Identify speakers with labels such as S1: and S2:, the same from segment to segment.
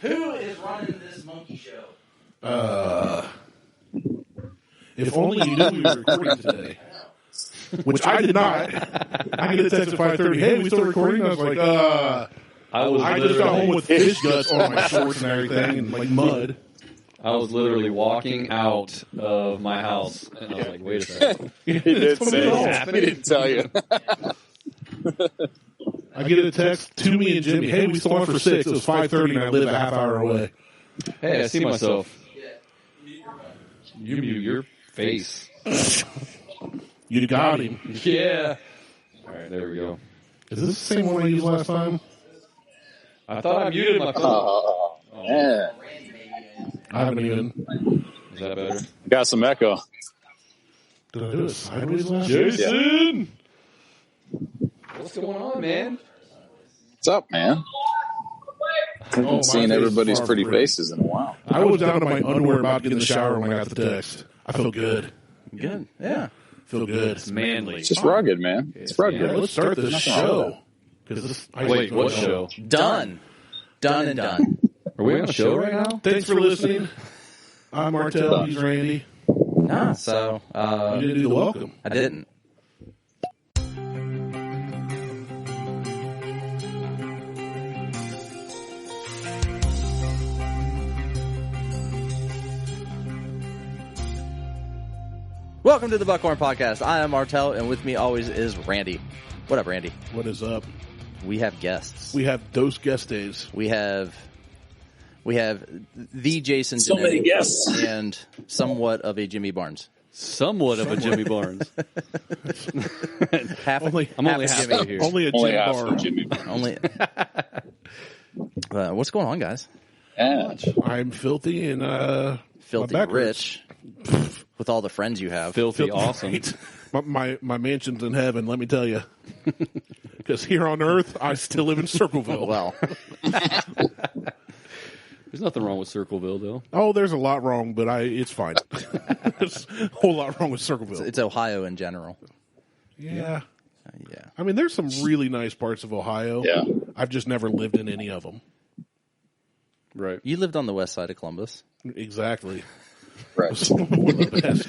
S1: Who is running this monkey show?
S2: If only you knew we were recording today. Which I did not. I get a text at 5:30. Hey, we still recording? I was like, I just got home with fish guts on my shorts and everything, and like mud.
S3: I was literally walking out of my house, and I was like, wait a second.
S4: He did say that. He didn't tell you.
S2: I get a text to me and Jimmy. Hey, we still on for 6. It was 5:30, and I live a half hour away.
S3: Hey, I see myself. You mute your face.
S2: You got him.
S3: Yeah. All right, there we go.
S2: Is this the same one I used last time?
S3: I thought I muted my phone.
S4: Yeah.
S2: I haven't even.
S3: Is that better?
S4: Got some echo.
S2: Did I do it sideways last time?
S3: Jason! What's going on, man?
S4: What's up, man? Haven't seen everybody's pretty faces in a while.
S2: I was down to my underwear about to get in the shower when I got the text. I feel good.
S1: Good. Yeah.
S2: Feel good.
S3: It's manly.
S4: It's just rugged, man. It's rugged.
S2: Yeah, let's start this show.
S3: Wait, what show?
S1: Done and done.
S3: Are we on a show right now?
S2: Thanks for listening. I'm Martelle. He's Randy.
S1: Nah, so
S2: You didn't do the welcome.
S1: I didn't. Welcome to the Buckhorn Podcast. I am Martelle, and with me always is Randy. What up, Randy?
S2: What is up?
S1: We have guests.
S2: We have Dos Guestes.
S1: We have the Jason
S4: So many
S1: Jannetti
S4: guests.
S1: and somewhat of a Jimmy Barnes.
S3: Somewhat of a Jimmy Barnes.
S1: Half,
S2: Only-
S3: I'm only
S1: half
S3: half
S1: Jimmy.
S3: of here.
S2: Only a
S4: Only
S2: Jim
S4: half
S2: Bar.
S4: of Jimmy.
S1: Only. What's going on, guys?
S4: Yeah.
S2: I'm filthy and
S1: Filthy
S2: my back
S1: rich with all the friends you have.
S3: Filthy awesome.
S2: Right. My mansion's in heaven, let me tell you. Because here on earth, I still live in Circleville.
S1: Well,
S3: There's nothing wrong with Circleville, though.
S2: Oh, there's a lot wrong, but it's fine. There's a whole lot wrong with Circleville.
S1: it's Ohio in general.
S2: Yeah.
S1: Yeah.
S2: I mean, there's some really nice parts of Ohio.
S4: Yeah.
S2: I've just never lived in any of them.
S3: Right.
S1: You lived on the west side of Columbus.
S2: Exactly.
S4: Right.
S2: One of the best.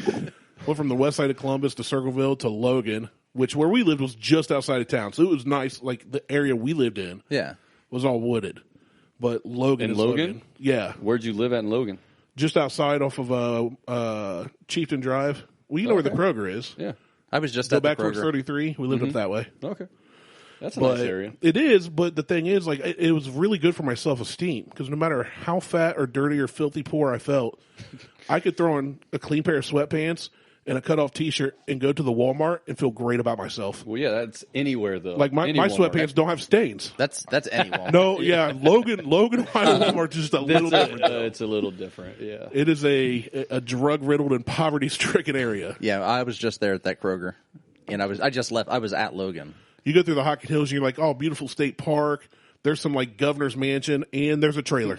S2: Went from the west side of Columbus to Circleville to Logan, which where we lived was just outside of town. So it was nice. Like the area we lived in
S1: Yeah.
S2: was all wooded. But Logan
S3: In
S2: is
S3: Logan?
S2: Yeah.
S3: Where'd you live at in Logan?
S2: Just outside off of Chieftain Drive. Well, you know where the Kroger is.
S3: Yeah.
S1: I was just
S2: Go
S1: at the
S2: back towards
S1: Kroger.
S2: 33. We lived up that way.
S3: Okay. That's a
S2: But
S3: nice area.
S2: it is, but the thing is, like, it was really good for my self-esteem because no matter how fat or dirty or filthy poor I felt, I could throw on a clean pair of sweatpants and a cut-off T-shirt and go to the Walmart and feel great about myself.
S3: Well, yeah, that's anywhere, though.
S2: Like, my sweatpants don't have stains.
S1: That's any Walmart.
S2: No, yeah, Logan, Ohio Walmart is just a little different.
S3: It's a little different, yeah.
S2: It is a drug-riddled and poverty-stricken area.
S1: Yeah, I was just there at that Kroger, and I just left. I was at Logan.
S2: You go through the Hocking Hills and you're like, oh, beautiful state park. There's some, like, governor's mansion, and there's a trailer.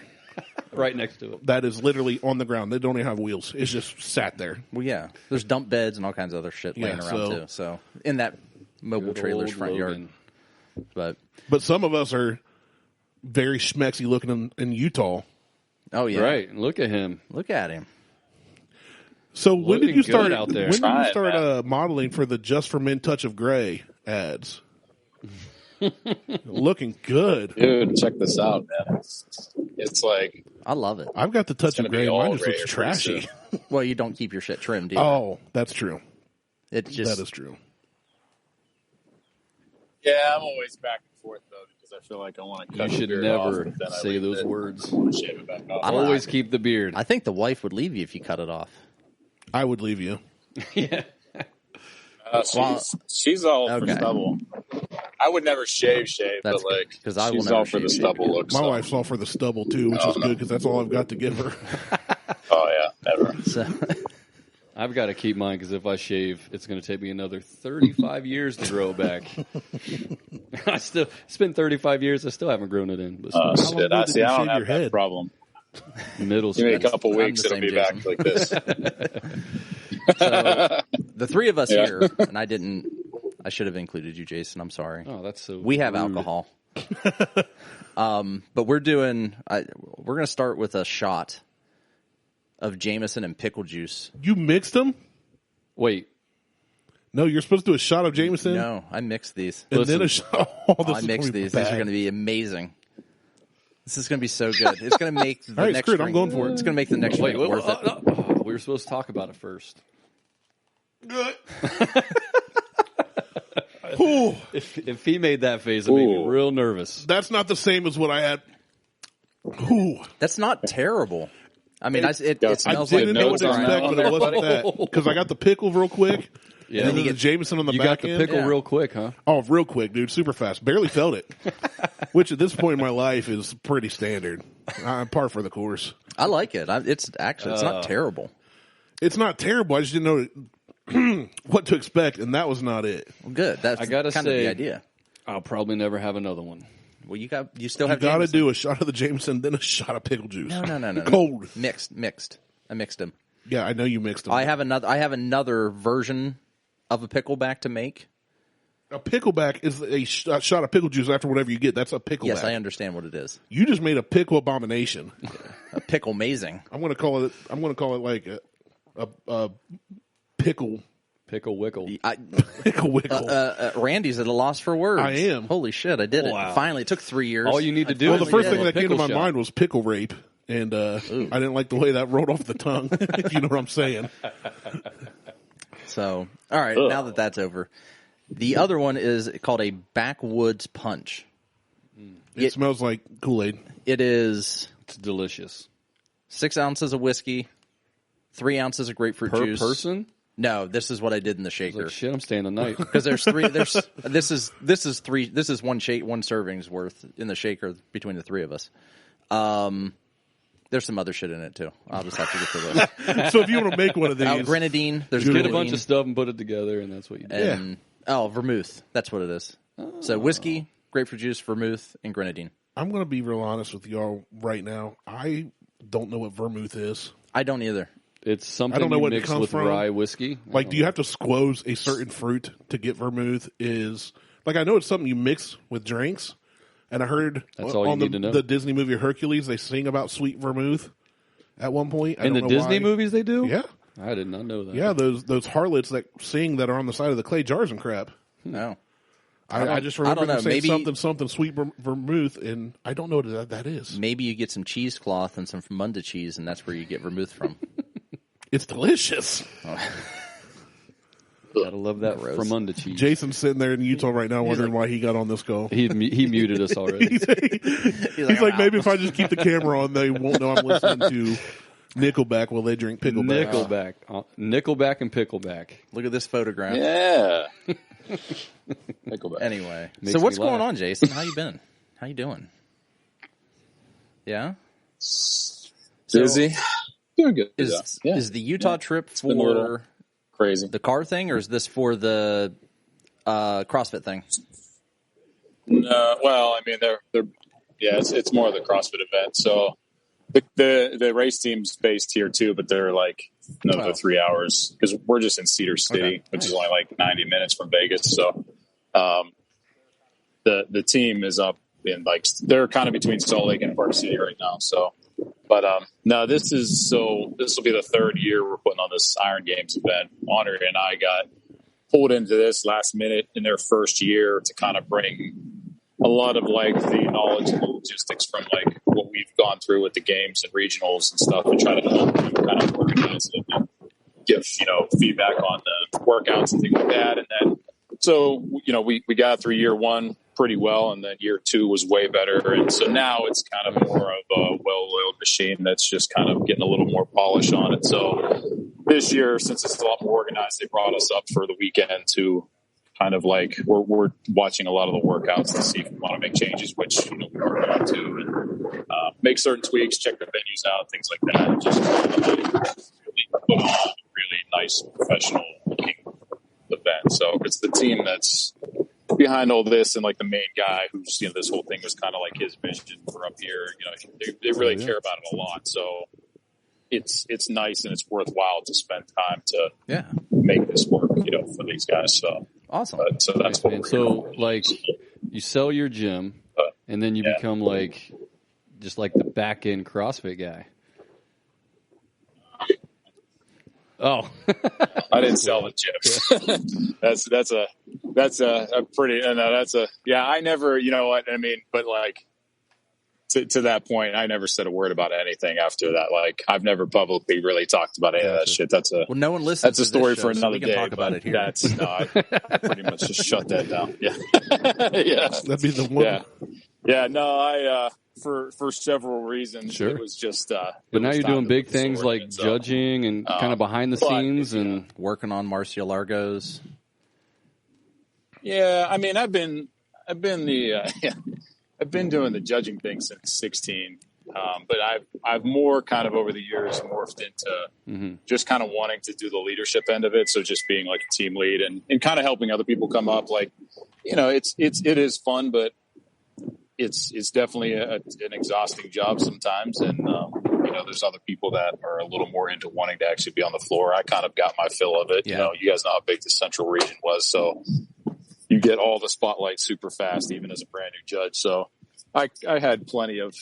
S3: Right next to it.
S2: That is literally on the ground. They don't even have wheels. It's just sat there.
S1: Well, yeah, there's dump beds and all kinds of other shit laying around too. So in that mobile
S3: Good
S1: trailer's
S3: old
S1: front
S3: Logan.
S1: yard.
S2: But some of us are very schmexy looking in Utah.
S1: Oh yeah,
S3: Right. Look at him.
S1: Look at him.
S2: So when did
S3: Looking
S2: you start
S3: good out there.
S2: When did you
S4: Trying,
S2: start modeling for the Just for Men Touch of Gray ads? Looking good.
S4: Dude, check this out, man. It's like,
S1: I love it.
S2: I've got the touch
S4: gonna
S2: of
S4: be
S2: gray.
S4: all
S2: Mine just
S4: gray
S2: looks
S4: pretty
S2: trashy.
S4: soon.
S1: Well, you don't keep your shit trimmed, do you?
S2: Oh, that's true.
S1: It just
S2: That is true.
S4: yeah, I'm always back and forth, though, because I feel like I want to cut
S3: You
S4: the
S3: should
S4: beard off,
S3: never
S4: but then I
S3: say
S4: leave
S3: those
S4: it.
S3: words.
S4: I want to shave it back off.
S1: I don't-
S3: Always keep the beard.
S1: I think the wife would leave you if you cut it off.
S2: I would leave you.
S3: Yeah.
S4: She's all
S1: Okay.
S4: for stubble. I would never shave,
S1: That's
S4: but like,
S1: good, 'cause I will
S4: she's
S1: never
S4: all for the
S1: shave
S4: stubble
S1: either.
S4: look.
S2: My
S4: so.
S2: wife's all for the stubble too, which is good because that's all I've got to give her.
S4: Oh yeah, never.
S1: So
S3: I've got to keep mine because if I shave, it's going to take me another 35 years to grow it back. It's been 35 years. I still haven't grown it in. But
S4: Oh
S2: long
S4: shit!
S2: ago
S4: I
S2: did
S4: see.
S2: you
S4: I don't
S2: shave
S4: have
S2: your
S4: that
S2: head?
S4: problem.
S3: middle
S4: Give me a
S3: school.
S4: couple
S1: I'm
S4: weeks,
S1: the
S4: it'll
S1: same,
S4: be
S1: Jason.
S4: back like this.
S1: So, the three of us
S4: Yeah.
S1: here, and I should have included you, Jason. I'm sorry.
S3: Oh, that's so
S1: We have
S3: rude.
S1: alcohol. But we're doing, we're going to start with a shot of Jameson and pickle juice.
S2: You mixed them?
S3: Wait.
S2: No, you're supposed to do a shot of Jameson?
S1: No, I mixed these.
S2: And then a shot.
S1: I mixed these. These are going to be amazing. This is going to be so good. It's going to make the next drink.
S2: I'm going for it.
S1: It's going to make the next drink worth it.
S3: We were supposed to talk about it first. If he made that face, it made me real nervous.
S2: That's not the same as what I had. Ooh.
S1: That's not terrible. I mean, it smells
S2: I
S1: like
S2: didn't know what to expect, but it wasn't that. Because I got the pickle real quick.
S3: Yeah.
S2: And then you get Jameson on the
S3: you
S2: back
S3: got the
S2: end.
S3: pickle real quick, huh?
S2: Oh, real quick, dude. Super fast. Barely felt it. Which at this point in my life is pretty standard. I'm par for the course.
S1: I like it. It's not terrible.
S2: It's not terrible. I just didn't know what to expect, and that was not it.
S1: Well, good. That's
S3: I gotta
S1: kind
S3: say,
S1: of the idea.
S3: I'll probably never have another one.
S1: Well, you still have.
S2: You got to
S1: Jameson.
S2: do a shot of the Jameson, then a shot of pickle juice.
S1: No.
S2: Cold.
S1: Mixed. I mixed them.
S2: Yeah, I know you mixed them.
S1: I have another version of a pickleback to make.
S2: A pickleback is a shot of pickle juice after whatever you get. That's a pickleback.
S1: Yes, I understand what it is.
S2: You just made a pickle abomination.
S1: A pickle amazing.
S2: I'm going to call it like a pickle.
S3: Pickle wickle.
S2: Pickle wickle.
S1: Randy's at a loss for words.
S2: I am.
S1: Holy shit, I did it. Finally, it took 3 years.
S3: All you need to do
S2: Well,
S3: is
S2: the first
S3: get
S2: thing
S3: a
S2: that came to
S3: pickle
S2: my
S3: shot.
S2: mind was pickle rape, and I didn't like the way that rolled off the tongue, if you know what I'm saying.
S1: So, all right, now that that's over. The other one is called a Backwoods Punch.
S2: It smells like Kool-Aid.
S1: It is
S3: It's delicious.
S1: 6 ounces of whiskey, 3 ounces of grapefruit
S3: Per
S1: juice.
S3: person?
S1: No, this is what I did in the shaker.
S3: Like, shit, I'm staying the night.
S1: Because there's three. This is one serving's worth in the shaker between the three of us. There's some other shit in it too. I'll just have to get to those.
S2: So if you want to make one of these,
S1: Grenadine. There's
S3: Get a
S1: grenadine
S3: bunch of stuff and put it together, and that's what you do.
S1: and vermouth. That's what it is. So whiskey, grapefruit juice, vermouth, and grenadine.
S2: I'm going to be real honest with y'all right now. I don't know what vermouth is.
S1: I don't either.
S3: It's something
S2: I don't know
S3: you
S2: what it
S3: mix
S2: comes
S3: with
S2: from.
S3: rye whiskey.
S2: Like, do you have to squoze a certain fruit to get vermouth? I know it's something you mix with drinks. And I heard
S3: That's all you
S2: on
S3: need to know.
S2: the Disney movie Hercules, they sing about sweet vermouth at one point.
S3: In the Disney movies they do?
S2: Yeah.
S3: I did not know that.
S2: Yeah, those harlots that sing that are on the side of the clay jars and crap.
S1: No.
S2: I just remember
S1: I don't
S2: them
S1: know.
S2: saying
S1: Maybe
S2: something sweet vermouth, and I don't know what that is.
S1: Maybe you get some cheesecloth and some Munda cheese, and that's where you get vermouth from.
S2: It's delicious.
S3: Gotta love that Fremunda cheese.
S2: Jason's sitting there in Utah right now wondering why he got on this call.
S3: He muted us already.
S2: He's like, maybe if I just keep the camera on, they won't know I'm listening to Nickelback while they drink Pickleback.
S3: Nickelback and Pickleback.
S1: Look at this photograph.
S4: Yeah. Pickleback.
S1: Anyway,
S3: Makes
S1: so what's
S3: me laugh.
S1: going on, Jason? How you been? How you doing? Yeah?
S4: Busy. Doing good.
S1: Is the Utah trip
S4: been a little
S1: for
S4: crazy.
S1: the car thing, or is this for the CrossFit thing?
S4: No, well, I mean, it's more of the CrossFit event. So the race team's based here too, but they're like another 3 hours because we're just in Cedar City, which is only like 90 minutes from Vegas. So the team is up in they're kind of between Salt Lake and Park City right now. So. But no, this will be the third year we're putting on this Iron Games event. Honor and I got pulled into this last minute in their first year to kind of bring a lot of the knowledge and the logistics from what we've gone through with the games and regionals and stuff, and try to help them kind of organize it and give feedback on the workouts and things like that. And then we got through year one pretty well, and then year two was way better, and so now it's kind of more of a well-oiled machine that's just kind of getting a little more polish on it. So this year, since it's a lot more organized, they brought us up for the weekend to kind of we're watching a lot of the workouts to see if we want to make changes, which we are going to, and make certain tweaks, check the venues out, things like that, and just really put on a really nice professional looking event. So it's the team that's behind all this, and the main guy who's this whole thing was kind of his vision for up here. They really care about it a lot. So it's nice and it's worthwhile to spend time to make this work, for these guys. So
S1: awesome.
S4: So that's what.
S3: And so you sell your gym, and then you become just like the back end CrossFit guy? Oh,
S4: I didn't sell the chips. that's a pretty, yeah, I never, you know what I mean? But like to that point, I never said a word about anything after that. Like I've never publicly really talked about any of that shit.
S1: No one listens.
S4: That's a story for another day.
S1: Talk about it here.
S4: I pretty much just shut that down. Yeah. Yeah.
S2: That'd be the one.
S4: Yeah. Yeah. No, I, for several reasons.
S3: Sure.
S4: It was just,
S3: but now you're doing big things like judging and kind of behind the scenes and
S1: working on Marcia Largo's.
S4: Yeah. I mean, I've been doing the judging thing since 16. But I've more kind of over the years morphed into just kind of wanting to do the leadership end of it. So just being like a team lead and kind of helping other people come up. Like, you know, it is fun, but it's definitely an exhausting job sometimes. And, you know, there's other people that are a little more into wanting to actually be on the floor. I kind of got my fill of it. Yeah. You know, you guys know how big the Central region was. So you get all the spotlight super fast, even as a brand new judge. So I had plenty of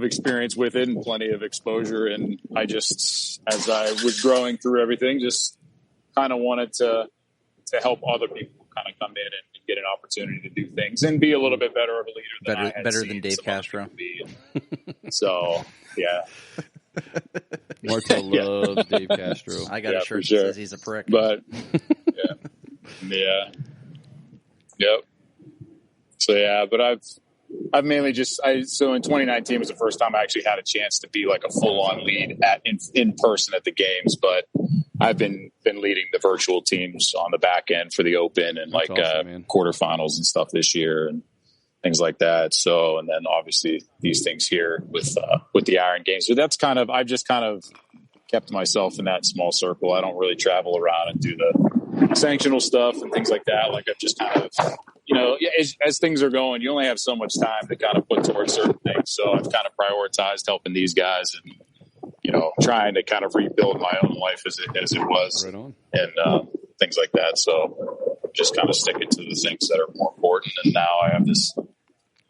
S4: experience with it and plenty of exposure. And I just, as I was growing through everything, just kind of wanted to help other people kind of come in and get an opportunity to do things and be a little bit better of a leader than I had
S1: better
S4: seen
S1: than Dave Castro.
S4: So, yeah.
S3: Martelle loves Dave Castro.
S1: I got a shirt that says he's a prick.
S4: But, yeah. Yep. So, yeah, but I've mainly so in 2019 was the first time I actually had a chance to be like a full-on lead in person at the games, but I've been leading the virtual teams on the back end for the Open and
S3: That's awesome,
S4: quarterfinals and stuff this year and things like that. So, and then obviously these things here with the Iron Games. So that's I've just kind of kept myself in that small circle. I don't really travel around and do the sanctional stuff and things like that. Like I've just kind of, you know, as things are going, you only have so much time to kind of put towards certain things. So I've kind of prioritized helping these guys and, you know, trying to kind of rebuild my own life as it was
S3: right on.
S4: And things like that. So just kind of sticking to the things that are more important. And now I have this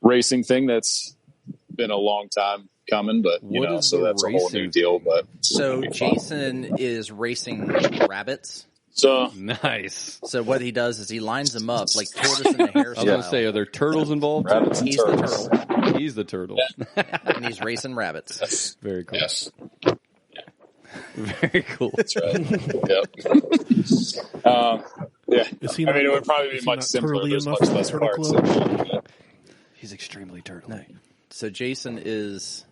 S4: racing thing that's been a long time coming, but you know, so that's a whole new deal. But
S1: so Jason is racing rabbits.
S4: So
S3: nice.
S1: So what he does is he lines them up like tortoise in the hairstyle.
S3: I was going to say, are there turtles involved?
S4: Rabbits and
S1: He's
S4: turtles.
S1: the turtle.
S3: He's the turtle.
S1: And he's racing rabbits.
S4: Yes.
S3: Very cool.
S4: Yes.
S3: Very cool.
S4: That's right. Yep. Yeah. I mean, it would probably be much simpler. There's much less parts.
S3: He's extremely turtle.
S1: No. So Jason is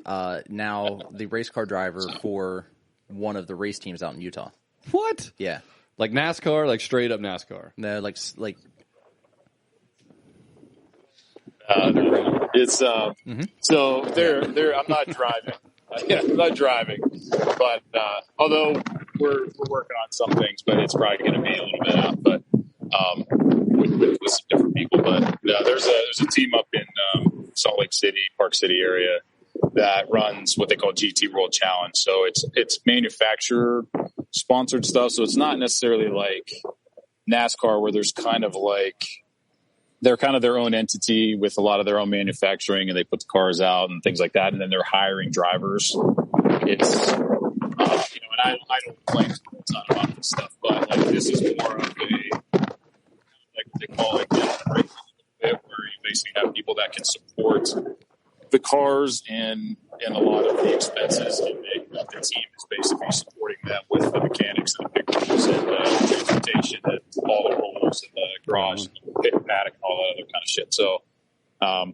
S1: now the race car driver for one of the race teams out in Utah.
S3: What?
S1: Yeah.
S3: Like NASCAR, like straight up NASCAR.
S1: No, like
S4: it's so they're I'm not driving. I'm not driving, but although we're working on some things, but it's probably going to be a little bit out. But with some different people. But there's a team up in Salt Lake City, Park City area that runs what they call GT World Challenge. So it's manufacturer sponsored stuff. So it's not necessarily like NASCAR where there's kind of like they're kind of their own entity with a lot of their own manufacturing, and they put the cars out and things like that, and then they're hiring drivers. It's and I don't claim a ton about this stuff, but like this is more of a like they call it where you basically have people that can support the cars and a lot of the expenses, and the team is basically supporting them with the mechanics and the pictures and the transportation and all the rollers and the garage and the pit and paddock and all that other kind of shit.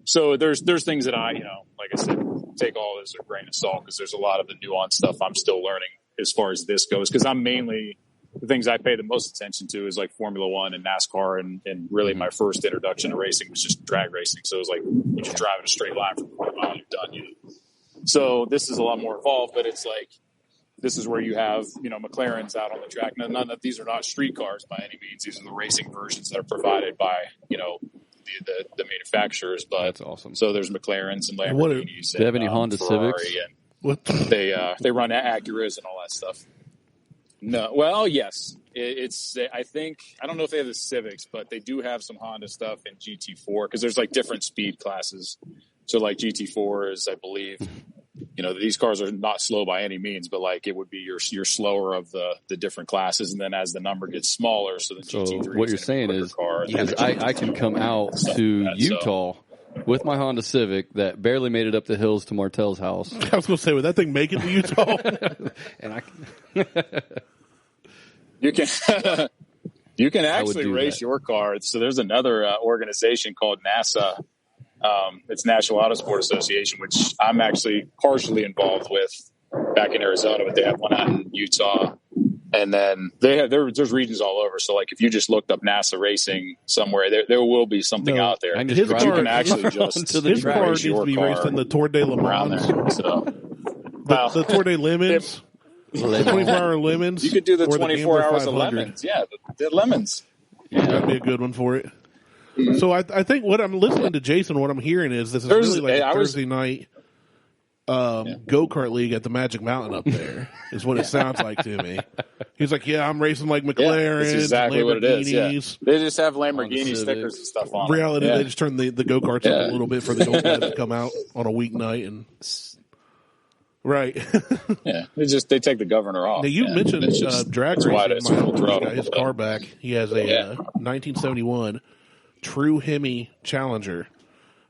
S4: So there's things that I, like I said, take all this with a grain of salt because there's a lot of the nuanced stuff I'm still learning as far as this goes, because I'm mainly the things I pay the most attention to is like Formula One and NASCAR, and really my first introduction to racing was just drag racing. So it was like you're just driving a straight line from a mile, you're done. So this is a lot more involved, but it's like this is where you have McLarens out on the track. None of these are not street cars by any means. These are the racing versions that are provided by the manufacturers. But
S3: that's awesome.
S4: So there's McLarens and Lamborghinis.
S3: Do they have any Honda
S4: Ferrari
S3: Civics?
S4: And they run Acuras and all that stuff. No, well, yes, it's. I don't know if they have the Civics, but they do have some Honda stuff in GT4 because there's like different speed classes So like GT4s, I believe, these cars are not slow by any means, but like it would be your slower of the different classes. And then as the number gets smaller, so the GT3.
S3: What you're saying is I can come out to Utah with my Honda Civic that barely made it up the hills to Martelle's house.
S2: I was going to say, would that thing make it to Utah?
S3: And
S4: you can actually race your car. So there's another organization called NASA. It's National Autosport Association, which I'm actually partially involved with back in Arizona, but they have one out in Utah. And then there's regions all over. So like if you just looked up NASA racing somewhere, there will be something out there.
S2: His car,
S4: you can actually just
S2: his car needs to be raced in the Tour de Le Mans. The Tour de Lemons. The 24-hour Lemons.
S4: You could do the 24 hours of Lemons. Yeah, the Lemons.
S2: Yeah, that'd be a good one for it. Mm-hmm. So I think what I'm listening to Jason, what I'm hearing is this is really like a Thursday night go-kart league at the Magic Mountain up there is what it sounds like to me. He's like, yeah, I'm racing like McLaren.
S4: That's exactly what it is. Yeah. They just have Lamborghini stickers and stuff on
S2: reality, they just turn the go-karts up a little bit for the old to come out on a weeknight. And right.
S4: Yeah, they take the governor off.
S2: Now, you mentioned drag racing. Got his car back. He has a 1971 True Hemi Challenger.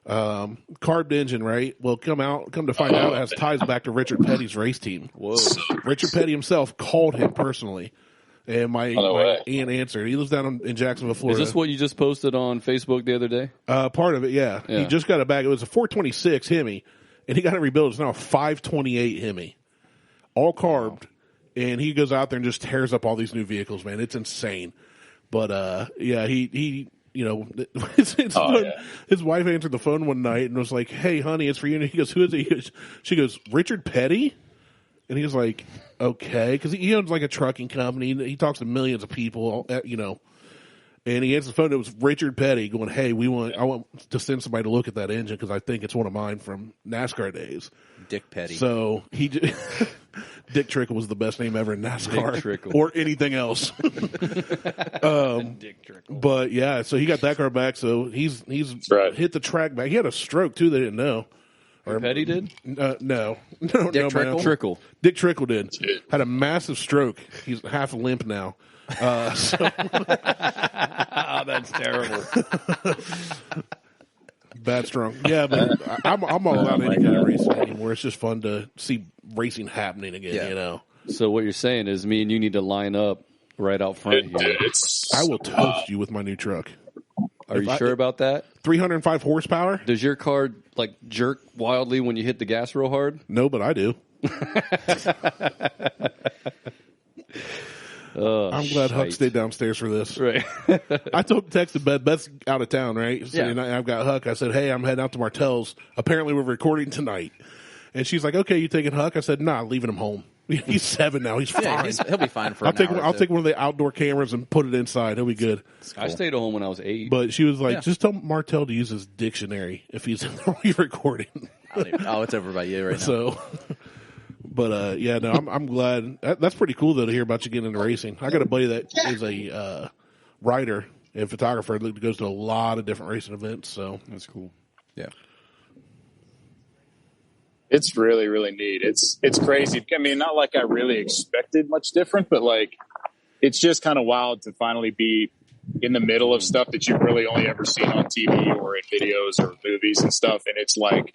S2: Carved engine, right? Well, come to find out, it has ties back to Richard Petty's race team.
S3: Whoa!
S2: Richard Petty himself called him personally, and my aunt answered. He lives down in Jacksonville, Florida.
S3: Is this what you just posted on Facebook the other day?
S2: Part of it, yeah. He just got it back. It was a 426 Hemi, and he got it rebuilt. It's now a 528 Hemi, all carved, and he goes out there and just tears up all these new vehicles. Man, it's insane. But he. His wife answered the phone one night and was like, "Hey, honey, it's for you." And he goes, "Who is it?" She goes, "Richard Petty." And he was like, "Okay," because he owns like a trucking company. He talks to millions of people, And he answered the phone. It was Richard Petty going, "Hey, I want to send somebody to look at that engine because I think it's one of mine from NASCAR days."
S1: Dick Petty.
S2: So Dick Trickle was the best name ever in NASCAR or anything else.
S3: Dick Trickle.
S2: But yeah, so he got that car back. So he's hit the track back. He had a stroke too. They didn't know.
S3: Or Petty did?
S2: No.
S1: Dick Trickle?
S3: Trickle.
S2: Dick Trickle did. Had a massive stroke. He's half limp now.
S3: That's terrible.
S2: Bad strong. Yeah, but I'm all about any kind of racing anymore. It's just fun to see racing happening again,
S3: So what you're saying is me and you need to line up right out front here.
S2: I will toast you with my new truck.
S3: Are you sure about that?
S2: 305 horsepower.
S3: Does your car like jerk wildly when you hit the gas real hard?
S2: No, but I do. I'm glad Huck stayed downstairs for this.
S3: Right.
S2: I texted Beth's out of town, right? So, and I've got Huck. I said, "Hey, I'm heading out to Martelle's. Apparently, we're recording tonight." And she's like, "Okay, you taking Huck?" I said, "Nah, leaving him home. He's 7 now. He's fine.
S1: He'll be fine for
S2: I'll take one of the outdoor cameras and put it inside. He'll be good."
S3: Cool. I stayed at home when I was 8.
S2: But she was like, "Just tell Martelle to use his dictionary if he's in the recording."
S1: It's over by you right now.
S2: So. But I'm glad. That's pretty cool though to hear about you getting into racing. I got a buddy that is a writer and photographer that goes to a lot of different racing events. So
S3: that's cool.
S1: Yeah,
S4: it's really, really neat. It's crazy. I mean, not like I really expected much different, but like it's just kind of wild to finally be in the middle of stuff that you've really only ever seen on TV or in videos or movies and stuff, and it's like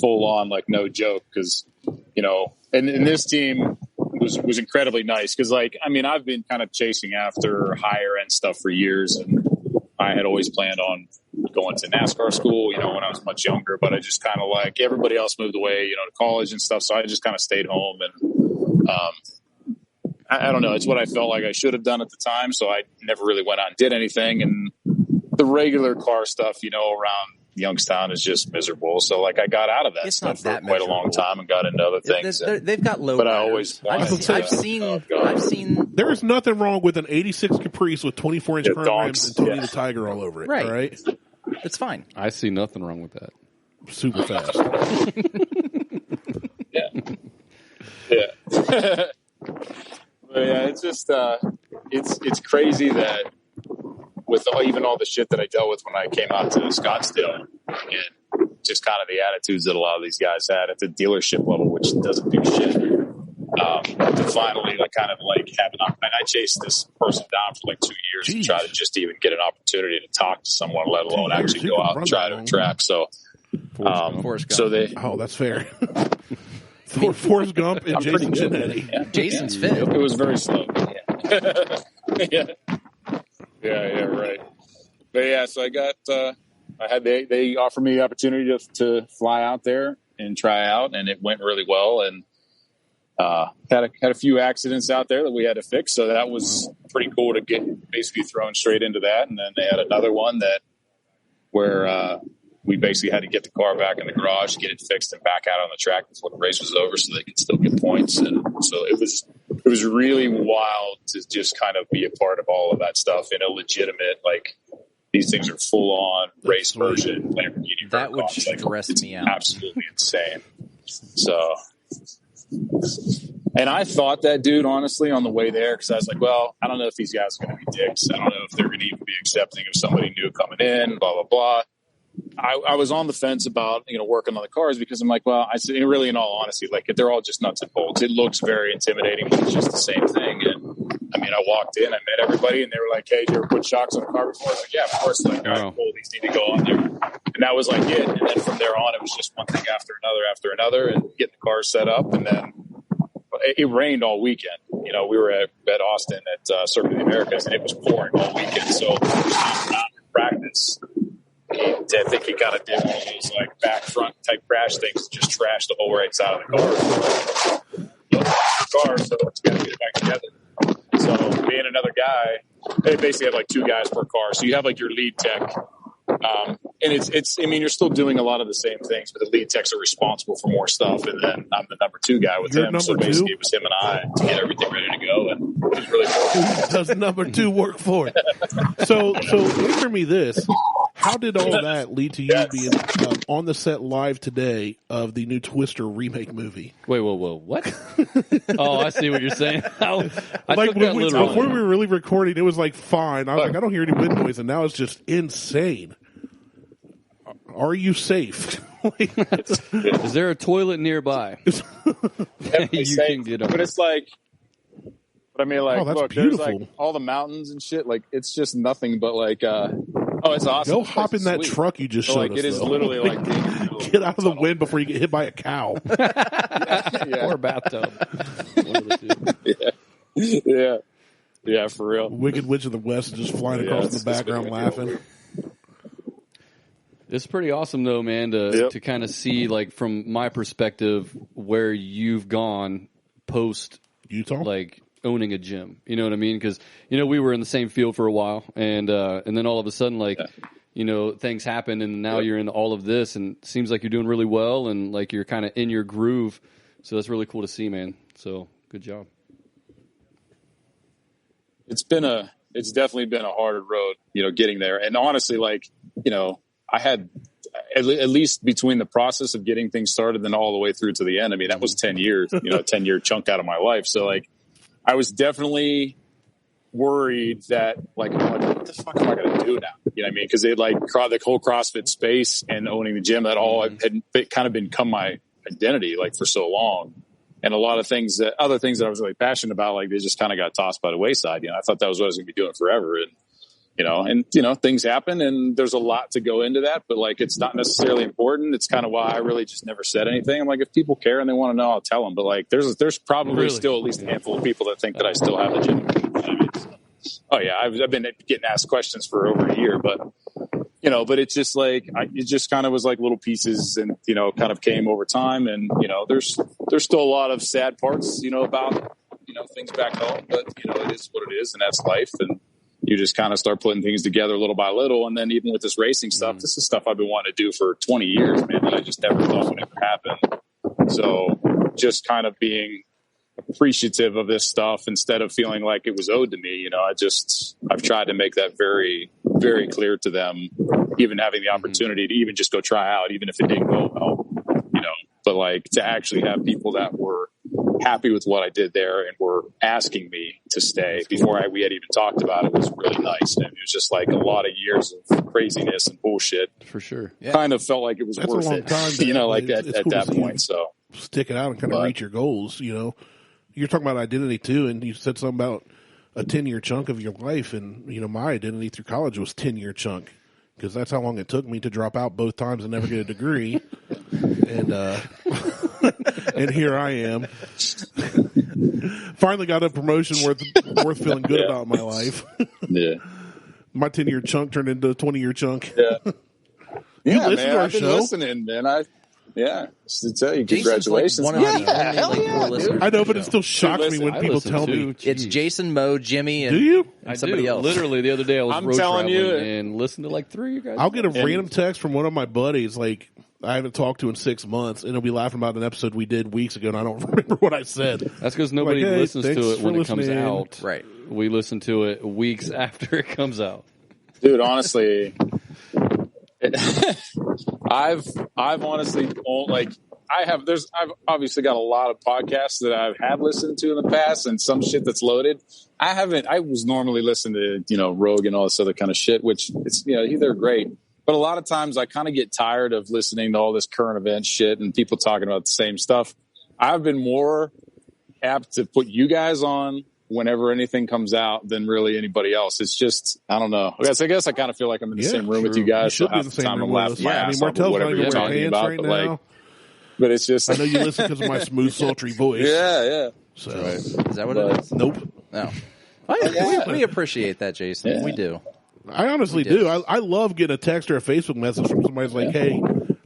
S4: full on, like no joke, because and this team was incredibly nice because, like, I mean, I've been kind of chasing after higher end stuff for years, and I had always planned on going to NASCAR school, when I was much younger, but I just kind of like everybody else moved away, to college and stuff, so I just kind of stayed home, and I don't know, it's what I felt like I should have done at the time, so I never really went out and did anything, and the regular car stuff, around Youngstown is just miserable. So, like, I got out of that stuff for quite a long time and got into other things.
S1: They've got low.
S4: But I always
S1: I've seen.
S2: There is nothing wrong with an 86 Caprice with 24-inch chrome rims and Tony the Tiger all over it.
S1: Right.
S2: All right,
S1: it's fine.
S3: I see nothing wrong with that.
S2: Super fast.
S4: Yeah. But yeah, it's just it's crazy that. With even all the shit that I dealt with when I came out to Scottsdale, and just kind of the attitudes that a lot of these guys had at the dealership level, which doesn't do shit. To finally kind of have an opportunity. I chased this person down for 2 years to try to just even get an opportunity to talk to someone, let alone actually go out and try to track. So,
S1: Forrest Gump.
S2: That's fair. Forrest Gump and Jason Jannetti.
S1: Yeah. Jason's fit.
S4: It was very slow. Yeah, right. But yeah, so I got, they offered me the opportunity to fly out there and try out, and it went really well. And had a few accidents out there that we had to fix, so that was pretty cool to get basically thrown straight into that. And then they had another one where we basically had to get the car back in the garage, get it fixed, and back out on the track before the race was over, so they could still get points. And so it was really wild to just kind of be a part of all of that stuff in a legitimate these things are full on race version Lamborghini.
S1: That would stress me out.
S4: Absolutely insane. So. And I thought that, dude, honestly, on the way there, because I was like, well, I don't know if these guys are going to be dicks. I don't know if they're going to even be accepting of somebody new coming in, blah, blah, blah. I was on the fence about, working on the cars because I'm like, well, I said, really, in all honesty, they're all just nuts and bolts. It looks very intimidating, but it's just the same thing. And I walked in, I met everybody, and they were like, hey, did you ever put shocks on the car before? I was like, yeah, of course. All right, cool, these need to go on there. And that was it. And then from there on, it was just one thing after another, and getting the car set up. And then it rained all weekend. We were at Austin at Circuit of the Americas, and it was pouring all weekend. So not in practice. I think he kind of did one of those back front type crash things, just trashed the whole right side of the car. So it's got to get it back together. So me and another guy, they basically have 2 guys per car. So you have your lead tech. And it's you're still doing a lot of the same things, but the lead techs are responsible for more stuff. And then I'm the number 2 guy with him. So basically it was him and I to get everything ready to go. And it was really cool.
S2: Who does number 2 work for it? So answer me this. How did all that lead to you being on the set live today of the new Twister remake movie?
S3: Wait, whoa, what? Oh, I see what you're saying. I took that literally.
S2: Before we were really recording, it was fine. I was I don't hear any wind noise, and now it's just insane. Are you safe?
S3: Is there a toilet nearby? You can get up.
S4: But it's but look,
S2: beautiful.
S4: There's all the mountains and shit. It's just nothing but it's awesome.
S2: Go hop in that truck you just showed us.
S4: It is literally
S2: get out of the wind before you get hit by a cow.
S3: Or a bathtub.
S4: Yeah, for real.
S2: Wicked Witch of the West is just flying across in the background laughing.
S3: It's pretty awesome, though, man, to kind of see, from my perspective, where you've gone post
S2: Utah,
S3: owning a gym. You know what I mean? Because we were in the same field for a while, and then all of a sudden, things happen, and now you're in all of this, and it seems like you're doing really well, and you're kind of in your groove. So that's really cool to see, man. So good job.
S4: It's definitely been a harder road, getting there, and honestly, I had at least between the process of getting things started and all the way through to the end. That was 10 years, 10-year chunk out of my life. So I was definitely worried that what the fuck am I going to do now? You know what I mean? Because they the whole CrossFit space and owning the gym, that all had kind of become my identity for so long. And a lot of other things that I was really passionate about, they just kind of got tossed by the wayside. I thought that was what I was going to be doing forever. And things happen, and there's a lot to go into that, but it's not necessarily important. It's kind of why I really just never said anything. I'm if people care and they want to know, I'll tell them. But there's probably still at least a handful of people that think that I still have the gym. Oh yeah, I've been getting asked questions for over a year, but but it's just it just kind of was little pieces, and kind of came over time, and there's still a lot of sad parts, about things back home, but it is what it is, and that's life, and you just kind of start putting things together little by little. And then even with this racing stuff, this is stuff I've been wanting to do for 20 years, man, that I just never thought would ever happen. So just kind of being appreciative of this stuff instead of feeling like it was owed to me. I've tried to make that very, very clear to them, even having the opportunity to even just go try out, even if it didn't go well, but to actually have people that were happy with what I did there and were asking me to stay before we had even talked about it was really nice. And it was just like a lot of years of craziness and bullshit.
S3: For sure.
S1: Yeah.
S4: Kind of felt like it was
S2: That's
S4: worth
S2: a long
S4: it,
S2: time,
S4: like
S2: it's
S4: at
S2: cool
S4: that
S2: to see
S4: point.
S2: you
S4: So
S2: stick it out and kind of reach your goals. You're talking about identity too, and you said something about a 10-year chunk of your life, and my identity through college was 10-year chunk. Because that's how long it took me to drop out both times and never get a degree. And and here I am. Finally got a promotion worth feeling good about in my life.
S4: yeah.
S2: My 10-year chunk turned into a 20-year chunk.
S4: Yeah.
S2: You listen
S4: man,
S2: to our
S4: I've been
S2: show?
S4: listening, man. Just to tell you,
S1: Jason's
S4: congratulations.
S1: like one of the only four listeners.
S2: I know, but it still shocks me when
S3: I
S2: people
S3: listen
S2: tell
S3: too.
S2: me.
S1: It's Jason, Mo, Jimmy, and,
S2: Do you?
S1: and somebody else.
S3: Literally, the other day I was
S4: I'm
S3: road
S4: telling
S3: traveling
S4: you.
S3: and listened to like 3 of you guys.
S2: I'll get a random text from one of my buddies, like, I haven't talked to in 6 months, and he'll be laughing about an episode we did weeks ago, and I don't remember what I said.
S3: That's because nobody
S2: Like, hey,
S3: listens
S2: thanks
S3: to it when
S2: for
S3: it comes
S2: listening.
S3: out.
S1: Right.
S3: We listen to it weeks after it comes out.
S4: Dude, honestly, I've honestly I've obviously got a lot of podcasts that I have listened to in the past and some shit that's loaded. I was normally listening to, Rogue and all this other kind of shit, which it's, they're great. But a lot of times I kind of get tired of listening to all this current event shit and people talking about the same stuff. I've been more apt to put you guys on whenever anything comes out than really anybody else. It's just, I don't know. I guess I kind of feel like I'm in the same room with you guys.
S2: You should
S4: so
S2: be in
S4: half
S2: the same
S4: time
S2: room
S4: I'm
S2: with
S4: laughing
S2: us.
S4: my
S2: I mean,
S4: ass off
S2: Martelle's
S4: with
S2: not
S4: whatever
S2: even
S4: you're
S2: wearing
S4: talking
S2: pants
S4: about.
S2: right
S4: But
S2: now.
S4: but it's just,
S2: I know you listen because of my smooth, sultry voice.
S4: yeah.
S2: So,
S1: Is that what it is?
S2: nope.
S1: No.
S4: Yeah.
S1: We appreciate that, Jason.
S4: Yeah.
S1: We do.
S2: I honestly do. I love getting a text or a Facebook message from somebody who's like, hey,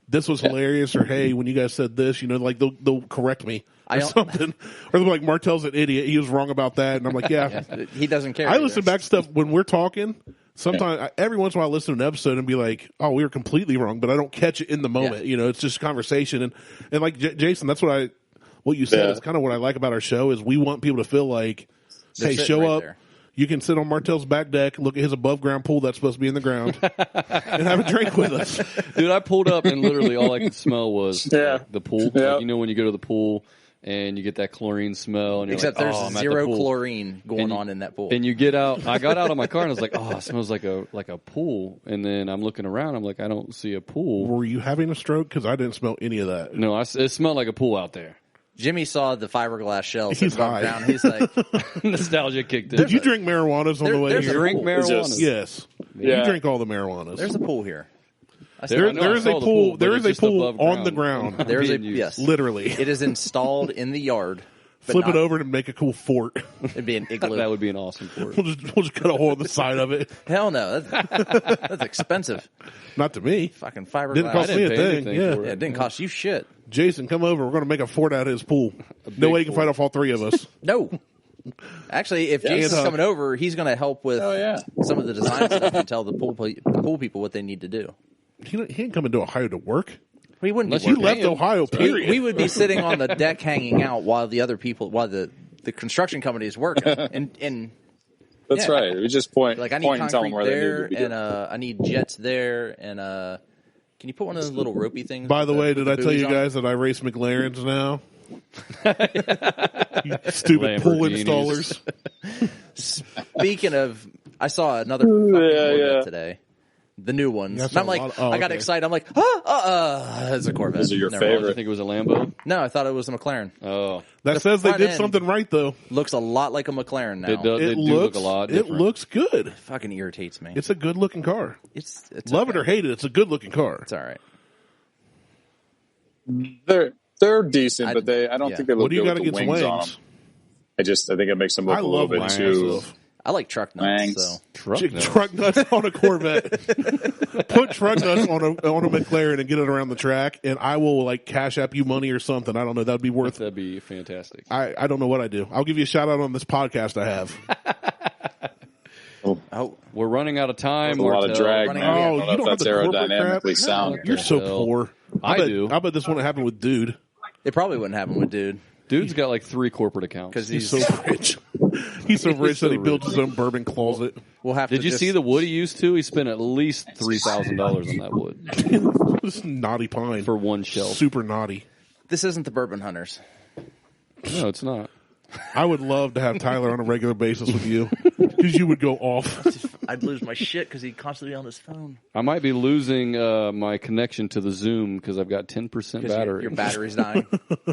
S2: this was hilarious, or hey, when you guys said this, like they'll correct me or something. Or they're like, Martelle's an idiot. He was wrong about that. And I'm like, yeah.
S1: He doesn't care.
S2: I
S1: either.
S2: listen back to stuff when we're talking. Sometimes, every once in a while, I listen to an episode and be like, "Oh, we were completely wrong," but I don't catch it in the moment.
S1: Yeah.
S2: It's just conversation. And like Jason, that's what you said is kind of what I like about our show is we want people to feel like,
S1: They're
S2: hey,
S1: sitting
S2: show
S1: right
S2: up.
S1: there.
S2: You can sit on Martelle's back deck, look at his above ground pool that's supposed to be in the ground, and have a drink with us.
S3: Dude, I pulled up and literally all I could smell was the pool.
S4: Yeah.
S3: Like, when you go to the pool and you get that chlorine smell. And you're
S1: Except
S3: like,
S1: there's
S3: I'm at the
S1: zero
S3: pool.
S1: chlorine going on in that pool.
S3: And you get out. I got out of my car and I was like, oh, it smells like a pool. And then I'm looking around. I'm like, I don't see a pool.
S2: Were you having a stroke? Because I didn't smell any of that.
S3: No, it smelled like a pool out there.
S1: Jimmy saw the fiberglass shells.
S2: He's
S1: above
S2: high.
S1: ground. He's like,
S3: Nostalgia kicked in.
S2: Did you drink marijuanas on the way
S1: there's
S2: here?
S3: drink marijuana?
S4: Just-
S2: Yes.
S4: Yeah.
S2: You drink all the marijuanas.
S1: there's a pool here. I
S3: There-
S1: saw
S3: I
S1: it.
S3: know
S2: there
S3: I
S2: is a
S3: saw the
S2: pool.
S3: but
S2: There
S3: it's
S2: is a
S3: just
S2: pool
S3: above
S2: on the ground.
S1: There's a
S3: Being used.
S1: yes.
S2: Literally.
S1: It is installed in the yard. but
S2: Flip it
S1: not-
S2: over to make a cool fort.
S1: It'd be an igloo.
S3: That would be an awesome port.
S2: We'll just cut a hole in the side of it.
S1: Hell no. That's expensive.
S2: Not to me.
S1: Fucking fiberglass.
S2: Didn't cost
S3: I
S2: me
S3: didn't
S2: a
S3: pay
S2: thing.
S3: anything
S2: Yeah.
S3: for
S1: Yeah, it didn't cost you shit.
S2: Jason, come over. We're going to make a fort out of his pool. No way you can
S3: fort.
S2: fight off all three of us.
S1: No. Actually, if Jason's
S2: and,
S1: coming over, he's going to help with some of the design stuff and tell the pool people what they need to do.
S2: He ain't coming to Ohio to work.
S1: We wouldn't be
S3: Unless
S2: You
S3: We're
S2: left
S3: paying.
S2: Ohio, period.
S1: we would be sitting on the deck hanging out while the other people, while the construction company is working. And
S4: That's
S1: yeah.
S4: right. We just point
S1: like I need
S4: and tell them
S1: concrete
S4: where
S1: there,
S4: they need to be.
S1: and I need jets there, and can you put one of those little ropey things?
S2: By the way,
S1: with
S2: did I tell you
S1: buoys on it?
S2: guys that I race McLarens now? You stupid pool
S3: Lamborghinis.
S2: installers.
S1: Speaking of, I saw another fucking Corvette
S4: yeah.
S1: today. The new ones.
S2: That's
S1: And I'm
S2: a
S1: like,
S2: lot of-
S1: I got
S2: okay.
S1: excited. I'm like, it's a Corvette.
S4: Those are your
S1: Never mind.
S3: I
S4: favorite.
S3: think it was a Lambo.
S1: No, I thought it was a McLaren.
S3: Oh,
S2: That says they
S1: front
S2: did
S1: end-
S2: something right, though.
S1: Looks a lot like a McLaren now.
S3: it does. They
S2: It
S3: do
S2: looks
S3: look a lot
S2: It
S3: different.
S2: looks good.
S1: Fucking irritates me.
S2: It's a good looking car.
S1: It's
S2: Love
S1: okay.
S2: it or hate it, it's a good looking car.
S1: It's all right.
S4: They're decent,
S1: I-
S4: but I don't
S1: yeah.
S4: think they
S2: What
S4: look
S2: do you
S4: good
S2: got
S4: with the
S2: against
S4: wings on
S2: wings?
S4: them. I think it makes them look
S2: I
S4: a little
S2: love
S4: bit
S2: wings.
S4: too.
S1: I like truck nuts.
S4: Wangs.
S1: So
S3: Truck nuts.
S2: Truck nuts on a Corvette. Put truck nuts on a McLaren and get it around the track, and I will like cash app you money or something. I don't know. That'd be worth.
S3: That'd be fantastic.
S2: I don't know what I do. I'll give you a shout out on this podcast I have.
S1: oh,
S3: We're running out of time.
S4: A lot of
S3: Martell.
S4: drag,
S1: running
S4: man.
S1: out.
S4: I
S2: Oh,
S4: don't
S2: you
S4: know if
S2: don't have
S4: that's
S2: the corporate
S4: aerodynamically
S2: crap?
S4: sound.
S2: You're so
S3: hell?
S2: poor.
S3: I
S2: bet,
S3: do.
S2: I bet this wouldn't happen with Dude.
S1: it probably wouldn't happen with dude
S3: Dude's got like 3 corporate accounts.
S1: because
S2: He's so rich. He's so rich that he built his own bourbon closet.
S1: we'll have.
S3: Did
S1: to
S3: you
S1: just,
S3: see the wood he used to? He spent at least $3,000 on that wood
S2: This naughty pine
S3: for one shelf.
S2: Super naughty.
S1: This isn't the Bourbon Hunters.
S3: No, it's not.
S2: I would love to have Tyler on a regular basis with you because you would go off.
S1: I'd lose my shit because he'd constantly be on his phone.
S3: I might be losing my connection to the Zoom because I've got 10% battery.
S1: Your battery's dying.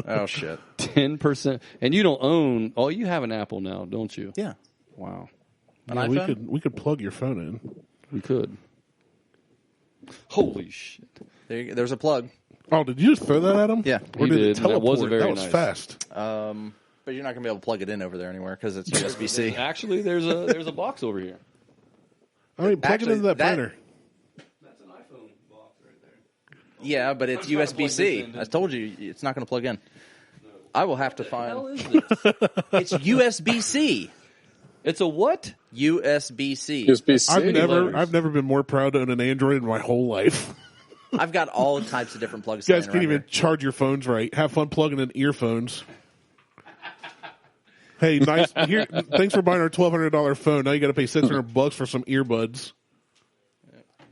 S1: Oh, shit.
S3: 10%. And you don't own... Oh, you have an Apple now, don't you?
S1: Yeah.
S3: Wow.
S1: An
S2: Yeah,
S1: iPhone?
S2: we could plug your phone in.
S3: We could. Holy shit.
S1: There's a plug.
S2: Oh, did you just throw that at him?
S1: Yeah.
S2: Or
S3: You
S2: did it
S3: did, and that
S2: teleport?
S3: wasn't very
S2: That was
S3: nice.
S2: fast.
S1: But you're not going to be able to plug it in over there anywhere because it's USB-C.
S3: Actually, there's a box over here.
S2: I mean, plug
S1: Actually,
S2: it into that printer.
S3: That's an iPhone box right there.
S1: Yeah, but it's USB-C. I told you it's not going to plug in. I will have to find...
S3: What the hell is this?
S1: It's USB-C.
S3: It's a what?
S1: USB-C.
S4: USB-C.
S2: I've never been more proud to own an Android in my whole life.
S1: I've got all types of different plugs.
S2: You guys
S1: laying
S2: can't
S1: around
S2: even charge your phones right. Have fun plugging in earphones. Hey, nice. Here, thanks for buying our $1,200 phone. Now you got to pay $600 for some earbuds.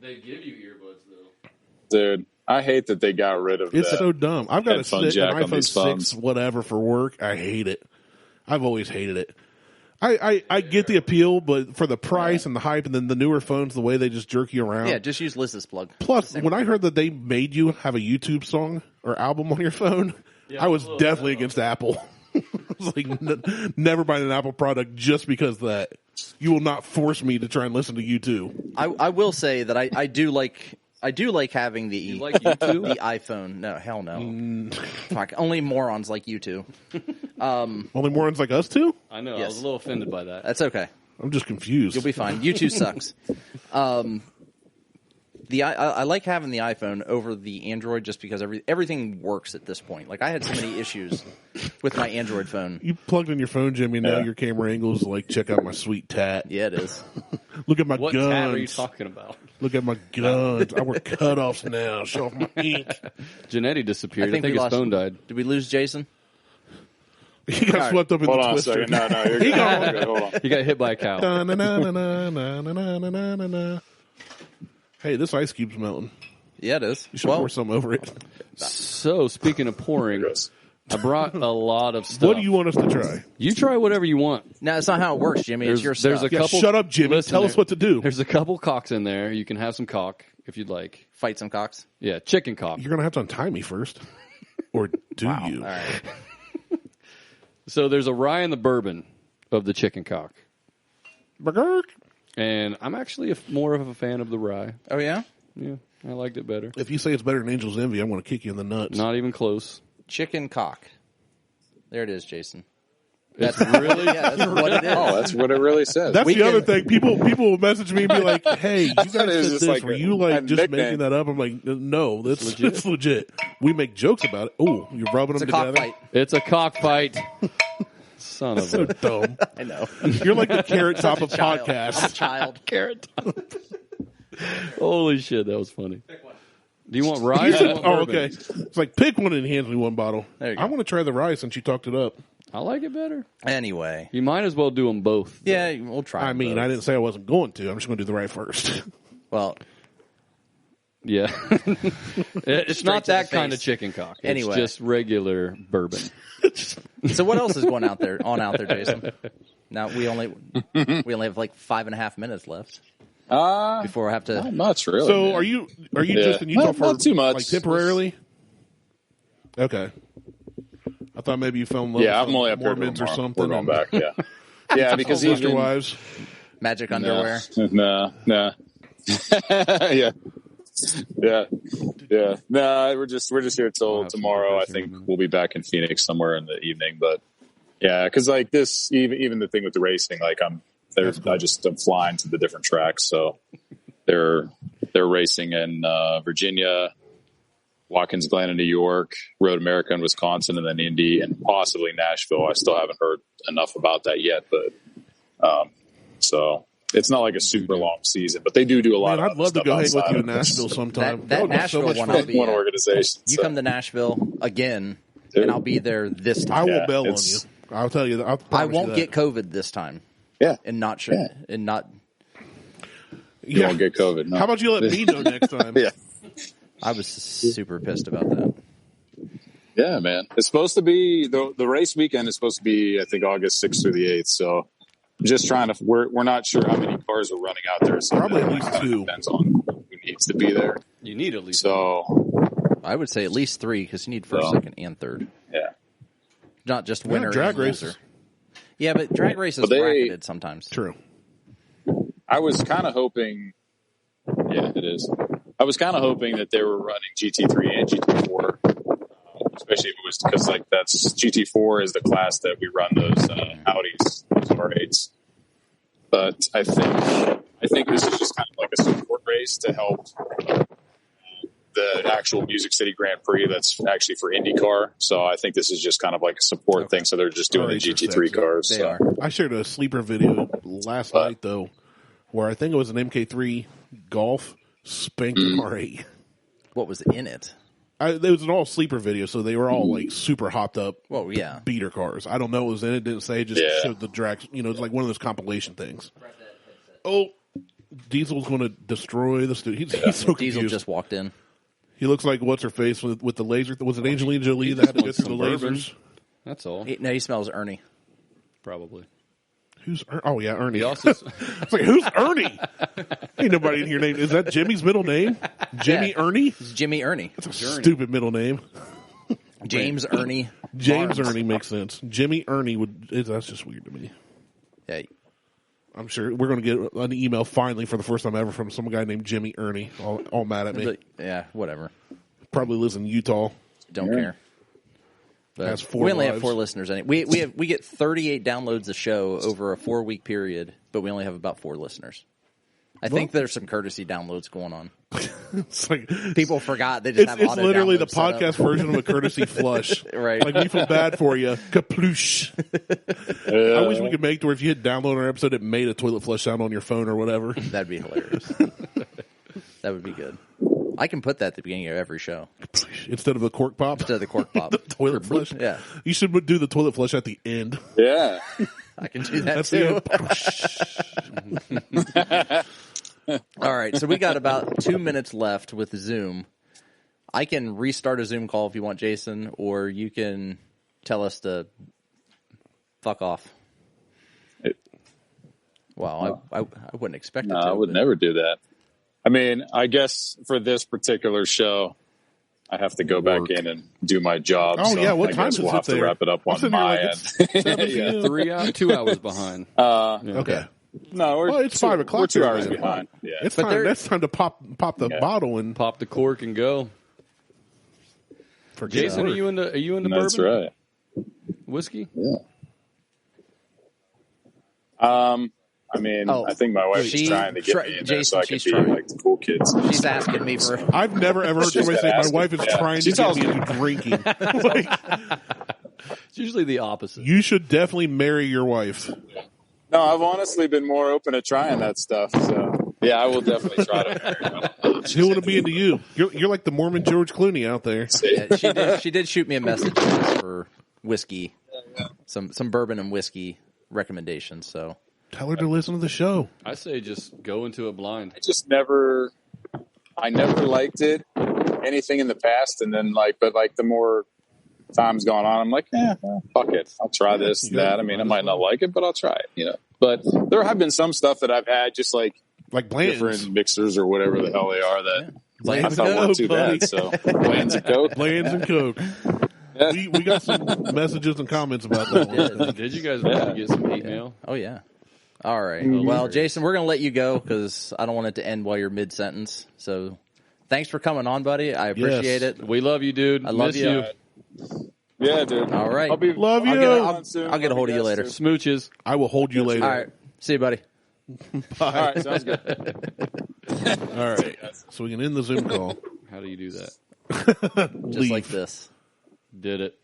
S3: They give you earbuds, though.
S4: Dude, I hate that they got rid of
S2: It's
S4: that.
S2: so dumb. I've got
S4: headphone jack
S2: an
S4: on
S2: iPhone
S4: these
S2: 6,
S4: phones.
S2: whatever, for work. I hate it. I've always hated it. I get the appeal, but for the price and the hype and then the newer phones, the way they just jerk you around.
S1: Yeah, just use Liz's plug.
S2: Plus, when I heard that they made you have a YouTube song or album on your phone, I was definitely against Apple. I was like, never buying an Apple product just because of that. You will not force me to try and listen to YouTube.
S1: I will say that I do like having the
S3: like YouTube?
S1: the iPhone. No, hell no. Fuck, only morons like you two.
S2: Only morons like us two?
S3: I know. I
S1: Yes.
S3: was a little offended by that.
S1: That's okay.
S2: I'm just confused.
S1: You'll be fine. YouTube sucks. I like having the iPhone over the Android just because everything works at this point. Like I had so many issues with my Android phone.
S2: You plugged in your phone, Jimmy, and now
S4: Yeah.
S2: your camera angle is like, check out my sweet tat.
S1: Yeah, it is.
S2: Look at my
S3: What
S2: guns.
S3: tab are you talking about?
S2: Look at my guns. I wear cutoffs now. Show off my ink.
S3: Jannetti disappeared. I think
S1: we
S3: his
S1: lost.
S3: phone died.
S1: Did we lose Jason?
S2: He got swept up in
S4: Hold
S2: the
S4: on a
S2: twister.
S4: second. No, you're good. You're good. Hold on.
S3: He got hit by a cow.
S2: Da-na-na-na-na-na-na-na-na-na. Hey, this ice cube's melting.
S1: Yeah, it is.
S2: You should pour some over it.
S3: So, speaking of pouring,
S4: Gross.
S3: I brought a lot of stuff.
S2: What do you want us to try?
S3: You try whatever you want.
S1: No, it's not how it works, Jimmy. It's your
S3: There's
S1: stuff.
S3: a
S2: Yeah,
S3: couple.
S2: shut up, Jimmy.
S3: Listen,
S2: Tell us what to do.
S3: There's a couple cocks in there. You can have some cock if you'd like.
S1: Fight some cocks.
S3: Yeah, chicken cock.
S2: You're going to have to untie me first. Or do you?
S1: All right.
S3: So there's a rye in the bourbon of the chicken cock.
S2: Burger.
S3: And I'm actually more of a fan of the rye.
S1: Oh yeah.
S3: Yeah, I liked it better.
S2: If you say it's better than Angel's Envy, I'm going to kick you in the nuts.
S3: Not even close.
S1: Chicken cock. There it is, Jason.
S3: That's really
S1: Yeah, that's what it is.
S4: Oh, that's what it really says.
S2: That's
S1: We
S2: the other
S1: can-
S2: thing. People will message me and be like, "Hey, you guys said
S4: it was
S2: this.
S4: just like
S2: Were
S4: a-
S2: you like
S4: a
S2: just
S4: nickname.
S2: making that up?" I'm like, "No, it's legit. We make jokes about it. Oh, you're rubbing
S1: It's a
S2: them
S1: cock
S2: together.
S1: fight.
S3: It's a cockfight. Son of
S2: So
S3: a
S2: dumb.
S1: I know.
S2: You're like the Carrot Top of
S1: Child.
S2: podcasts.
S1: Child.
S3: carrot. Holy shit, that was funny. Do you want rye? Or do you want
S2: Oh,
S3: bourbon?
S2: okay. It's like pick one and hand me one bottle.
S1: There you go.
S2: I want to try the rye since you talked it up.
S3: I like it better.
S1: Anyway.
S3: You might as well do them both.
S1: Yeah, we'll try.
S2: I mean,
S1: both.
S2: I didn't say I wasn't going to. I'm just going to do the rye first.
S1: Well,
S3: Yeah. It's not
S1: to the
S3: that kind of
S1: face.
S3: chicken cock. It's
S1: Anyway.
S3: just regular bourbon.
S1: so what else is going out there? Jason? Now we only have like 5.5 minutes left before I have to.
S4: Not much, really.
S2: So
S4: man.
S2: are you
S4: Yeah.
S2: just in Utah
S4: Not-
S2: for
S4: not too much.
S2: like temporarily? Okay. I thought maybe you fell in love
S4: Yeah,
S2: with
S4: I'm only up here
S2: Mormons or
S4: tomorrow.
S2: something.
S4: We're going back. Yeah, yeah, because
S2: Sister
S4: even
S2: wives.
S1: Magic underwear.
S4: No. yeah. No, we're just here till tomorrow. I think we'll be back in Phoenix somewhere in the evening. But yeah, because like this, even the thing with the racing, like I'm flying to the different tracks. So they're racing in Virginia, Watkins Glen in New York, Road America in Wisconsin, and then Indy and possibly Nashville. I still haven't heard enough about that yet, but so it's not like a super long season. But they do a lot.
S2: Man,
S4: of
S2: I'd love to
S4: stuff
S2: go hang with
S4: outside
S2: you
S4: of
S2: in
S4: it.
S2: Nashville sometime.
S1: That
S2: would be
S1: Nashville
S2: much
S1: one
S2: fun.
S1: I'll be
S4: One
S1: at.
S4: organization.
S1: You
S4: so.
S1: come to Nashville again,
S4: Dude.
S1: and I'll be there this
S2: I
S1: time.
S2: will
S4: Yeah,
S2: bail on you.
S4: it's-
S2: I'll tell you.
S1: I
S2: promise
S1: won't
S2: you
S1: get
S2: that.
S1: COVID this time,
S4: Yeah,
S1: and not
S4: you won't get COVID. No.
S2: How about you let me know next time?
S4: Yeah.
S1: I was super pissed about that.
S4: Yeah, man. It's supposed to be the race weekend is supposed to be, I think, August 6th through the 8th. So just trying to. We're not sure how many cars are running out there. So
S2: probably at least 2.
S4: Depends on who needs to be there.
S3: You need at least.
S4: So
S1: I would say at least 3 because you need first, second, and third.
S4: Yeah.
S1: Not just winner
S2: drag
S1: and
S2: races.
S1: loser. Yeah, but drag races bracketed sometimes.
S2: True.
S4: I was kind of hoping. Yeah, it is. I was kind of hoping that they were running GT3 and GT4, especially if it was because that's GT4 is the class that we run those Audis, those R8s. But I think this is just kind of like a support race to help the actual Music City Grand Prix. That's actually for IndyCar. So I think this is just kind of like a support thing. So they're just doing the GT3 cars.
S1: They are.
S2: I shared a sleeper video last night though, where I think it was an MK3 Golf spanked an R8.
S1: What was in it?
S2: It was an all sleeper video, so they were all like super hopped up.
S1: Well, yeah.
S2: Beater cars. I don't know what was in it. Didn't say. Just showed the drag. It's like one of those compilation things. Oh, Diesel's going to destroy the studio. He's so
S1: Diesel
S2: confused.
S1: just walked in.
S2: He looks like what's her face with the laser. Was it Angelina Jolie that had to go through the lasers?
S3: That's all.
S1: He smells Ernie.
S3: Probably.
S2: Who's Oh yeah, Ernie.
S3: He also.
S2: It's like, who's Ernie? Ain't nobody in here named. Is that Jimmy's middle name? Jimmy Ernie?
S1: It's Jimmy Ernie.
S2: That's a stupid middle name.
S1: James Ernie.
S2: James
S1: Barnes.
S2: Ernie makes sense. Jimmy Ernie that's just weird to me.
S1: Yeah.
S2: I'm sure we're going to get an email finally for the first time ever from some guy named Jimmy Ernie, all mad at me.
S1: But, yeah, whatever.
S2: Probably lives in Utah.
S1: Don't care. But
S2: Has 4
S1: we only have
S2: lives.
S1: 4 listeners. We get 38 downloads a show over a 4-week period, but we only have about 4 listeners. I think there's some courtesy downloads going on.
S2: It's like
S1: People forgot they just have
S2: it's
S1: auto
S2: literally the
S1: downloads set up.
S2: podcast version of a courtesy flush.
S1: Right.
S2: Like, we feel bad for you. Kaploosh. I wish we could make to where if you hit download our episode, it made a toilet flush sound on your phone or whatever.
S1: That'd be hilarious. That would be good. I can put that at the beginning of every show.
S2: Instead of the cork pop.
S1: Instead of the cork pop.
S2: The toilet flush.
S1: Yeah.
S2: You should do the toilet flush at the end.
S4: Yeah.
S1: I can do that
S2: That's
S1: too.
S2: the end.
S1: All right, so we got about 2 minutes left with Zoom. I can restart a Zoom call if you want, Jason, or you can tell us to fuck off. Well, I wouldn't expect it to.
S4: I would never do that. I mean, I guess for this particular show, I have to go back in and do my job.
S2: Oh,
S4: so
S2: yeah, what
S4: I
S2: time
S4: guess
S2: is
S4: we'll
S2: it
S4: have to
S2: there?
S4: wrap it up
S2: I'm
S4: on
S2: sitting here
S4: my
S2: like
S4: end.
S2: it's 7 p.m.
S3: 2 hours behind.
S2: Okay.
S4: No, we're
S2: It's 5 o'clock.
S4: We're 2
S2: there,
S4: hours
S2: man.
S4: behind. Yeah.
S2: It's
S1: But
S2: time. That's time to pop the bottle and
S3: Pop the cork and go.
S2: forget
S3: Jason,
S2: it.
S3: are you into
S4: That's
S3: bourbon?
S4: right.
S3: Whiskey?
S4: Yeah. I mean,
S1: Oh,
S4: I think my wife
S1: she-
S4: is trying to get me in there
S1: Jason,
S4: so I can
S1: she's
S4: be
S1: trying.
S4: like the cool kids.
S1: She's asking me for.
S2: I've never ever heard
S4: She's
S2: somebody say my
S4: asking,
S2: wife is
S4: yeah.
S2: trying
S4: She
S2: to get
S4: tells
S2: me
S4: me.
S2: into drinking. Like,
S3: It's usually the opposite.
S2: you should definitely marry your wife.
S4: No, I've honestly been more open to trying that stuff. So yeah, I will definitely try to marry her.
S2: She want to be into you. You're like the Mormon George Clooney out there.
S1: Yeah, she did shoot me a message for whiskey, some bourbon and whiskey recommendations. So
S2: Tell her to listen to the show.
S3: I say just go into it blind.
S4: I never liked it, anything in the past, and then but the more time's gone on, I'm like, fuck it, I'll try this, that. I mean, I might not like it, but I'll try it, But there have been some stuff that I've had, just like
S2: Bland's.
S4: different mixers or whatever the hell they are that I
S2: Bland's
S4: thought
S2: and
S4: weren't
S2: Coke,
S4: too
S2: buddy.
S4: bad. So Bland's and Coke.
S2: Bland's and Coke.
S4: Yeah.
S2: We got some messages and comments about that one.
S3: Did you guys want to get some hate mail?
S1: oh yeah. All right. Well, Jason, we're gonna let you go because I don't want it to end while you're mid sentence. So thanks for coming on, buddy. I appreciate it.
S3: We love you, dude.
S1: I love
S3: Miss
S1: you.
S4: Yeah, dude.
S1: All right.
S2: Love you.
S1: I'll get a hold of you later.
S3: Smooches.
S2: I will hold you later.
S1: All right. See you, buddy.
S4: All right, sounds good.
S2: All right. So we can end the Zoom call.
S3: How do you do that?
S1: Just like this.
S3: Did it.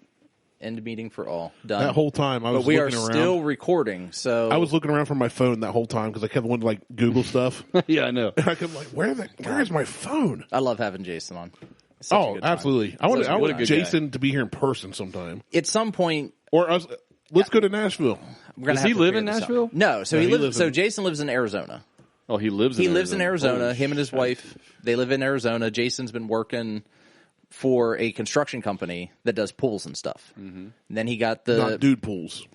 S1: End meeting for all. Done.
S2: That whole time I was
S1: but we are
S2: looking around.
S1: still recording. So
S2: I was looking around for my phone that whole time because I kept wanting to Google stuff.
S3: Yeah, I know.
S2: And I kept where is my phone?
S1: I love having Jason on. It's such a
S2: Oh,
S1: good time.
S2: absolutely. I
S3: What a
S2: want
S3: good
S2: Jason to be here in person sometime.
S1: At some point,
S2: Or us. Let's go to Nashville.
S1: we're gonna
S3: Does
S1: have
S3: he
S1: to
S3: live
S1: figure
S3: in
S1: this out.
S3: Nashville?
S1: No. So
S2: No,
S1: he
S2: he
S1: lives.
S2: lives
S1: So
S2: in-
S1: Jason lives in Arizona.
S3: Oh, he lives in Arizona.
S1: He lives in Arizona.
S3: Holy
S1: Him and his wife, they live in Arizona. Jason's been working for a construction company that does pools and stuff. And then he got
S2: Not dude pools.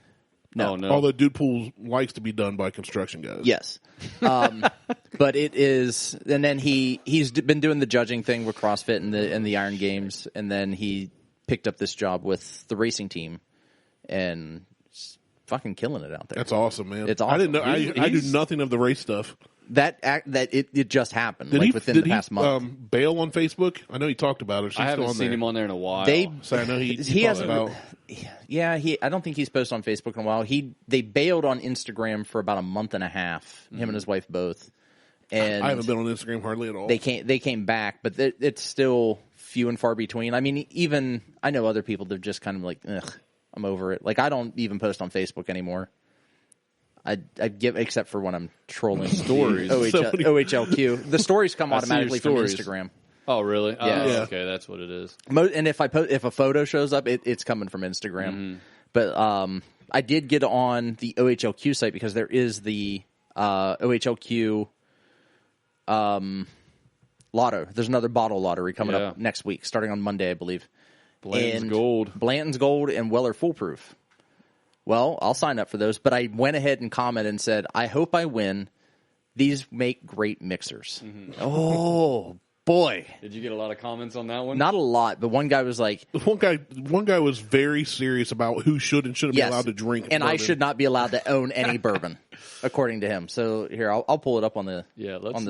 S1: No.
S3: Oh, no.
S2: Although dude pools likes to be done by construction guys.
S1: Yes. But it is, and then he's been doing the judging thing with CrossFit and the Iron Games, and then he picked up this job with the racing team, and fucking killing it out there.
S2: That's awesome, man.
S1: It's awesome.
S2: I didn't know. I do nothing of the race stuff.
S1: It just happened within the past month.
S2: Bail on Facebook? I know he talked about it.
S3: I haven't seen him on there in a while.
S2: So I know he
S1: hasn't.
S2: about.
S1: Yeah, I don't think he's posted on Facebook in a while. They bailed on Instagram for about a month and a half. Him and his wife both. And
S2: I haven't been on Instagram hardly at all.
S1: They came back, but it's still few and far between. I mean, even I know other people that are just kind of like, ugh, I'm over it. Like, I don't even post on Facebook anymore. I give, except for when I'm trolling
S3: stories.
S1: OHLQ. The stories come automatically from Instagram.
S3: Oh, really?
S1: Yeah.
S3: Okay, that's what it is.
S1: And if a photo shows up, it's coming from Instagram. But I did get on the OHLQ site because there is the OHLQ lotto. There's another bottle lottery coming up next week, starting on Monday, I believe. Blanton's Gold and Weller Foolproof. Well, I'll sign up for those, but I went ahead and commented and said, I hope I win. These make great mixers. Oh, boy.
S3: Did you get a lot of comments on that one?
S1: Not a lot, but one guy was like...
S2: One guy was very serious about who should and shouldn't be allowed to drink
S1: and
S2: bourbon.
S1: I should not be allowed to own any bourbon, according to him. So here, I'll pull it up on the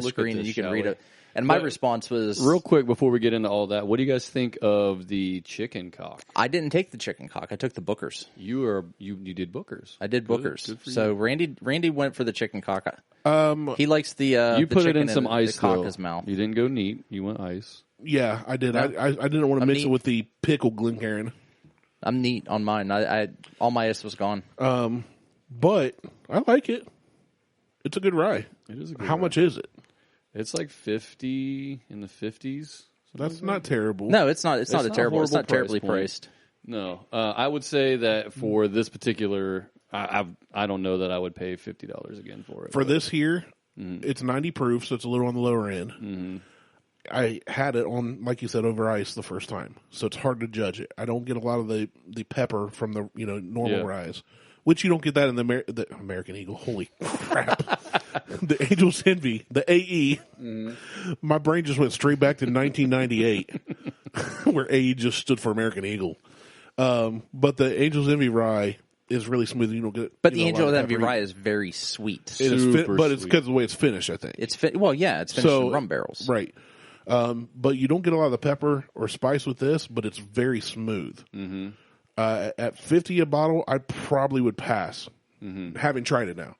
S1: screen, and you can read it. And my response was...
S3: Real quick, before we get into all that, what do you guys think of the chicken cock?
S1: I didn't take the chicken cock. I took the Bookers.
S3: You did Bookers.
S1: I did Bookers.
S3: Good for
S1: so
S3: you.
S1: Randy went for the chicken cock. He likes the
S3: you
S1: the
S3: put it
S1: chicken
S3: in some
S1: and
S3: ice,
S1: the cock
S3: though.
S1: his mouth.
S3: You didn't go neat. You went ice.
S2: Yeah, I did.
S1: No.
S2: I didn't want to mix
S1: neat.
S2: it with the pickled Glencairn.
S1: I'm neat on mine. I all my ice was gone.
S2: But I like it. It's a good rye.
S3: It is a good
S2: How
S3: rye.
S2: much is it?
S3: It's like 50 in the 50s.
S2: That's not terrible.
S1: No, it's not. It's not a terrible. It's not
S3: price
S1: terribly
S3: point.
S1: priced.
S3: No, I would say that for this particular, I don't know that I would pay $50 again for it.
S2: For this here, it's 90 proof, so it's a little on the lower end. I had it on, like you said, over ice the first time, so it's hard to judge it. I don't get a lot of the pepper from the normal ryes, which you don't get that in the American Eagle. Holy crap! The Angel's Envy, the AE. My brain just went straight back to 1998, where AE just stood for American Eagle. But the Angel's Envy rye is really smooth. You don't get,
S1: but the Angel's Envy rye is very sweet.
S2: It is, but it's because of the way it's finished. I think
S1: it's it's finished in rum barrels,
S2: right? But you don't get a lot of the pepper or spice with this, but it's very smooth. At $50 a bottle, I probably would pass. Having tried it now,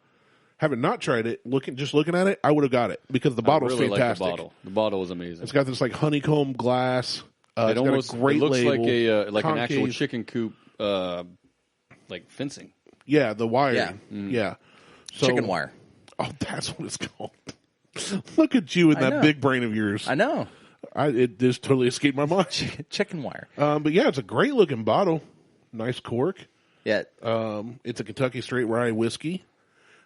S2: having not tried it, just looking at it, I would have got it because the bottle's
S3: really
S2: fantastic.
S3: Like the bottle. The bottle is amazing.
S2: It's got this like honeycomb glass.
S3: It almost
S2: got a great
S3: looks
S2: label,
S3: like an actual
S2: concave.
S3: chicken coop, like fencing.
S2: Yeah, the wiring. Yeah. So,
S1: chicken wire.
S2: Oh, that's what it's called. Look at you and that big brain of yours.
S1: I know.
S2: It just totally escaped my mind.
S1: Chicken wire.
S2: But yeah, it's a great looking bottle. Nice cork.
S1: Yeah.
S2: It's a Kentucky straight rye whiskey.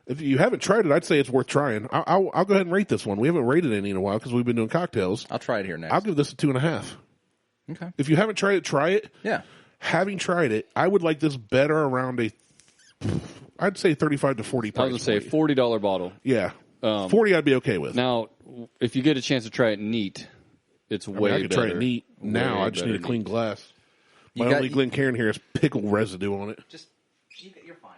S2: If you haven't tried it, I'd say it's worth trying. I'll go ahead and rate this one. We haven't rated any in a while because we've been doing cocktails.
S1: I'll try it here next.
S2: I'll give this a 2.5.
S1: Okay.
S2: If you haven't tried it, try it.
S1: Yeah.
S2: Having tried it, I would like this better around I'd say 35 to 40 price.
S3: I was going to say $40 bottle.
S2: Yeah. 40 I'd be okay with.
S3: Now, if you get a chance to try it neat, it's way better.
S2: I could try it neat now. I just need a clean glass. My only Glencairn here is pickle residue on it.
S1: You're fine.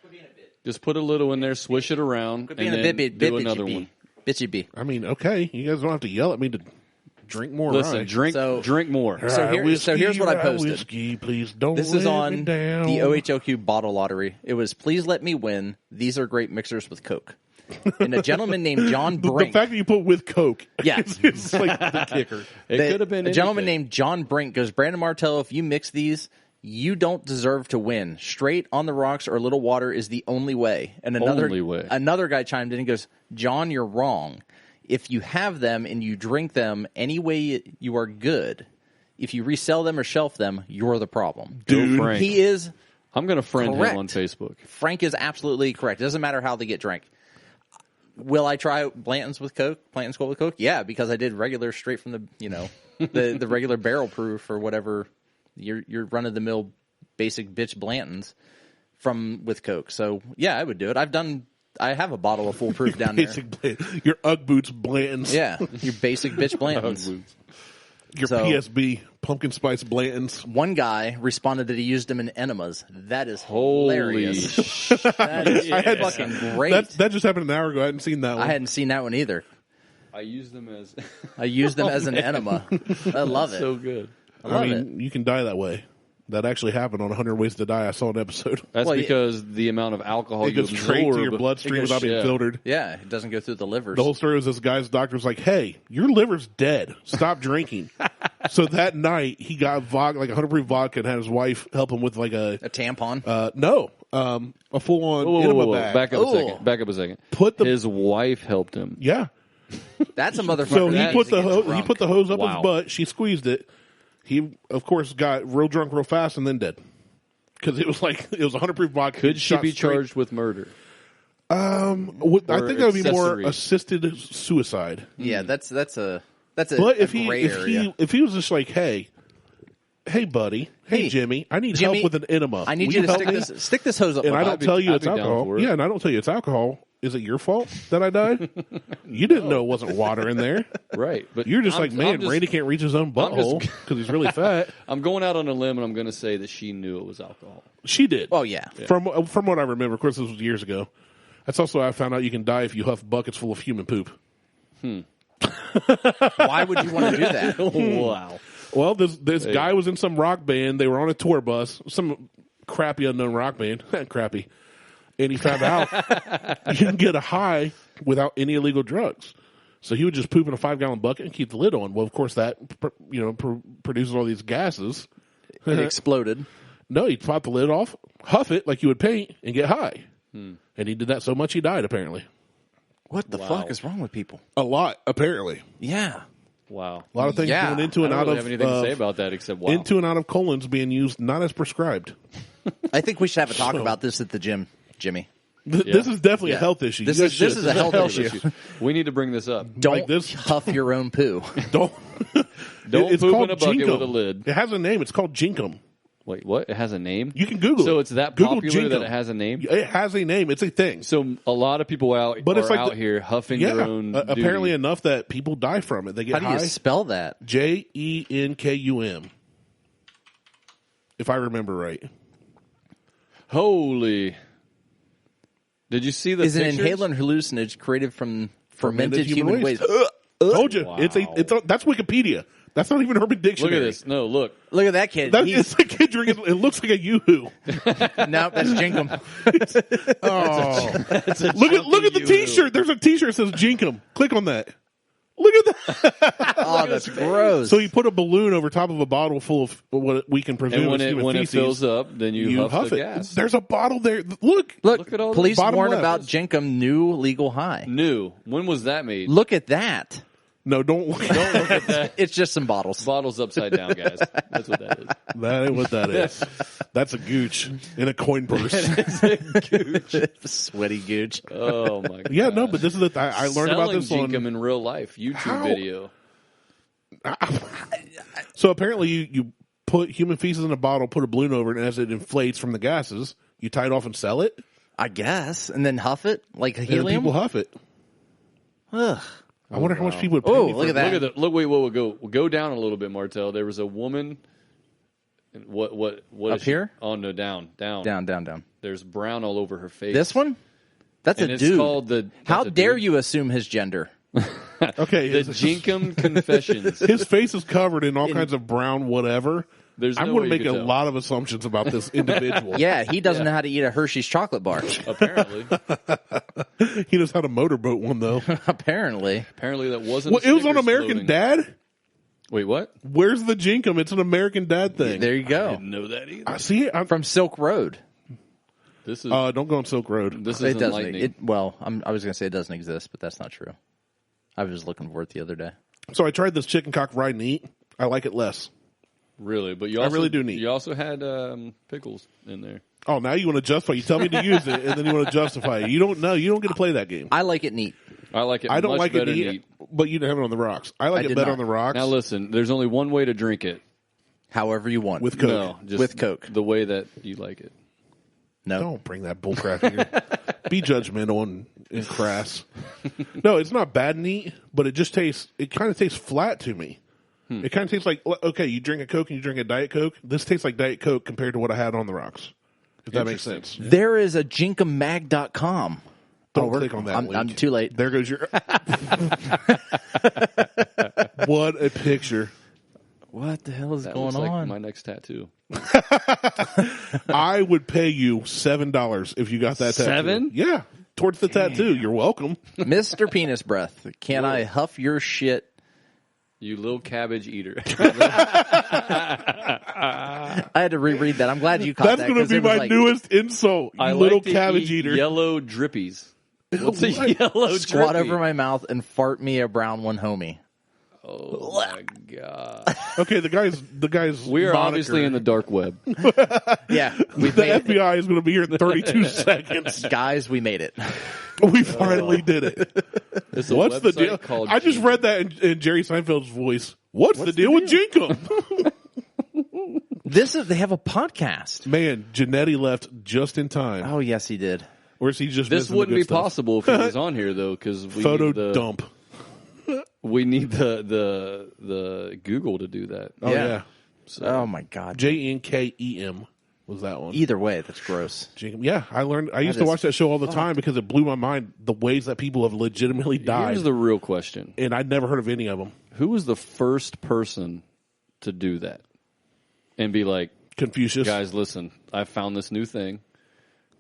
S1: Put me in a bit.
S3: Just put a little in there, swish it around, and then do another one.
S1: Bitchy B.
S2: I mean, okay. You guys don't have to yell at me to drink more
S3: Listen,
S2: rye.
S3: drink more.
S1: So here's what I posted.
S2: Whiskey, please don't
S1: this is on
S2: me down.
S1: the OHLQ bottle lottery. It was, please let me win. These are great mixers with Coke. And a gentleman named John Brink.
S2: The fact that you put with Coke,
S1: yes,
S2: it's like the kicker.
S3: It could have been
S1: a gentleman named John Brink goes, Brandon Martell, if you mix these, you don't deserve to win. Straight on the rocks or a little water is the only way. And another guy chimed in and goes, John, you're wrong. If you have them and you drink them any way, you are good. If you resell them or shelf them, you're the problem.
S2: Dude,
S3: Frank.
S1: He is.
S3: I'm going to friend
S1: correct.
S3: him on Facebook.
S1: Frank is absolutely correct. It doesn't matter how they get drank. Will I try Blanton's with Coke? Blanton's Gold with Coke? Yeah, because I did regular straight from the the regular barrel proof or whatever your run of the mill basic bitch Blanton's with Coke. So yeah, I would do it. I have a bottle of foolproof down there.
S2: Your Ugg boots Blanton's.
S1: Yeah, your basic bitch Blanton's.
S2: Your PSB pumpkin spice Blanton's.
S1: One guy responded that he used them in enemas. That is hilarious. That is fucking great.
S2: That just happened an hour ago. I hadn't seen that one.
S1: I hadn't seen that one either.
S3: I use them as
S1: an enema. I love it.
S3: So good.
S1: I mean,
S2: you can die that way. That actually happened on 100 Ways to Die. I saw an episode.
S3: That's because the amount of alcohol
S2: it goes straight to your bloodstream without being filtered.
S1: Yeah, it doesn't go through the liver.
S2: The whole story was this guy's doctor was like, "Hey, your liver's dead. Stop drinking." So that night he got vodka, like 100 proof vodka, and had his wife help him with like a
S1: tampon.
S2: No, a full on enema bag.
S3: Back up a second. His wife helped him.
S2: Yeah,
S1: that's a motherfucker.
S2: So he put the hose up his butt. She squeezed it. He, of course, got real drunk real fast and then dead. Because it was 100 proof vodka.
S3: Could she be charged with murder?
S2: I think that would be more assisted suicide.
S1: Yeah, that's a
S2: but if he was just like, hey buddy, hey Jimmy, I need help with an enema.
S1: I need you to stick this hose up.
S2: And I don't tell you it's alcohol. Yeah, and I don't tell you it's alcohol. Is it your fault that I died? You didn't know it wasn't water in there.
S3: Right. But
S2: you're just Randy can't reach his own butthole because he's really fat.
S3: I'm going out on a limb, and I'm going to say that she knew it was alcohol.
S2: She did.
S1: Oh, yeah.
S2: From what I remember, of course, this was years ago. That's also how I found out you can die if you huff buckets full of human poop.
S1: Why would you want to do that?
S3: Wow.
S2: Well, this guy was in some rock band. They were on a tour bus, some crappy unknown rock band. Crappy. And he found out you can get a high without any illegal drugs. So he would just poop in a 5-gallon bucket and keep the lid on. Well, of course, that produces all these gases.
S1: It exploded.
S2: No, he'd pop the lid off, huff it like you would paint, and get high. And he did that so much he died, apparently.
S1: What the fuck is wrong with people?
S2: A lot, apparently.
S1: Yeah.
S3: Wow.
S2: A lot of things going into and out of...
S3: I don't have anything to say about that except wow.
S2: Into and out of colons being used not as prescribed.
S1: I think we should have a talk about this at the gym, Jimmy.
S2: This is definitely a health issue.
S1: This is a health issue.
S3: We need to bring this up.
S1: Don't huff your own poo.
S3: Don't
S2: it's
S3: poop
S2: called
S3: in a bucket
S2: Jenkem.
S3: with a lid.
S2: It has a name. It's called Jenkem.
S3: Wait, what? It has a name?
S2: You can Google it.
S3: So it's that
S2: Google
S3: popular
S2: Jenkem.
S3: that it has a name?
S2: It has a name. It's a thing.
S3: So a lot of people are out here huffing their own
S2: apparently enough that people die from it. They get
S1: How do you spell that?
S2: Jenkum. If I remember right.
S3: Holy... Did you see the
S1: Is
S3: pictures?
S1: an inhaler and hallucinage created from fermented human waste?
S2: Told you.
S3: Wow.
S2: That's Wikipedia. That's not even Urban Dictionary.
S3: Look at this. No, look.
S1: Look at that kid.
S2: It's a kid drinking. It looks like a Yoo-hoo.
S1: No, that's Jenkem.
S2: Look at the T-shirt. There's a T-shirt that says Jenkem. Click on that. Look at that.
S1: Oh, that's gross.
S2: So you put a balloon over top of a bottle full of what we can presume is human
S3: when
S2: feces.
S3: it fills up, then you huff the
S2: it.
S3: gas.
S2: There's a bottle there. Look
S3: at all
S1: police
S2: bottom
S1: warn
S2: left.
S1: about Jenkem new legal high.
S3: New. When was that made?
S1: Look at that.
S2: No, don't look
S3: at that.
S1: It's just some bottles.
S3: Bottles upside down, guys. That's what that is.
S2: That ain't what that is. That's a gooch in a coin purse.
S1: Sweaty gooch.
S3: Oh my god.
S2: Yeah, no, but this is I learned about this on
S3: Jenkem in real life YouTube video.
S2: So apparently you put human feces in a bottle, put a balloon over it, and as it inflates from the gases, you tie it off and sell it.
S1: I guess, and then huff it like
S2: And
S1: helium.
S2: people huff it.
S1: Ugh.
S2: I wonder how much people would pay me for
S1: look at that.
S3: We'll go down a little bit, Martell. There was a woman. What
S1: up
S3: is she?
S1: here?
S3: Oh no, down. There's brown all over her face.
S1: This one? That's
S3: and
S1: a
S3: it's
S1: dude.
S3: Called
S1: How dare you assume his gender?
S2: Okay,
S3: the Jenkem Confessions.
S2: His face is covered in all kinds of brown whatever. I'm going to make a lot of assumptions about this individual.
S1: Yeah, he doesn't know how to eat a Hershey's chocolate bar.
S3: Apparently.
S2: He knows how to motorboat one, though.
S1: Apparently
S3: that wasn't.
S2: Well, it was on American Dad?
S3: Wait, what?
S2: Where's the Jenkem? It's an American Dad thing.
S1: There you go.
S3: I didn't know that either.
S2: I see it.
S1: From Silk Road.
S3: This is
S2: don't go on Silk Road.
S3: This is enlightening.
S1: I was going to say it doesn't exist, but that's not true. I was just looking for it the other day.
S2: So I tried this chicken cock ride and eat. I like it less.
S3: Really, but you also,
S2: I really do need.
S3: You also had pickles in there.
S2: Oh, now you want to justify? You tell me to use it, and then you want to justify it. You don't know. You don't get to play that game.
S1: I like it neat.
S3: I like it.
S2: I don't
S3: much
S2: like
S3: better
S2: it
S3: neat.
S2: but you have it on the rocks. I like it better on the rocks.
S3: Now listen, there's only one way to drink it.
S1: However you want.
S2: With Coke.
S3: No, just
S1: with Coke.
S3: The way that you like it.
S1: No.
S2: Don't bring that bullcrap here. Be judgmental and crass. No, it's not bad and neat, but it kind of tastes flat to me. It kind of tastes like, okay, you drink a Coke and you drink a Diet Coke. This tastes like Diet Coke compared to what I had on the rocks. If that makes sense.
S1: There is a JenkemMag.com.
S2: Don't click on that link.
S1: I'm too late.
S2: There goes your... What a picture.
S1: What the hell is
S3: That
S1: going
S3: looks like
S1: on?
S3: my next tattoo.
S2: I would pay you $7 if you got that tattoo.
S3: $7?
S2: Yeah, towards the tattoo. You're welcome.
S1: Mr. Penis Breath, can I huff your shit?
S3: You little cabbage eater.
S1: I had to reread that. I'm glad you caught
S2: That's
S1: that.
S2: going to be my newest insult. You little cabbage eater.
S3: Yellow drippies. What's a yellow
S1: Squat
S3: drippy?
S1: over my mouth and fart me a brown one, homie.
S3: Oh my god!
S2: Okay, the guys.
S3: We are obviously in the dark web.
S1: Yeah,
S2: The FBI is going to be here in 32 seconds.
S1: Guys, we made it.
S2: We finally did it.
S3: It's a
S2: What's the
S3: website
S2: deal?
S3: called
S2: I just
S3: Jenkem.
S2: read that in Jerry Seinfeld's voice. What's the deal with Jenkem?
S1: They have a podcast.
S2: Man, Jannetti left just in time.
S1: Oh yes, he did.
S2: Or is he just
S3: This
S2: missing the
S3: wouldn't
S2: good
S3: be
S2: stuff?
S3: possible if he was on here though, because we
S2: Photo
S3: need the
S2: dump.
S3: We need the Google to do that.
S2: Oh yeah.
S1: Oh my god.
S2: Jenkem was that one.
S1: Either way, that's gross.
S2: Jenkem. Yeah, I used to watch that show all the time because it blew my mind the ways that people have legitimately died.
S3: Here's the real question:
S2: and I'd never heard of any of them.
S3: who was the first person to do that and be like,
S2: Confucius.
S3: guys, listen, I found this new thing.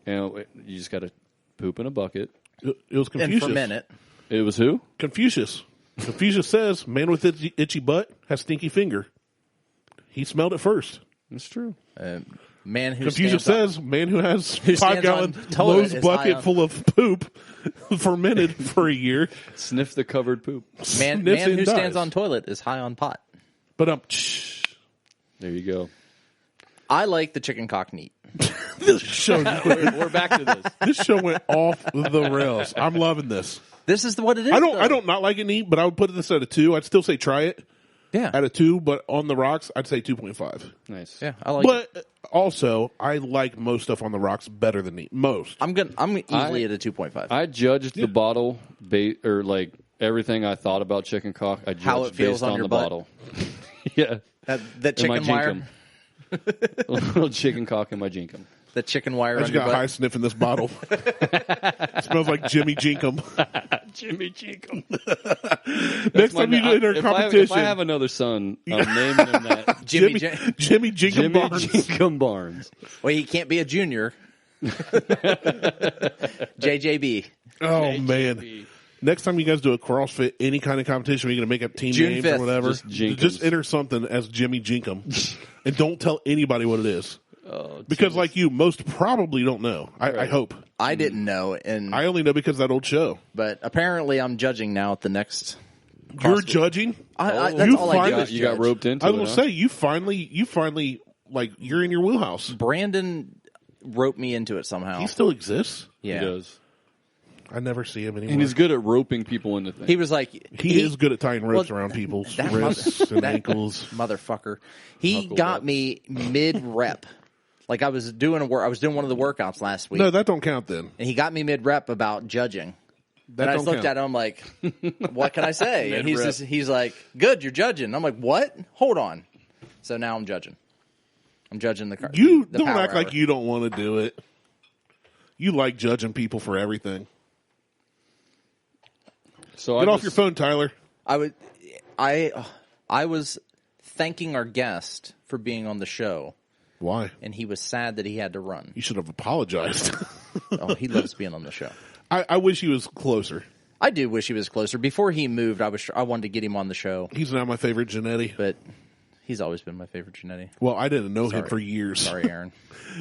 S3: You just got to poop in a bucket.
S2: It was
S1: And
S2: Confucius.
S1: ferment it.
S3: It was who?
S2: Confucius. Confucius says, man with itchy butt has stinky finger. He smelled it first.
S3: It's true.
S1: Man who
S2: Confucius
S1: stands
S2: says, man who has
S1: Who stands
S2: 5-gallon
S1: on toilet
S2: Lowe's
S1: is
S2: bucket
S1: high on-
S2: full of poop fermented for a year.
S3: Sniff the covered poop.
S1: man
S2: sniffs
S1: who
S2: and
S1: stands
S2: dies.
S1: on toilet is high on pot.
S2: But
S3: There you go.
S1: I like the chicken cock neat.
S2: this show
S3: We're back to this.
S2: this show went off the rails. I'm loving this.
S1: This is what it is.
S2: I
S1: though.
S2: don't not like it neat, but I would put this at a 2. I'd still say try it
S1: Yeah.
S2: at a 2, but on the rocks, I'd say 2.5.
S3: Nice.
S1: Yeah, I like it.
S2: But also, I like most stuff on the rocks better than neat. Most.
S1: I'm easily at a 2.5.
S3: I judged the bottle or like everything I thought about chicken cock. I judged
S1: How it feels
S3: based
S1: on
S3: on
S1: your
S3: the
S1: butt.
S3: bottle. Yeah.
S1: that
S3: And my
S1: chicken wire.
S3: Jenkem. A little chicken cock in my Jenkem.
S1: The chicken wire
S2: I
S1: on
S2: just
S1: your
S2: got
S1: butt.
S2: high sniffing this bottle. Smells like Jimmy Jenkem.
S3: Jimmy Jenkem.
S2: Next time you enter a competition,
S3: If I have another son, I'm naming him that.
S1: Jimmy
S2: Jimmy Jenkem
S3: Jimmy
S2: Barnes.
S3: Jenkem Barnes.
S1: Well, he can't be a junior. JJB.
S2: Oh man! Next time you guys do a CrossFit, any kind of competition, where you're going to make up team
S1: June
S2: names
S1: 5th.
S2: or whatever,
S3: Just Jenkems.
S2: just enter something as Jimmy Jenkem, and don't tell anybody what it is. Because, like you, most probably don't know. I hope.
S1: I didn't know, and
S2: I only know because of that old show.
S1: but apparently I'm judging now at the next.
S2: You're judging.
S1: That's
S2: You
S1: all I do.
S2: finally-
S1: is
S3: You got
S1: judge.
S3: roped into
S2: I
S3: it.
S2: was going to say you finally like you're in your wheelhouse.
S1: Brandon roped me into it somehow.
S2: He still exists.
S1: Yeah,
S3: He does.
S2: I never see him anymore.
S3: And he's good at roping people into things.
S1: He was like
S2: He is good at tying ropes around people's
S1: that
S2: wrists
S1: mother-
S2: and
S1: that-
S2: ankles.
S1: motherfucker. He
S3: Huckleberry.
S1: got me mid rep. Like I was doing one of the workouts last week,
S2: No, that don't count then.
S1: and he got me mid rep about judging.
S2: That
S1: And I
S2: don't
S1: just looked
S2: count.
S1: at him I'm like, "What can I say?" And
S3: Mid-rep.
S1: he's like, "Good, you're judging." I'm like, "What? Hold on." So now I'm judging. I'm judging the car.
S2: You
S1: the
S2: don't
S1: power
S2: act like
S1: hour.
S2: you don't want to do it. You like judging people for everything.
S3: So
S2: Get off your phone, Tyler.
S1: I was thanking our guest for being on the show,
S2: Why?
S1: and he was sad that he had to run.
S2: You should have apologized.
S1: Oh, he loves being on the show.
S2: I wish he was closer.
S1: I do wish he was closer. Before he moved, I wanted to get him on the show,
S2: He's now my favorite Jannetti.
S1: but he's always been my favorite Jannetti.
S2: Well, I didn't know him
S1: Sorry.
S2: for years.
S1: Sorry, Aaron.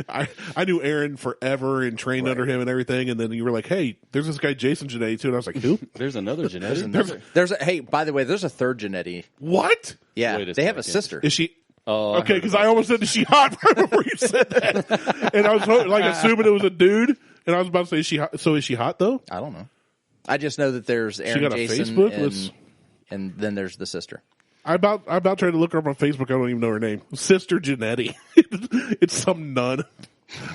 S2: I knew Aaron forever and trained under him and everything. And then you were like, hey, there's this guy Jason Jannetti too. And I was like, who?
S3: There's another genetic.
S1: Hey, by the way, there's a third Jannetti.
S2: What?
S1: Yeah,
S3: Wait a
S1: they have a
S3: second.
S1: sister.
S2: Is she?
S3: Oh,
S2: Okay, because I almost said, is she hot right before you said that? And I was like assuming it was a dude. And I was about to say, is she hot? So is she hot though?
S1: I don't know. I just know that there's Aaron,
S2: She got a
S1: Jason,
S2: Facebook?
S1: and then there's the sister.
S2: I about tried to look her up on Facebook. I don't even know her name. Sister Jannetti. It's some nun.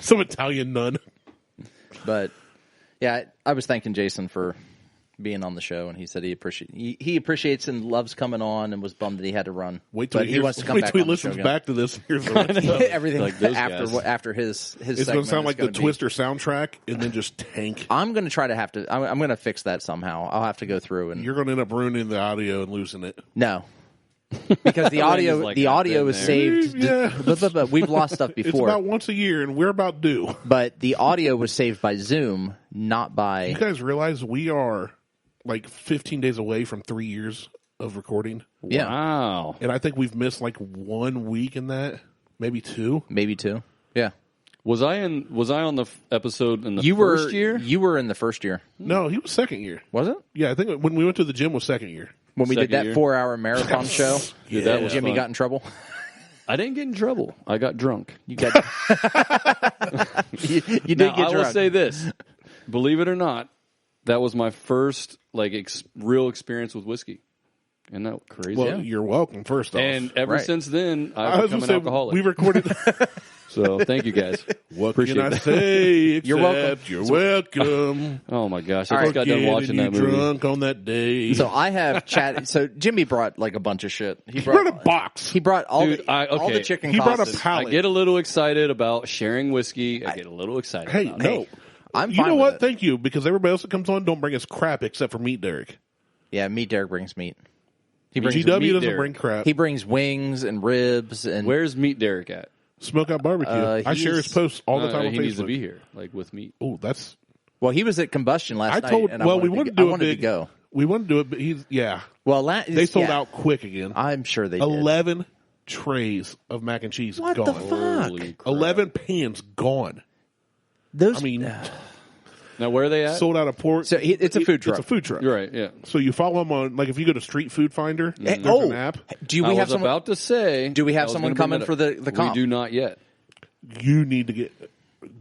S2: Some Italian nun.
S1: But, yeah, I was thanking Jason for being on the show, and he said he appreciates and loves coming on, and was bummed that he had to run.
S2: Wait till
S1: he wants to come back.
S2: Wait till he listens back to this. Here's
S1: everything
S3: like those
S1: after his.
S2: It's going to sound like the Twister soundtrack, and then just tank.
S1: I'm going to try to I'm going to fix that somehow. I'll have to go through and.
S2: You're going to end up ruining the audio and losing it.
S1: No. Because the audio is saved.
S2: Yeah.
S1: But we've lost stuff before.
S2: It's about once a year, and we're about due.
S1: But the audio was saved by Zoom, not by.
S2: You guys realize we are like 15 days away from 3 years of recording?
S1: Yeah.
S3: Wow.
S2: And I think we've missed like 1 week in that, maybe 2.
S1: Maybe 2. Yeah.
S3: Was I on the episode in the
S1: You
S3: first year?
S1: You were in the first year.
S2: No, he was second year.
S1: Was it?
S2: Yeah, I think when we went to the gym was second year.
S1: When we did that 4-hour marathon show,
S3: Dude, that was
S1: Jimmy
S3: fun.
S1: got in trouble.
S3: I didn't get in trouble. I got drunk.
S1: You got. you did
S3: Now,
S1: get
S3: I
S1: drunk.
S3: will say this: believe it or not, that was my first real experience with whiskey. Isn't that crazy?
S2: Well, you're welcome, first off.
S3: And ever
S1: Right.
S3: since then,
S2: I
S3: I've
S2: was
S3: become
S2: gonna
S3: an
S2: say,
S3: alcoholic.
S2: we recorded.
S3: So thank you guys.
S2: What
S3: Appreciate
S2: can I
S3: that.
S2: say? Except
S1: You're welcome.
S2: You're welcome.
S3: Oh my gosh, I
S1: All
S3: just got done watching that
S2: you
S3: movie.
S2: drunk on that day.
S1: So I have chat. So Jimmy brought like a bunch of shit.
S2: He brought a box.
S1: He brought all
S3: Dude,
S1: all the chicken.
S2: He brought a
S1: costas.
S2: pallet.
S3: I get a little excited about sharing whiskey. I get a little excited.
S2: Hey,
S3: about
S2: no.
S3: it.
S1: I'm
S2: You
S1: fine
S2: know
S1: with
S2: what?
S1: it.
S2: Thank you, because everybody else that comes on don't bring us crap except for Meat Derek.
S1: Yeah, Meat Derek brings meat. He brings
S2: GW
S3: Meat
S2: doesn't
S3: Derek.
S2: bring crap.
S1: he brings wings and ribs and
S3: Where's Meat Derek at?
S2: Smokeout Barbecue. I share his
S1: he's-
S2: posts all the time on
S3: He
S2: Facebook.
S3: needs to be here, with meat.
S2: Oh, that's.
S1: well, he was at Combustion last
S2: I told.
S1: night. And
S2: Well,
S1: I
S2: we
S1: wanted
S2: wanted
S1: to,
S2: to do
S1: I
S2: a
S1: wanted
S2: big.
S1: to go.
S2: We wanted to do it, but he's
S1: Well,
S2: they sold out quick again.
S1: I'm sure they did.
S2: 11 trays of mac and cheese
S1: What
S2: gone.
S1: the fuck?
S3: Holy crap.
S2: 11 pans gone.
S1: Those.
S2: I mean,
S3: Now where are they at?
S2: sold out of pork.
S1: So it's a food truck.
S2: It's a food truck.
S3: You're right. Yeah.
S2: So you follow them on, like if you go to Street Food Finder, there's
S1: oh,
S2: an app.
S1: do
S3: I
S1: we have
S3: was
S1: someone?
S3: about to say.
S1: Do we have
S3: I was
S1: someone
S3: gonna
S1: coming
S3: bring that
S1: for
S3: up.
S1: the comp?
S3: We do not yet.
S2: You need to get,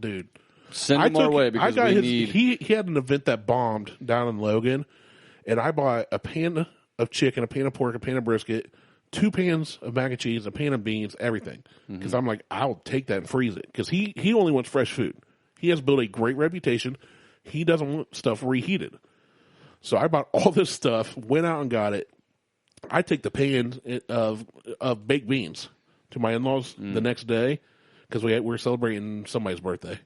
S2: dude.
S3: Send them our way because we need.
S2: He had an event that bombed down in Logan, and I bought a pan of chicken, a pan of pork, a pan of brisket, 2 pans of mac and cheese, a pan of beans, everything. Because I'm like, I'll take that and freeze it. Because he only wants fresh food. He has built a great reputation. He doesn't want stuff reheated. So I bought all this stuff, went out and got it. I take the pans of baked beans to my in-laws the next day because we were celebrating somebody's birthday.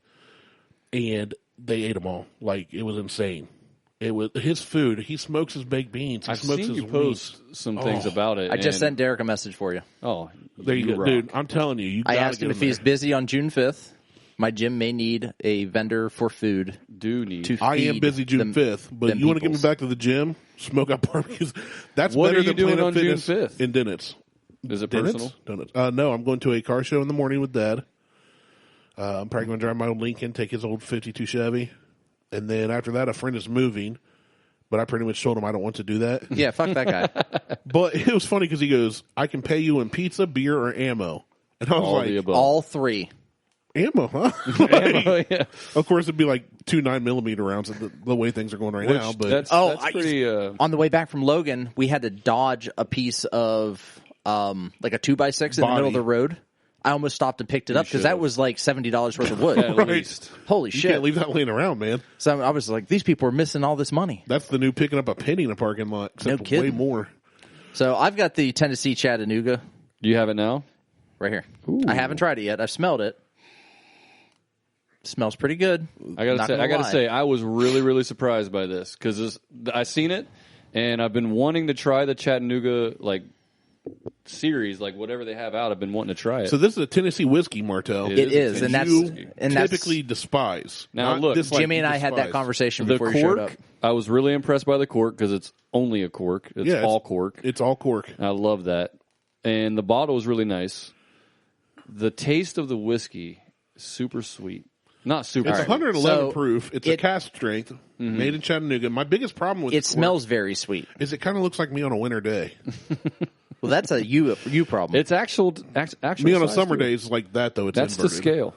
S2: And they ate them all. Like, it was insane. It was his food. He smokes his baked beans. He
S3: I've
S2: smokes
S3: seen
S2: his
S3: you post some things about it.
S1: I just
S3: and-
S1: sent Derek a message for you.
S3: Oh,
S2: There you go,
S3: rock.
S2: dude. I'm telling you,
S1: I
S2: gotta
S1: asked
S2: get
S1: him if
S2: there.
S1: he's busy on June 5th. My gym may need a vendor for food.
S3: Do need.
S1: To
S2: I am
S1: feed
S2: busy June
S1: them-
S2: 5th, but
S1: them
S2: you want to get me
S1: peoples.
S2: back to the gym? Smoke out barbecues. That's
S3: What
S2: better
S3: are you
S2: than
S3: doing
S2: Planet
S3: on June
S2: Fitness
S3: 5th?
S2: in Dennett's.
S3: Is it
S2: Dennett's?
S3: personal?
S2: Donuts. No, I'm going to a car show in the morning with Dad. I'm probably going to drive my old Lincoln, take his old 52 Chevy. And then after that, a friend is moving. But I pretty much told him I don't want to do that.
S1: Yeah, fuck that guy.
S2: But it was funny because he goes, I can pay you in pizza, beer, or ammo. And I was
S3: All
S2: like,
S3: the above.
S1: All 3.
S2: ammo, huh?
S3: Oh, yeah.
S2: Of course, it'd be like 2 9mm rounds the way things are going right now. But
S3: That's pretty.
S1: On the way back from Logan, we had to dodge a piece of like a 2x6 in the middle of the road. I almost stopped and picked it up because that was like $70 worth of wood.
S3: At
S2: Right.
S3: least.
S1: Holy
S2: you
S1: shit.
S2: can't leave that laying around, man.
S1: So I was like, these people are missing all this money.
S2: That's the new picking up a penny in a parking lot, except
S1: No
S2: for way
S1: kidding.
S2: more.
S1: So I've got the Tennessee Chattanooga
S3: Do you have it now?
S1: right here. I haven't tried it yet. I've smelled it. Smells pretty good.
S3: I gotta
S1: Not
S3: say,
S1: gonna lie.
S3: I was really, really surprised by this because I seen it and I've been wanting to try the Chattanooga series, whatever they have out. I've been wanting to try it.
S2: So this is a Tennessee whiskey, Martell.
S3: It
S1: It is,
S3: a
S1: and that's
S3: Tennessee
S1: and
S2: typically
S1: that's
S2: despise.
S3: Now,
S2: Not
S3: look,
S2: dislike,
S1: Jimmy and I had that
S2: despise.
S1: conversation
S3: the
S1: before you showed up.
S3: cork. I was really impressed by the cork because it's only a cork. It's
S2: Yeah,
S3: all cork.
S2: It's all cork.
S3: I love that. And the bottle is really nice. The taste of the whiskey is super sweet. Not super
S2: It's
S3: sweet.
S2: 111
S1: So
S2: proof. It's a cast strength, made in Chattanooga. My biggest problem with
S1: It
S2: the cork
S1: smells very sweet.
S2: is it kind of looks like me on a winter day.
S1: Well, that's a you problem.
S3: It's actual
S2: Me on a
S3: size,
S2: summer
S3: too.
S2: day is like that, though. It's
S3: That's the
S2: inverted.
S3: scale.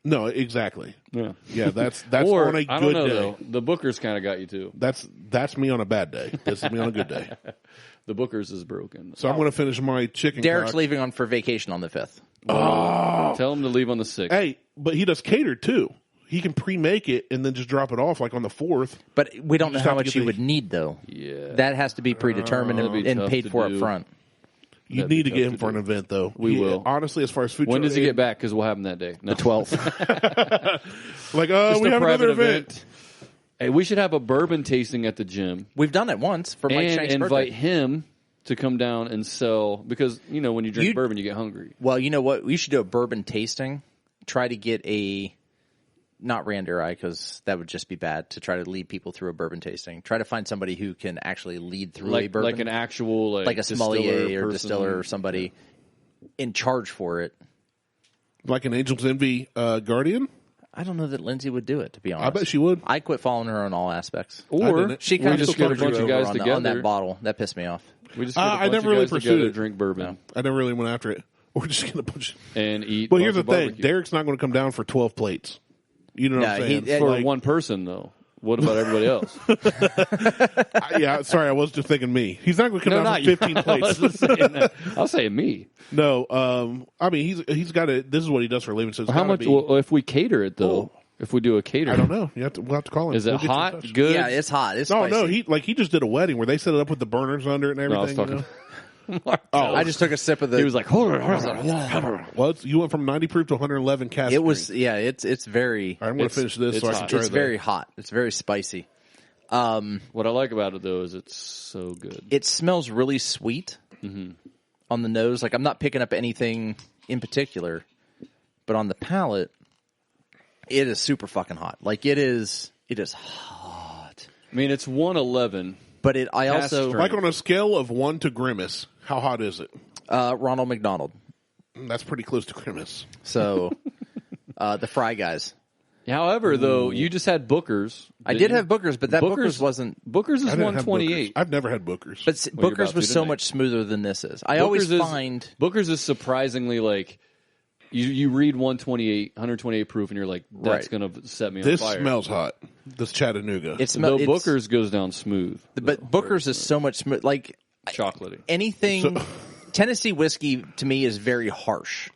S2: No, exactly.
S3: Yeah,
S2: that's
S3: or,
S2: on a good
S3: I don't know,
S2: day.
S3: Though. The Booker's kind of got you too.
S2: That's me on a bad day. This is me on a good day.
S3: The Booker's is broken.
S2: So I'm going to finish my chicken.
S1: Derek's leaving on for vacation on the 5th.
S3: Tell him to leave on the 6th.
S2: Hey, but he does cater too. He can pre-make it and then just drop it off like on the 4th.
S1: But we don't know how much you would need, though.
S3: Yeah.
S1: That has to be predetermined and paid for up front.
S2: You need to get him for an event, though.
S3: We will.
S2: Honestly, as far as food.
S3: When does he get back? Because we'll have him that day. No.
S1: The 12th.
S2: Like, we have another event.
S3: Hey, we should have a bourbon tasting at the gym.
S1: We've done it once for Mike Shank's
S3: invite
S1: birthday.
S3: him to come down and sell, because, when you drink bourbon, you get hungry.
S1: Well, you know what? We should do a bourbon tasting. Try to get not Randy or I, because that would just be bad to try to lead people through a bourbon tasting. Try to find somebody who can actually lead through a bourbon.
S3: Like an actual,
S1: like a sommelier or distiller or somebody in charge for it.
S2: Like an Angel's Envy Guardian?
S1: I don't know that Lindsay would do it, to be honest.
S2: I bet she would.
S1: I quit following her on all aspects.
S3: Or
S1: she kind of
S3: just get a bunch of guys together
S1: on that bottle. That pissed me off.
S3: We just get a bunch of guys together to drink bourbon.
S2: No. I never really went after it. Or just get a bunch
S3: and eat.
S2: Well, here's the thing. Derek's not going to come down for 12 plates. You know what I'm saying?
S3: For one person, though. What about everybody else?
S2: Yeah, sorry, I was just thinking me. He's not going to come down for 15 plates.
S3: I'll say me.
S2: No, I mean, he's got it. This is what he does for a living. So
S3: how much? Well, if we cater it, though. If we do a cater,
S2: I don't know. We'll have to call him.
S3: Is it hot? Good?
S1: Yeah, it's hot. It's spicy.
S2: No, he just did a wedding where they set it up with the burners under it and everything.
S1: I just took a sip of the.
S3: He was like, hold on.
S2: Well, you went from 90 proof to 111 cask.
S1: It was, it's very.
S2: All right, I'm going to finish this so I can try
S1: It's very hot. It's very spicy.
S3: What I like about it, though, is it's so good.
S1: It smells really sweet on the nose. Like, I'm not picking up anything in particular, but on the palate, it is super fucking hot. Like, it is hot.
S3: I mean, it's 111.
S1: But I also...
S2: Like on a scale of 1 to Grimace, how hot is it?
S1: Ronald McDonald.
S2: That's pretty close to Grimace.
S1: So, the Fry Guys.
S3: However, though, you just had Booker's.
S1: I did have Booker's, but that Booker's wasn't...
S3: Booker's is 128.
S2: I've never had Booker's.
S1: But Booker's was so much smoother than this is. Booker's
S3: is surprisingly like... You read 128 proof, and you're like, that's going to set me on fire.
S2: This smells hot. This Chattanooga.
S3: Booker's goes down smooth.
S1: But Booker's is so much smooth. Like,
S3: chocolatey.
S1: Anything... Tennessee whiskey, to me, is very harsh.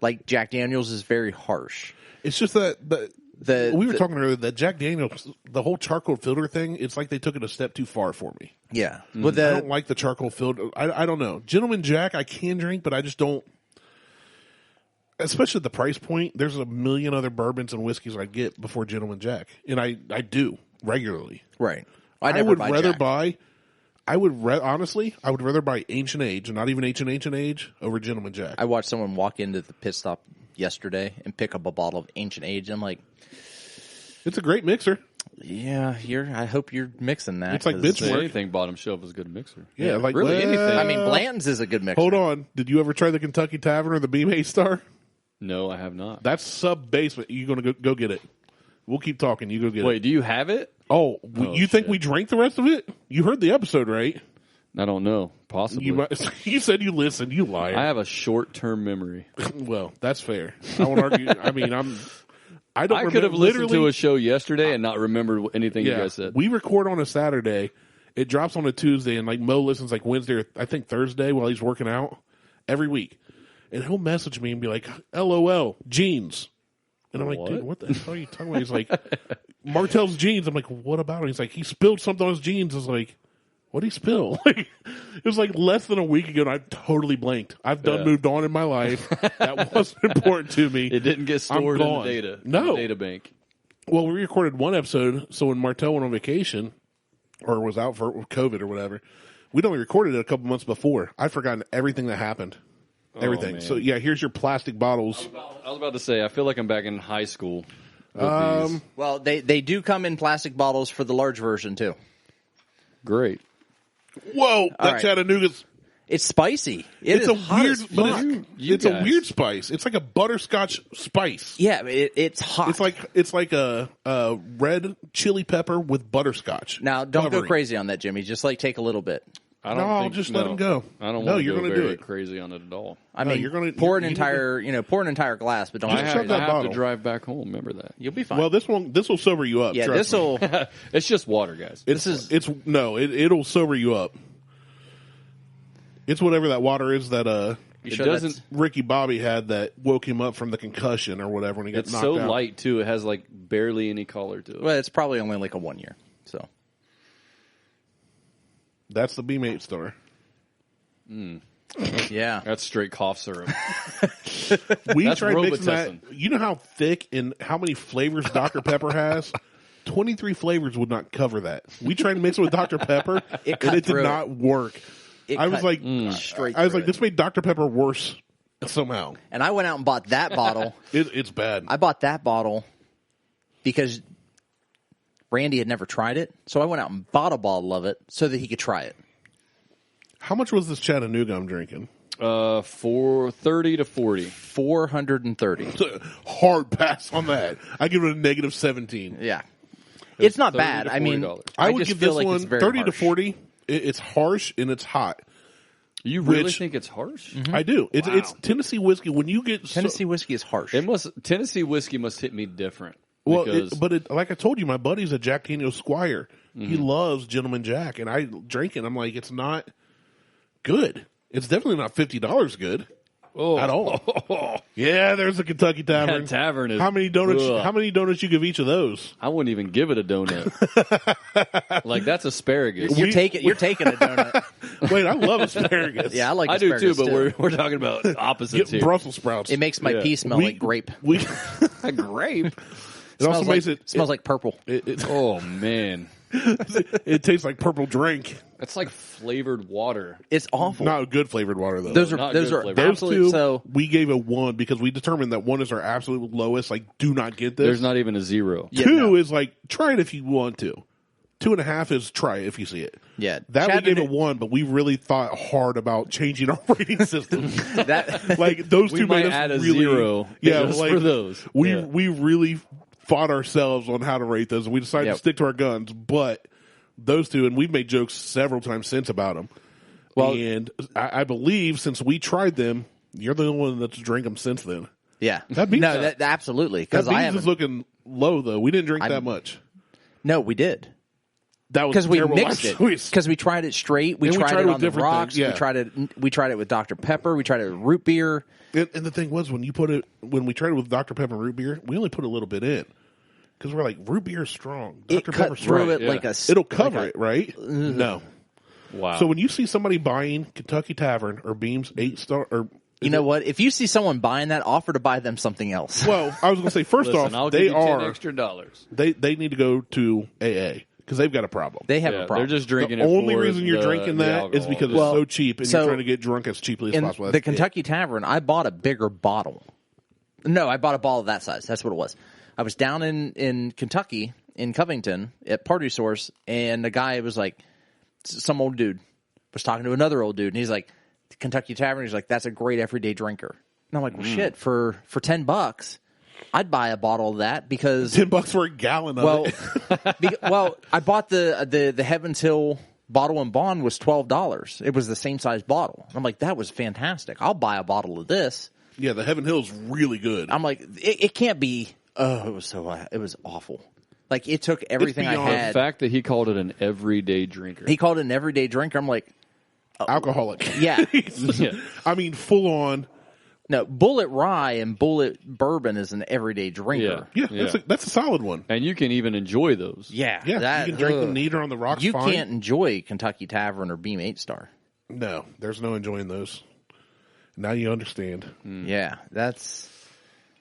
S1: Like, Jack Daniels is very harsh.
S2: It's just that we were talking earlier that Jack Daniels, the whole charcoal filter thing, it's like they took it a step too far for me.
S1: Yeah.
S2: I don't like the charcoal filter. I don't know. Gentleman Jack, I can drink, but I just don't. Especially at the price point, there's a million other bourbons and whiskeys I'd get before Gentleman Jack. And I do regularly.
S1: Right.
S2: I would rather buy Ancient Age, and not even Ancient Age, over Gentleman Jack.
S1: I watched someone walk into the pit stop yesterday and pick up a bottle of Ancient Age. I'm like,
S2: it's a great mixer.
S1: Yeah, I hope you're mixing that.
S2: It's like Benchmark.
S3: Anything bottom shelf is a good mixer.
S2: Yeah, like
S3: really anything.
S1: I mean, Blanton's is a good mixer.
S2: Hold on. Did you ever try the Kentucky Tavern or the Beam A-Star?
S3: No, I have not.
S2: That's sub-basement. You're going to go get it. We'll keep talking. You go get it.
S3: Wait, do you have it?
S2: You think we drank the rest of it? You heard the episode, right?
S3: I don't know. Possibly.
S2: You said you listened. You liar.
S3: I have a short-term memory.
S2: Well, that's fair. I won't argue. I mean, I
S3: could have listened to a show yesterday and not remembered anything you guys said.
S2: We record on a Saturday. It drops on a Tuesday, and like Mo listens like Wednesday or I think Thursday while he's working out every week. And he'll message me and be like, LOL, jeans. And I'm like, dude, what the hell are you talking about? He's like, Martelle's jeans. I'm like, what about it? He's like, he spilled something on his jeans. I was like, what did he spill? It was like less than a week ago, and I totally blanked. I've moved on in my life. That wasn't important to me.
S3: It didn't get stored in the data.
S2: No.
S3: In the data bank.
S2: Well, we recorded one episode, so when Martelle went on vacation, or was out for COVID or whatever, we'd only recorded it a couple months before. I'd forgotten everything that happened. Everything.
S3: Man.
S2: So, yeah, here's your plastic bottles.
S3: I was about to say, I feel like I'm back in high school.
S1: Well, they do come in plastic bottles for the large version, too.
S3: Great.
S2: Whoa, that Chattanooga's...
S1: It's spicy.
S2: It's a weird spice. It's like a butterscotch spice.
S1: Yeah, it's hot.
S2: It's like a red chili pepper with butterscotch.
S1: Now, don't go crazy on that, Jimmy. Just take a little bit.
S2: Just let him go.
S3: I don't
S2: no,
S3: want to
S2: you're
S3: go
S2: going to do
S3: very
S2: it.
S3: crazy on it at all.
S1: I mean,
S2: you're gonna
S1: pour an entire glass, but don't.
S3: I
S2: Just
S3: have,
S2: shut that
S3: I have
S2: bottle.
S3: to drive back home. Remember that.
S1: You'll be fine.
S2: Well, this will sober you up.
S1: yeah,
S2: trust
S1: this will.
S3: It's just water, guys.
S2: It'll sober you up. It's whatever that water is that Ricky Bobby had that woke him up from the concussion or whatever when he got
S3: It's
S2: knocked
S3: so
S2: out.
S3: light too. It has like barely any color to it.
S1: Well, it's probably only like a 1 year. So
S2: That's the B-Mate store.
S1: yeah,
S3: That's straight cough syrup.
S2: We
S3: That's
S2: tried mixing that.
S3: Robitussin.
S2: You know how thick and how many flavors Dr. Pepper has? 23 flavors would not cover that. We tried to mix it with Dr. Pepper, and it did not work. I was like, this made Dr. Pepper worse somehow.
S1: And I went out and bought that bottle.
S2: It's bad.
S1: I bought that bottle because Randy had never tried it, so I went out and bought a bottle of it so that he could try it.
S2: How much was this Chattanooga I'm drinking?
S3: For 30 to 40.
S1: 430.
S2: Hard pass on that. I give it a negative 17.
S1: Yeah. It's not
S3: 30
S1: bad.
S3: to
S1: I mean,
S3: $40.
S2: I would
S1: just
S2: give
S1: feel
S2: this
S1: like it's
S2: one
S1: very
S2: 30 to
S1: harsh.
S2: 40. It's harsh and it's hot.
S3: You really think it's harsh?
S2: I do. It's Tennessee whiskey. When you get
S1: Tennessee whiskey is harsh.
S3: Tennessee whiskey must hit me different.
S2: Well,
S3: because
S2: like I told you, my buddy's a Jack Daniel's Squire. He loves Gentleman Jack, and I drink it. I'm like, it's not good. It's definitely not $50 good at all. Yeah, there's a Kentucky Tavern.
S3: That tavern is
S2: how many donuts?
S3: ugh.
S2: How many donuts you give each of those?
S3: I wouldn't even give it a donut. Like that's asparagus.
S1: You're taking a donut.
S2: Wait, I love asparagus.
S1: Yeah, I like
S3: I do
S1: asparagus
S3: too, but we're talking about opposites
S2: Get
S3: here.
S2: Brussels sprouts.
S1: It makes my pee smell like grape.
S3: A grape.
S2: It also makes it
S1: smells like purple.
S3: Oh man,
S2: it tastes like purple drink.
S3: that's like flavored water.
S1: It's awful.
S2: Not good flavored water though.
S1: those
S3: not
S1: are
S3: good flavor.
S2: Those
S1: absolute.
S2: two,
S1: So
S2: we gave a 1 because we determined that 1 is our absolute lowest. Like, do not get this.
S3: There's not even a 0.
S1: Yeah,
S2: 2
S1: no.
S2: is like, try it if you want to. 2.5 is try it if you see it.
S1: yeah,
S2: That we gave a 1, but we really thought hard about changing our rating system.
S1: that
S2: Like those
S3: We
S2: two
S3: might
S2: made us
S3: add a
S2: really,
S3: 0
S2: Yeah,
S3: just
S2: like
S3: for those.
S2: We really fought ourselves on how to rate those, and we decided to stick to our guns. But those two, and we've made jokes several times since about them. Well, and I believe since we tried them, you're the only one that's drank them since then.
S1: yeah.
S2: That beans,
S1: that absolutely
S2: that
S1: because I
S2: beans is
S1: haven't.
S2: looking low though. We didn't drink that much.
S1: No, we did.
S2: That was
S1: Because we
S2: terrible
S1: mixed
S2: life
S1: it.
S2: choice.
S1: Because we tried it straight. We
S2: And we
S1: tried
S2: tried
S1: it
S2: with
S1: on the
S2: different
S1: rocks.
S2: things, yeah.
S1: We tried it with Dr. Pepper. We tried it with root beer.
S2: And the thing was, when we tried it with Dr. Pepper and root beer, we only put a little bit in because we're like, root beer is strong.
S1: It
S2: Dr.
S1: cut
S2: Pepper's
S1: through
S2: strong.
S1: it like a.
S2: It'll cover
S1: like
S2: it, right? No.
S3: Wow.
S2: So when you see somebody buying Kentucky Tavern or Beam's 8-star, or
S1: You know what? If you see someone buying that, offer to buy them something else.
S2: well, I was going to say first
S3: Listen, I'll
S2: off,
S3: give
S2: they
S3: you $10
S2: are
S3: extra dollars.
S2: they need to go to AA because they've got a problem.
S1: They have
S3: Yeah,
S1: a problem.
S3: they're just drinking
S2: The
S3: it
S2: only
S3: for
S2: reason you're
S3: the-
S2: drinking
S3: the
S2: that is
S3: alcohol.
S2: because
S1: Well,
S2: it's so cheap, and
S1: so
S2: you're trying to get drunk as cheaply as
S1: in
S2: possible.
S1: the
S2: That's it.
S1: Kentucky Tavern, I bought a bigger bottle. No, I bought a bottle of that size. That's what it was. I was down in Kentucky, in Covington, at Party Source, and the guy was like, some old dude was talking to another old dude, and he's like, Kentucky Tavern, he's like, that's a great everyday drinker. And I'm like, well, shit, for $10, I'd buy a bottle of that because
S2: $10 for a gallon of it.
S1: I bought the Heaven's Hill bottle and bond was $12. It was the same size bottle. I'm like, that was fantastic. I'll buy a bottle of this.
S2: Yeah, the Heaven Hill's really good.
S1: I'm like, it can't be. Oh, it was awful. Like it took everything I
S2: beyond
S1: had.
S3: The fact that he called it an everyday drinker.
S1: He called it an everyday drinker. I'm like,
S2: Alcoholic.
S1: yeah.
S3: Yeah.
S2: I mean, full on.
S1: No, Bullet Rye and Bullet Bourbon is an everyday drinker.
S2: Yeah,
S3: Yeah.
S2: that's a solid one.
S3: And you can even enjoy those.
S1: Yeah,
S2: Yeah, you can drink them neat or on the rocks.
S1: You
S2: fine.
S1: can't enjoy Kentucky Tavern or Beam 8-Star.
S2: No, there's no enjoying those. Now you understand.
S1: Yeah, that's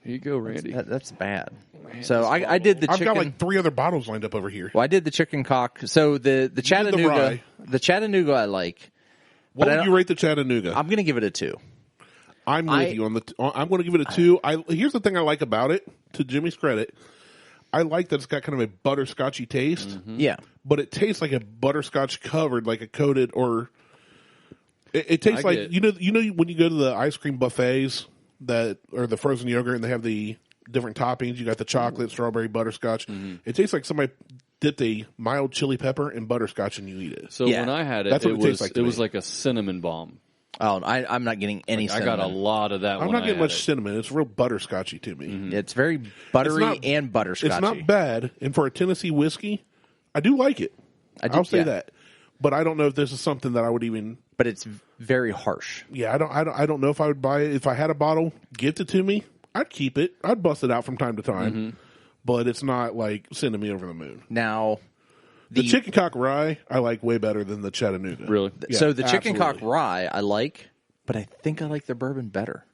S3: Here you go, Randy.
S1: that's bad. So I did the
S2: I've
S1: chicken.
S2: got like 3 other bottles lined up over here.
S1: Well, I did the chicken cock. So the Chattanooga,
S2: rye.
S1: the Chattanooga I like.
S2: What
S1: but
S2: would you rate the Chattanooga?
S1: I'm going to give it a 2.
S2: I'm with you on the. I'm going to give it a 2. Here's the thing I like about it. To Jimmy's credit, I like that it's got kind of a butterscotchy taste.
S3: Mm-hmm.
S1: Yeah,
S2: But it tastes like a butterscotch covered, like a coated, or it tastes
S3: I
S2: like
S3: get-
S2: you know when you go to the ice cream buffets that or the frozen yogurt and they have the different toppings. You got the chocolate, strawberry, butterscotch.
S3: Mm-hmm.
S2: It tastes like somebody dipped a mild chili pepper and butterscotch, and you eat it.
S3: So when I had it,
S2: That's what it tastes like to
S3: it
S2: me.
S3: was like a cinnamon bomb.
S1: Oh, I'm not getting any cinnamon.
S3: I got a lot of that.
S2: I'm not getting much cinnamon. It's real butterscotchy to me.
S1: Mm-hmm. It's very buttery and butterscotchy.
S2: It's not bad, and for a Tennessee whiskey, I do like it. I'll say that. But I don't know if this is something that I would even.
S1: But it's very harsh.
S2: Yeah, I don't know if I would buy it. If I had a bottle gifted to me, I'd keep it. I'd bust it out from time to time. Mm-hmm. But it's not like sending me over the moon.
S1: Now,
S2: the chicken cock rye I like way better than the Chattanooga.
S3: Really?
S1: Yeah, so the chicken cock rye I like, but I think I like the bourbon better.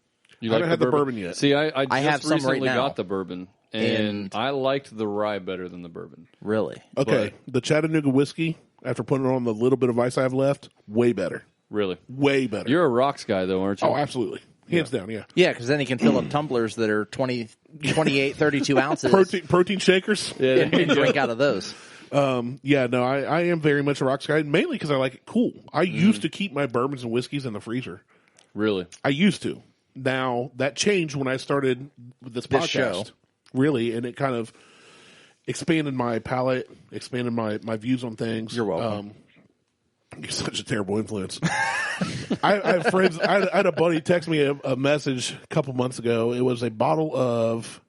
S2: I haven't had the bourbon yet.
S3: See, I just
S1: have some
S3: recently
S1: right now.
S3: got the bourbon, and I liked the rye better than the bourbon.
S1: Really?
S2: Okay, the Chattanooga whiskey, after putting it on the little bit of ice I have left, way better.
S3: Really?
S2: Way better.
S3: You're a rocks guy, though, aren't you?
S2: Oh, absolutely. Hands down, yeah.
S1: Yeah, because then he can fill up tumblers that are 28, 32 ounces.
S2: Protein shakers.
S3: Yeah,
S1: and drink out of those.
S2: Yeah, no, I am very much a rocks guy, mainly because I like it cool. I used to keep my bourbons and whiskeys in the freezer.
S3: Really?
S2: I used to. Now, that changed when I started with this podcast.
S1: Show.
S2: Really, and it kind of expanded my palate, expanded my views on things.
S1: You're welcome.
S2: You're such a terrible influence. I have friends. I had a buddy text me a message a couple months ago. It was a bottle of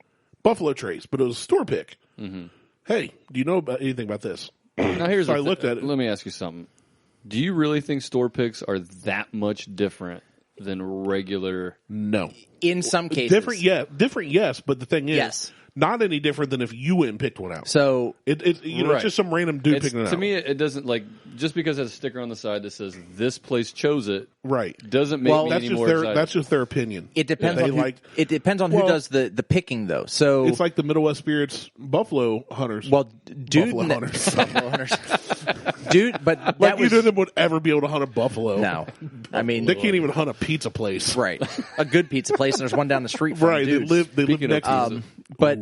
S2: Buffalo Trace, but it was a store pick. Mm-hmm. Hey, do you know anything about this?
S3: Now here's
S2: so I looked at it.
S3: Let me ask you something. Do you really think store picks are that much different than regular?
S2: No.
S1: In some cases.
S2: Different, yes. But the thing is, not any different than if you went and picked one out.
S1: So
S2: it's just some random dude picking it out.
S3: To me, it doesn't, like, just because it has a sticker on the side that says this place chose it,
S2: right?
S3: Doesn't make me any more excited.
S2: That's just their opinion.
S1: It depends on it depends on who does the picking, though. So
S2: it's like the Middle West Spirits Buffalo Hunters.
S1: Well,
S2: Buffalo Hunters.
S1: Dude, but
S2: like neither of them would ever be able to hunt a buffalo.
S1: No, I mean
S2: they can't even hunt a pizza place,
S1: right? A good pizza place, and there's one down the street from
S2: right.
S1: dudes.
S2: They live next to them.
S1: But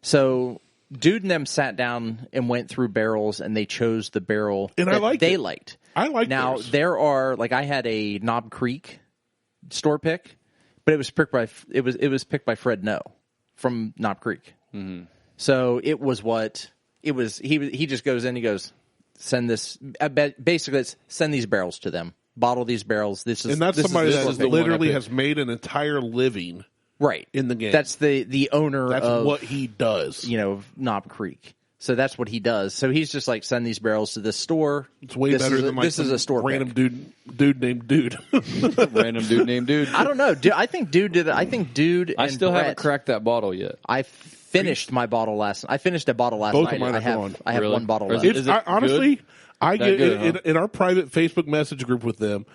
S1: so Dude and them sat down and went through barrels, and they chose the barrel
S2: and
S1: that they liked.
S2: I like
S1: now
S2: theirs.
S1: There are I had a Knob Creek store pick, but it was picked by Fred No from Knob Creek. Mm-hmm. So it was he just goes in, he goes, send this basically it's send these barrels to them, bottle these barrels.
S2: And that's somebody that literally has made an entire living
S1: right
S2: in the game.
S1: That's the owner.
S2: That's
S1: of
S2: what he does.
S1: Knob Creek. So that's what he does. So he's just like, send these barrels to this store.
S2: It's way better than
S1: this is a store
S2: random
S1: pick.
S2: dude named Dude.
S3: Random dude named Dude.
S1: I don't know. I think Dude did it. I think Dude.
S3: I still haven't cracked that bottle yet.
S1: I finished my bottle last. I finished a bottle last
S2: Both
S1: night.
S2: Of mine
S1: I have
S3: really?
S1: one bottle left.
S2: Honestly, I get
S3: good,
S2: in our private Facebook message group with them.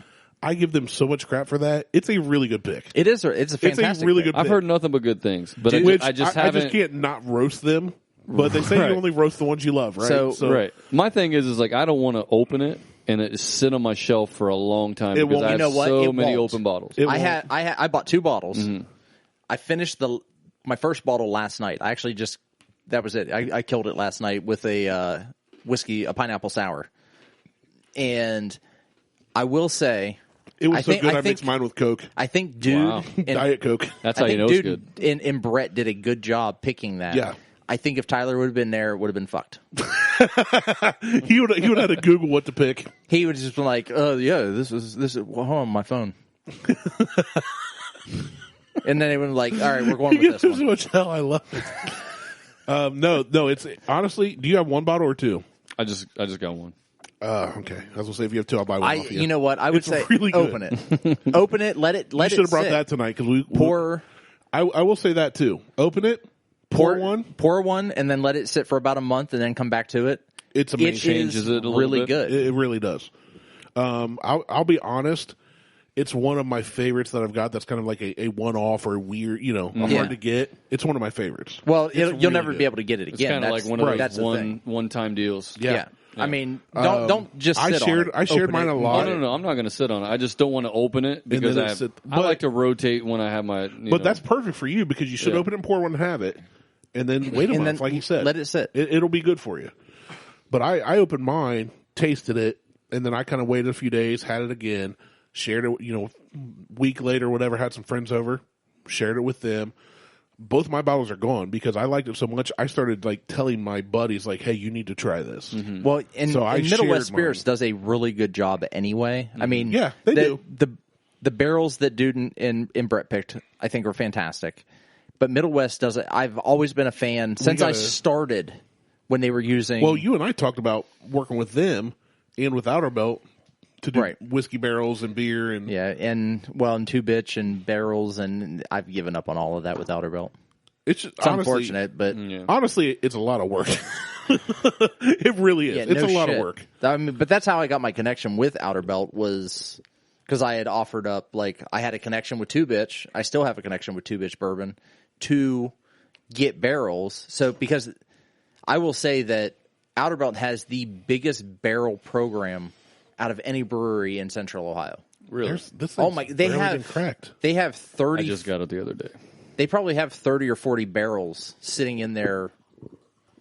S2: I give them so much crap for that. It's a really good pick.
S1: It is. It's a fantastic.
S2: It's a really good pick.
S3: I've heard nothing but good things, but I just
S2: can't not roast them. But they say you only roast the ones you love, right?
S1: So
S3: right. My thing is like I don't want to open it and it sit on my shelf for a long time because I have so many open bottles.
S1: I bought 2 bottles. Mm-hmm. I finished my first bottle last night. I actually that was it. I killed it last night with a pineapple sour. And I will say,
S2: it was so good I mixed mine with Coke.
S1: I think Dude
S2: Diet Coke.
S3: That's how you know it's good.
S1: And Brett did a good job picking that.
S2: Yeah.
S1: I think if Tyler would have been there, it would have been fucked.
S2: he would have had to Google what to pick.
S1: He would have just been like, this is hold on my phone. And then they would be like, all right, we're going with this one.
S2: So much hell, I love it. No, it's honestly, do you have 1 bottle or 2?
S3: I just got one.
S2: Okay. I was gonna say if you have 2, I'll buy one off you.
S1: You know what? I would say
S2: really
S1: open it. Open it. Let it.
S2: You should have brought that tonight because we
S1: pour.
S2: I will say that too. Open it. Pour one, and then let it sit for about a month, and then come back to it. It's amazing.
S1: It
S3: changes it a little
S1: really
S3: bit.
S1: good.
S2: It really does. I'll be honest. It's one of my favorites that I've got. That's kind of like a one-off or weird, hard to get. It's one of my favorites.
S1: Well, you'll never be able to get it again.
S3: It's kind of like one of those one-time deals.
S1: Yeah. I mean, don't just sit on it.
S2: I shared mine a lot.
S3: No, I'm not going to sit on it. I just don't want to open it because I like to rotate when I have my.
S2: But that's perfect for you because you should open it and pour one and have it, and then wait a month, like you said.
S1: Let it sit.
S2: It'll be good for you. But I opened mine, tasted it, and then I kind of waited a few days, had it again, shared it. Week later, whatever, had some friends over, shared it with them. both my bottles are gone because I liked it so much. I started like telling my buddies, like, "Hey, you need to try this."
S1: Mm-hmm. Well, and Middle West Spirits does a really good job anyway. I mean,
S2: yeah, they do.
S1: The barrels that dude and Brett picked, I think, are fantastic. But Middle West does it. I've always been a fan since I started when they were using.
S2: Well, you and I talked about working with them and with Outer Belt to do whiskey barrels and beer and
S1: and two bitch and barrels, and I've given up on all of that with Outer Belt.
S2: It's honestly,
S1: unfortunate, but
S2: honestly, it's a lot of work. It really is. It's a lot of work.
S1: I mean, but that's how I got my connection with Outer Belt was because I had offered up, like, I had a connection with Two Bitch. I still have a connection with Two Bitch Bourbon to get barrels. So because I will say that Outer Belt has the biggest barrel program out of any brewery in Central Ohio.
S3: Really?
S1: They have 30.
S3: I just got it the other day.
S1: They probably have 30 or 40 barrels sitting in there,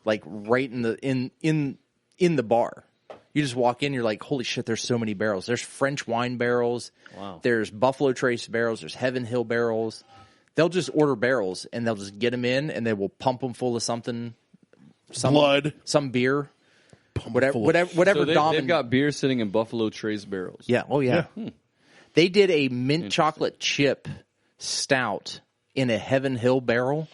S1: like right in the bar. You just walk in, you're like, holy shit, there's so many barrels. There's French wine barrels.
S3: Wow.
S1: There's Buffalo Trace barrels. There's Heaven Hill barrels. They'll just order barrels and they'll just get them in and they will pump them full of something,
S2: blood,
S1: some beer. Whatever.
S3: So they've got beer sitting in Buffalo Trace barrels.
S1: Yeah. Oh, yeah. They did a mint chocolate chip stout in a Heaven Hill barrel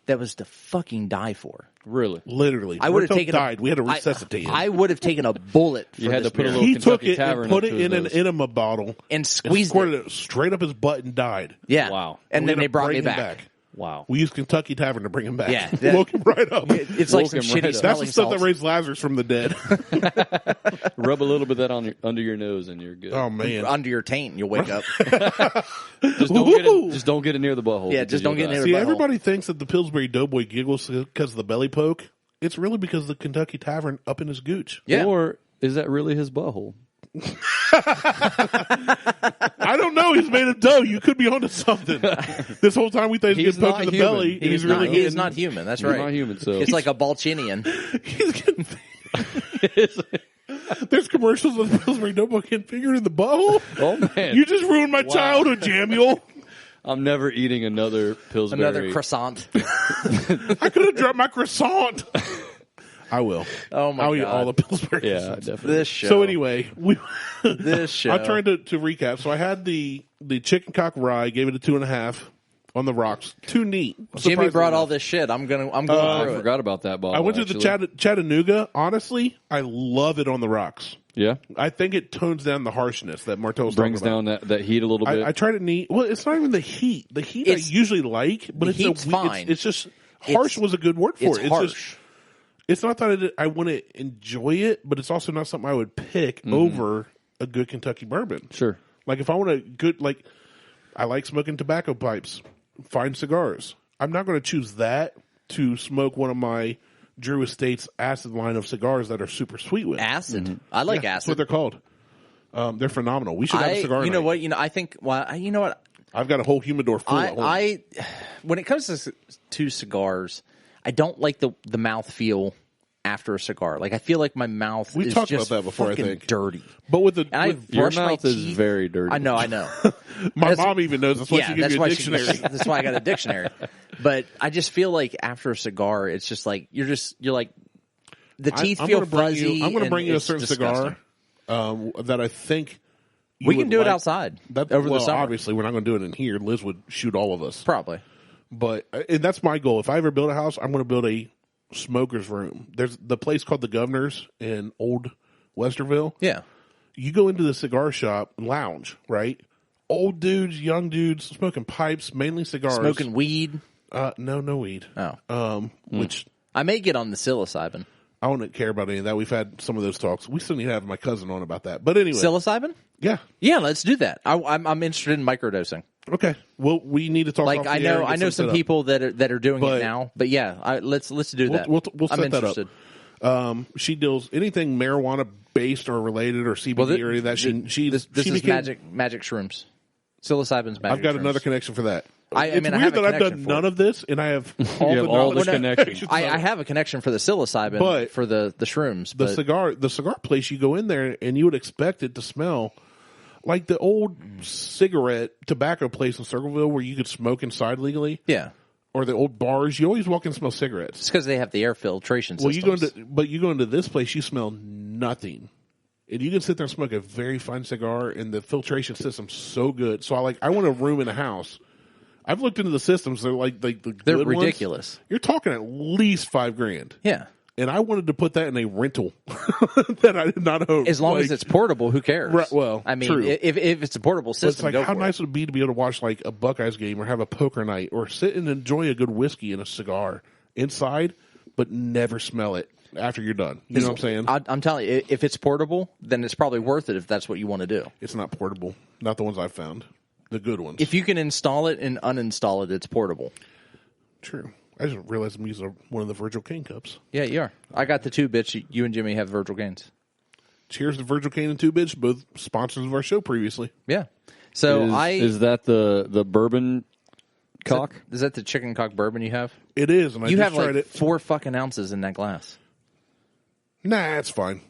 S1: that was to fucking die for.
S3: Really?
S2: Literally.
S1: I would have taken
S2: died. We had to resuscitate him.
S1: I would have taken a bullet for
S3: You had
S1: this
S3: to put
S1: beer.
S3: a little
S2: He took
S3: Kentucky
S2: it
S3: Tavern
S2: and put
S3: up
S2: it
S3: to
S2: in
S3: his
S2: an
S3: nose.
S2: enema bottle
S1: and squeezed
S2: squirted it straight up his butt and died.
S1: Yeah.
S3: Wow.
S1: And then they brought me
S2: him
S1: back.
S3: Wow.
S2: We used Kentucky Tavern to bring him back.
S1: Yeah.
S2: Woke him right up.
S1: It's like some
S3: Woke him
S1: shitty
S3: right up.
S2: That's
S1: smelling
S2: the stuff
S1: salts.
S2: that raised Lazarus from the dead.
S3: Rub a little bit of that under your nose and you're good.
S2: Oh, man.
S1: Under your taint, you'll wake up.
S3: Just don't get it near the butthole.
S1: Yeah, just don't get near the
S2: See,
S1: butthole.
S2: everybody thinks that the Pillsbury Doughboy giggles because of the belly poke. It's really because of the Kentucky Tavern up in his gooch.
S1: Yeah.
S3: Or is that really his butthole?
S2: I don't know. He's made of dough. You could be onto something. This whole time we thought he was getting poked in the
S3: human.
S2: belly. And
S1: He is not human. That's
S3: He's
S1: right.
S3: not human, so
S1: It's like a Balchinian.
S2: He's getting. There's commercials with Pillsbury Doughboy getting fingered in the butthole.
S3: Oh man,
S2: You just ruined my childhood, Jamuel.
S3: I'm never eating another Pillsbury.
S1: Another croissant.
S2: I could have dropped my croissant. I will.
S1: Oh my
S2: I'll
S1: God.
S2: eat all the Pillsbury.
S3: Yeah, definitely.
S1: This show.
S2: So anyway,
S1: This show.
S2: I'm trying to recap. So I had the chicken cock rye, gave it a 2.5 on the rocks. Too neat.
S1: Jimmy brought all this shit. I'm going
S3: I
S1: through it.
S3: forgot about that bottle.
S2: I went to the Chattanooga. Honestly, I love it on the rocks.
S3: Yeah,
S2: I think it tones down the harshness that Martel's
S3: brings
S2: talking about.
S3: down that heat a little bit.
S2: I tried it neat. Well, it's not even the heat. The heat
S1: It's-
S2: I usually like, but
S1: the
S2: it's
S1: heat's fine.
S2: It's just harsh was a good word for it.
S1: It's harsh.
S2: It's not that I want to enjoy it, but it's also not something I would pick over a good Kentucky bourbon.
S3: Sure.
S2: Like if I want a good, like I like smoking tobacco pipes, fine cigars. I'm not going to choose that to smoke one of my Drew Estates acid line of cigars that are super sweet with.
S1: Acid. I like
S2: That's what
S1: acid.
S2: they're called. They're phenomenal. We should have a cigar
S1: You know
S2: night.
S1: what? I think. Well, you know what?
S2: I've got a whole humidor full at home.
S1: When it comes to cigars, I don't like the mouth feel after a cigar. Like I feel like my mouth
S2: We
S1: is
S2: talked
S1: just
S2: about that before, I
S1: fucking
S2: think.
S1: dirty.
S2: But with the
S1: And I
S3: Your
S1: brush my
S3: mouth is
S1: teeth.
S3: very dirty.
S1: I know.
S2: my
S1: That's-
S2: mom even knows that's why she gives
S1: that's
S2: you a
S1: why
S2: dictionary.
S1: that's why I got a dictionary. But I just feel like after a cigar, it's just like you're like the teeth
S2: I'm
S1: feel
S2: gonna bring
S1: fuzzy.
S2: I'm going to bring
S1: and
S2: you a
S1: it's
S2: certain
S1: disgusting.
S2: cigar that I think
S1: We can
S2: would
S1: do it
S2: like.
S1: outside
S2: That,
S1: over
S2: well,
S1: the summer.
S2: obviously, we're not going to do it in here. Liz would shoot all of us.
S1: Probably.
S2: But and that's my goal. If I ever build a house, I'm going to build a smoker's room. There's the place called the Governor's in Old Westerville.
S1: Yeah.
S2: You go into the cigar shop lounge, right? Old dudes, young dudes smoking pipes, mainly cigars.
S1: Smoking weed.
S2: No weed.
S1: Oh.
S2: Which
S1: I may get on the psilocybin.
S2: I don't care about any of that. We've had some of those talks. We still need to have my cousin on about that. But anyway,
S1: Psilocybin?
S2: yeah.
S1: Yeah, let's do that. I'm interested in microdosing.
S2: Okay. Well, we need to talk.
S1: Like
S2: off
S1: I
S2: the air
S1: know
S2: and get
S1: some
S2: set up.
S1: people that are doing
S2: But-
S1: it now. But yeah, let's do that.
S2: We'll
S1: I'm
S2: set that up.
S1: interested.
S2: She deals anything marijuana based or related or CBD or any of that.
S1: This
S2: she
S1: is
S2: became,
S1: magic shrooms. Psilocybin's magic.
S2: I've got
S1: shrooms.
S2: another connection for that.
S1: I
S2: It's
S1: mean, I
S2: weird
S1: have a
S2: that I've done
S1: connection for
S2: none
S1: it.
S2: of this, and I have all
S3: You
S2: the
S3: have all
S2: knowledge
S3: the
S2: and
S3: connections.
S2: information.
S1: I have a connection for the psilocybin,
S2: But-
S1: for the shrooms.
S2: the
S1: But
S2: cigar place. You go in there, and you would expect it to smell like the old cigarette tobacco place in Circleville where you could smoke inside legally.
S1: yeah,
S2: or the old bars, you always walk in and smell cigarettes.
S1: It's because they have the air filtration
S2: Well,
S1: systems.
S2: you go into this place, you smell nothing. And you can sit there and smoke a very fine cigar, and the filtration system's so good. So I want a room in a house. I've looked into the systems. They're
S1: they're ridiculous.
S2: You're talking at least $5,000.
S1: Yeah.
S2: And I wanted to put that in a rental that I did not own.
S1: As long as it's portable, who cares?
S2: Right, well,
S1: I mean,
S2: true.
S1: if it's a portable system,
S2: it's like, how nice would it be to be able to watch like a Buckeyes game or have a poker night or sit and enjoy a good whiskey and a cigar inside, but never smell it after you're done. You know what I'm saying?
S1: I'm telling you, if it's portable, then it's probably worth it if that's what you want to do.
S2: It's not portable. Not the ones I've found. The good ones.
S1: If you can install it and uninstall it, it's portable.
S2: True. I just realized I'm using one of the Virgil Cane cups.
S1: Yeah, you are. I got the 2-bits. You and Jimmy have Virgil Canes.
S2: Cheers to Virgil Cane and 2-bits, both sponsors of our show previously.
S1: Yeah. So
S3: is that the bourbon cock?
S1: Is that the chicken cock bourbon you have?
S2: It is, and
S1: You
S2: I
S1: have
S2: just tried
S1: like
S2: it.
S1: 4 fucking ounces in that glass.
S2: Nah, it's fine.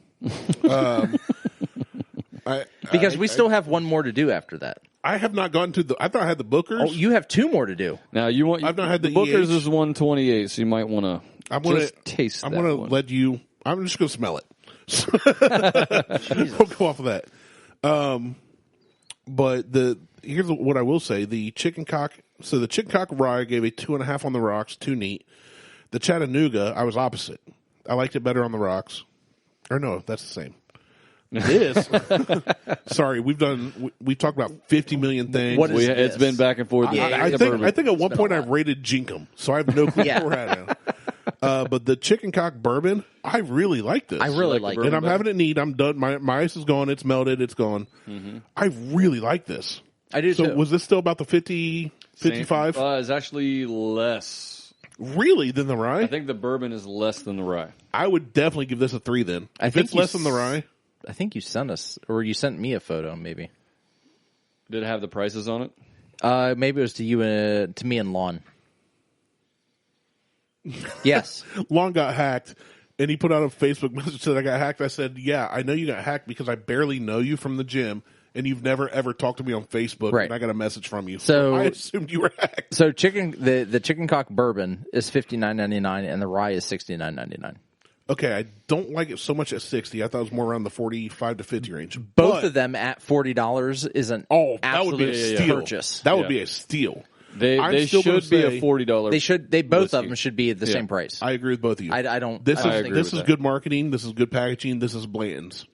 S1: Because we still have one more to do after that.
S2: I have not gone to the. I thought I had the Bookers.
S1: Oh, you have 2 more to do.
S3: Now you want.
S2: I've not had the
S3: Booker's
S2: EH.
S3: is 128, so you might want to.
S2: I'm gonna
S3: just taste.
S2: I'm
S3: that
S2: gonna
S3: one.
S2: let you. I'm just gonna smell it. We'll go off of that. But here's what I will say: the chicken cock. So the chicken cock rye I gave a 2.5 on the rocks, too neat. The Chattanooga, I was opposite. I liked it better on the rocks. Or no, that's the same. This, sorry, we've talked about 50 million things.
S1: What is
S3: It's been back and forth.
S2: I think at one point I rated Jenkem, so I have no clue where we're at now. But the chicken cock bourbon, I really like this.
S1: I really like it.
S2: And I'm having it neat. I'm done. My ice is gone. It's melted. It's gone. Mm-hmm. I really like this.
S1: I do
S2: so
S1: too.
S2: Was this still about the 50, 55?
S3: It's actually less.
S2: Really? Than the rye?
S3: I think the bourbon is less than the rye.
S2: I would definitely give this a 3 then. If it's less than the rye.
S1: I think you sent us, or you sent me a photo, maybe.
S3: Did it have the prices on it?
S1: Maybe it was to you, to me and Lon. Yes.
S2: Lon got hacked, and he put out a Facebook message that I got hacked. I said, yeah, I know you got hacked because I barely know you from the gym, and you've never, ever talked to me on Facebook,
S1: right.
S2: And I got a message from you.
S1: So
S2: I assumed you were hacked.
S1: So the chicken cock bourbon is $59.99, and the rye is $69.99.
S2: Okay, I don't like it so much at 60. I thought it was more around the 45 to 50 range.
S1: Both of them at $40 is an
S2: that would be a steal.
S1: Purchase.
S2: That would be a steal.
S3: They should be a $40.
S1: They both of them should be at the same price.
S2: I agree with both of you.
S1: I don't.
S2: This
S1: is
S2: is good marketing. This is good packaging. This is Blanton's.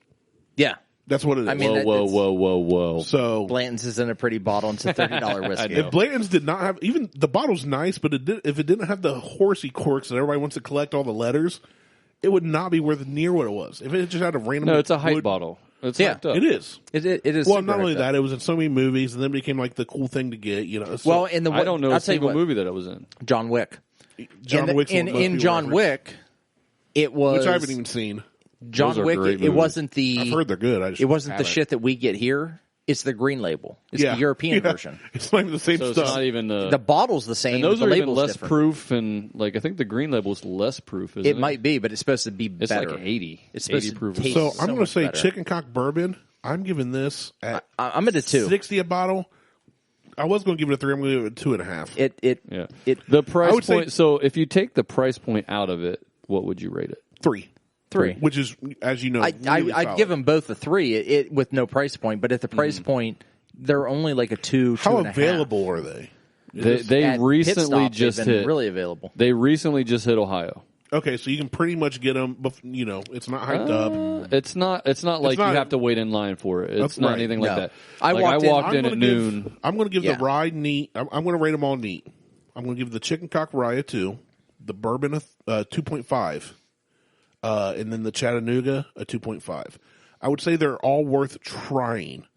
S1: Yeah,
S2: that's what it is.
S1: I mean,
S3: whoa.
S2: So
S1: Blanton's is in a pretty bottle. It's a $30 whiskey.
S2: If Blanton's did not have even the bottle's nice, but if it didn't have the horsey corks that everybody wants to collect all the letters, it would not be worth near what it was. If it just had a random,
S3: no, it's a hype bottle. It's hyped up.
S2: It is.
S1: It is.
S2: Well, not only that, it was in so many movies, and then it became like the cool thing to get. You know. So,
S3: I don't know a single movie that it was in.
S1: John Wick.
S2: John Wick.
S1: In John Wick, it was
S2: which I haven't even seen.
S1: John Wick. It wasn't the.
S2: I've heard they're good.
S1: It wasn't the shit that we get here. It's the green label. It's the European version.
S2: It's not even the same stuff.
S3: It's not even
S1: the bottle's the same.
S3: And those
S1: the
S3: are even less
S1: different.
S3: proof, and I think the green label is less proof. Isn't it
S1: might be, but it's supposed to be better.
S3: It's like 80.
S1: It's supposed
S3: 80
S1: to
S3: proof.
S1: taste
S2: So I'm going to say
S1: better.
S2: chicken cock bourbon. I'm giving this at
S1: I'm at a 2.
S2: 60 a bottle. I was going to give it a 3. I'm going to give it a 2.5.
S3: The price
S2: say-
S3: point. So if you take the price point out of it, what would you rate it?
S2: 3.
S1: 3.
S2: Which is, as you know,
S1: I'd give them both a 3 with no price point, but at the price point, they're only like a 2.
S2: How
S1: 2.5.
S2: available are they?
S3: They
S1: At
S3: recently
S1: Pit Stop,
S3: just
S1: they've been
S3: hit.
S1: really available.
S3: They recently just hit Ohio.
S2: Okay, so you can pretty much get them. You know, it's not hyped up.
S3: It's not like you have to wait in line for it. It's not anything like that.
S1: I
S3: walked in at noon.
S2: I'm going to give the rye neat. I'm going to rate them all neat. I'm going to give the chicken cock rye a 2, the bourbon a 2.5, and then the Chattanooga a 2.5. I would say they're all worth trying,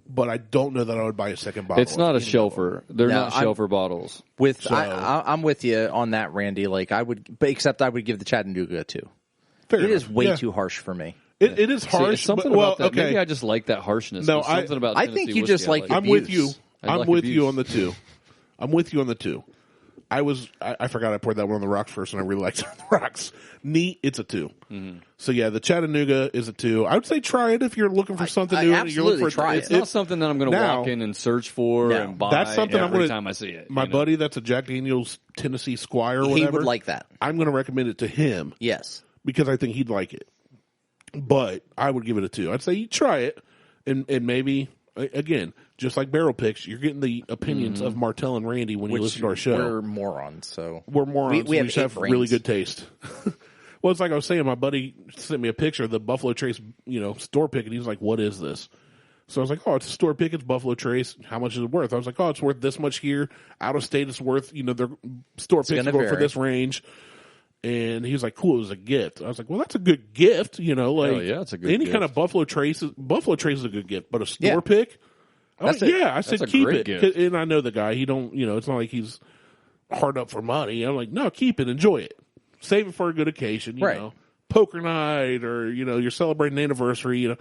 S2: but I don't know that I would buy a second bottle.
S3: It's not a shelfer. They're not shelfer bottles.
S1: I'm with you on that, Randy. Like I would, but except I would give the Chattanooga a 2.
S2: Fair
S1: it
S2: enough.
S1: is way too harsh for me.
S2: It is harsh.
S3: Something about that. Maybe I just like that harshness.
S2: No,
S3: something about
S1: I think
S3: Tennessee
S1: you just
S3: whiskey
S1: like.
S2: I'm with you.
S3: I
S2: I'm
S3: like
S2: with
S3: abuse.
S2: you on the 2. I'm with you on the 2. I forgot I poured that one on the rocks first, and I really liked it on the rocks. Neat, it's a 2. Mm-hmm. So yeah, the Chattanooga is a 2. I would say try it if you're looking for something new.
S1: Absolutely
S2: you're looking for
S1: try it.
S3: It's not something that I'm going to walk in and search for and buy.
S2: That's something
S3: every time I see it.
S2: My buddy, that's a Jack Daniel's Tennessee Squire. Or whatever,
S1: he would like that.
S2: I'm going to recommend it to him.
S1: Yes,
S2: because I think he'd like it. But I would give it a 2. I'd say you try it, and maybe again, just like barrel picks, you're getting the opinions of Martelle and Randy when you listen to our show.
S1: We're morons, so
S2: we're morons. We
S1: just
S2: have really good taste. Well, it's like I was saying, my buddy sent me a picture of the Buffalo Trace, store pick, and he's like, "What is this?" So I was like, "Oh, it's a store pick. It's Buffalo Trace. How much is it worth?" I was like, "Oh, it's worth this much here. Out of state, it's worth their store picks go for this range." And he was like, "Cool, it was a gift." I was like, "Well, that's a good gift,
S3: it's a good
S2: any
S3: gift.
S2: kind of Buffalo Trace is a good gift, but a store pick." I said keep it,
S3: gift.
S2: and I know the guy. He don't, it's not like he's hard up for money. I'm like, no, keep it, enjoy it, save it for a good occasion, you know, poker night or you're celebrating an anniversary,